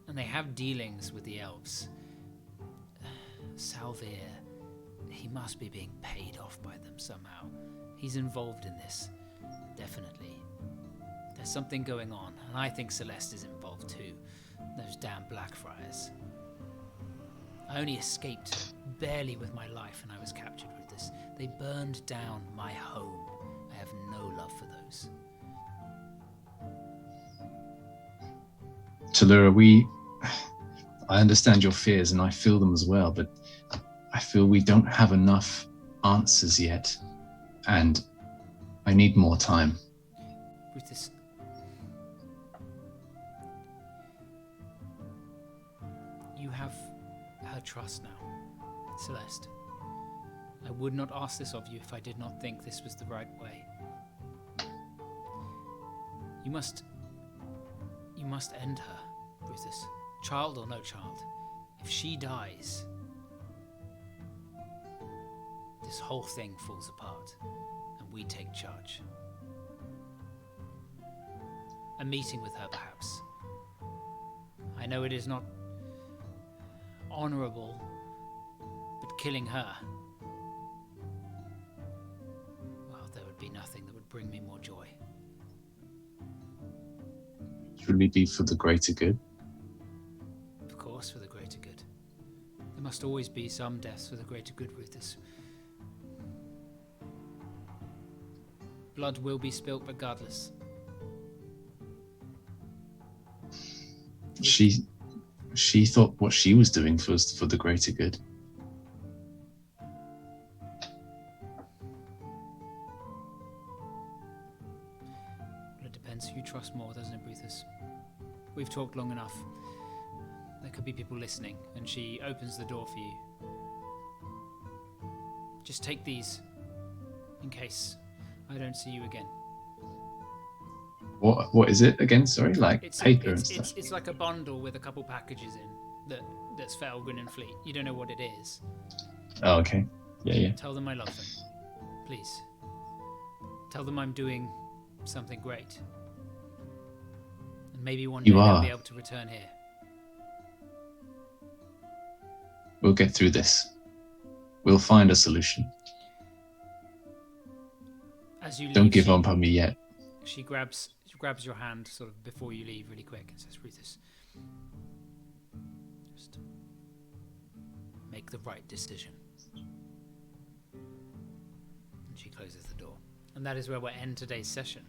And they have dealings with the elves. Salvir, he must be being paid off by them somehow. He's involved in this. Definitely. There's something going on, and I think Celeste is involved too. Those damn Blackfriars. I only escaped barely with my life and I was captured with this. They burned down my home. I have no love for those. Talura, I understand your fears and I feel them as well, but I feel we don't have enough answers yet, and I need more time. Brutus, you have her trust now, Celeste. I would not ask this of you if I did not think this was the right way. You must end her, Brutus. Child or no child. If she dies, this whole thing falls apart, and we take charge. A meeting with her, perhaps. I know it is not honorable, but killing her, well, there would be nothing that would bring me more joy. Should we be for the greater good? Of course, for the greater good. There must always be some deaths for the greater good, Brutus. Blood will be spilt regardless. She thought what she was doing was for the greater good. Well, it depends who you trust more, doesn't it, Brutus? We've talked long enough. There could be people listening, and she opens the door for you. Just take these, in case I don't see you again. What is it again? Sorry, like It's paper and stuff. It's like a bundle with a couple packages in that's for Elgrin and Fleet. You don't know what it is. Oh, okay. Yeah. Tell them I love them, please. Tell them I'm doing something great, and maybe one day You they'll are. be able to return here. We'll get through this. We'll find a solution. As you leave, Don't give up on me yet. She grabs your hand sort of before you leave really quick and says, Ruthus, just make the right decision. And she closes the door. And that is where we'll end today's session.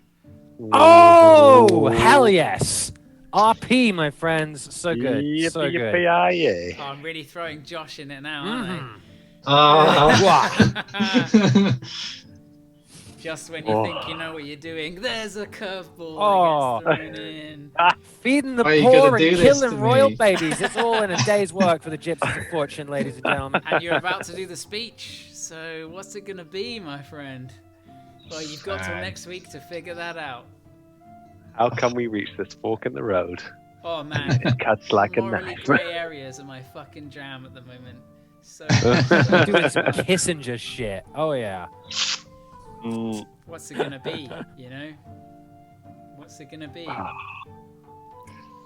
Oh, hell yes. RP, my friends. So good. So good. Yippee-yi-yi. Oh, I'm really throwing Josh in it now, aren't Mwah. Just when you think you know what you're doing, there's a curveball Oh. that gets thrown in. Feeding the Why you poor gotta and do this killing to royal me? babies. It's all in a day's work for the Gypsies of Fortune, ladies and gentlemen. And you're about to do the speech. So what's it going to be, my friend? Well, you've got till next week to figure that out. How can we reach this fork in the road? Oh, man. It cuts like a Morally knife. grey areas are my fucking jam at the moment. So, Doing some Kissinger shit. Oh, yeah. Mm, what's it going to be, you know? What's it going to be?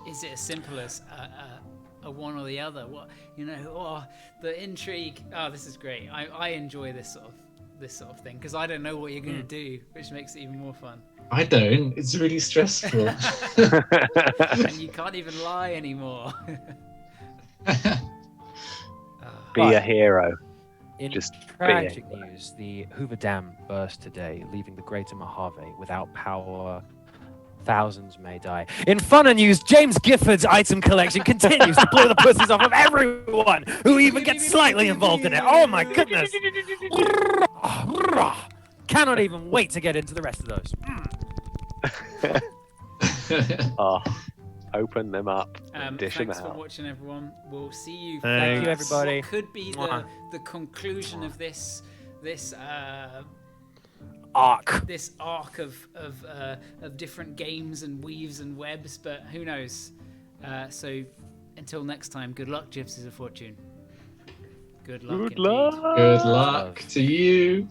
Is it as simple as a one or the other? What, you know? Oh, the intrigue. Oh, this is great. I enjoy this sort of thing because I don't know what you're going to do, which makes it even more fun. I don't. It's really stressful. And you can't even lie anymore. be a hero. In Just tragic news, the Hoover Dam burst today, leaving the greater Mojave without power. Thousands may die. In funner news, James Gifford's item collection continues to blow the pussies off of everyone who even gets slightly involved in it. Oh my goodness! Cannot even wait to get into the rest of those. Oh, open them up and dish them Thanks for out. watching, everyone. We'll see you. Thank you, for everybody. what could be Mwah. the conclusion of this Arc. this arc of different games and weaves and webs, but who knows? So until next time, good luck, Gypsies of Fortune. Good luck. Good indeed. luck. Good luck to you.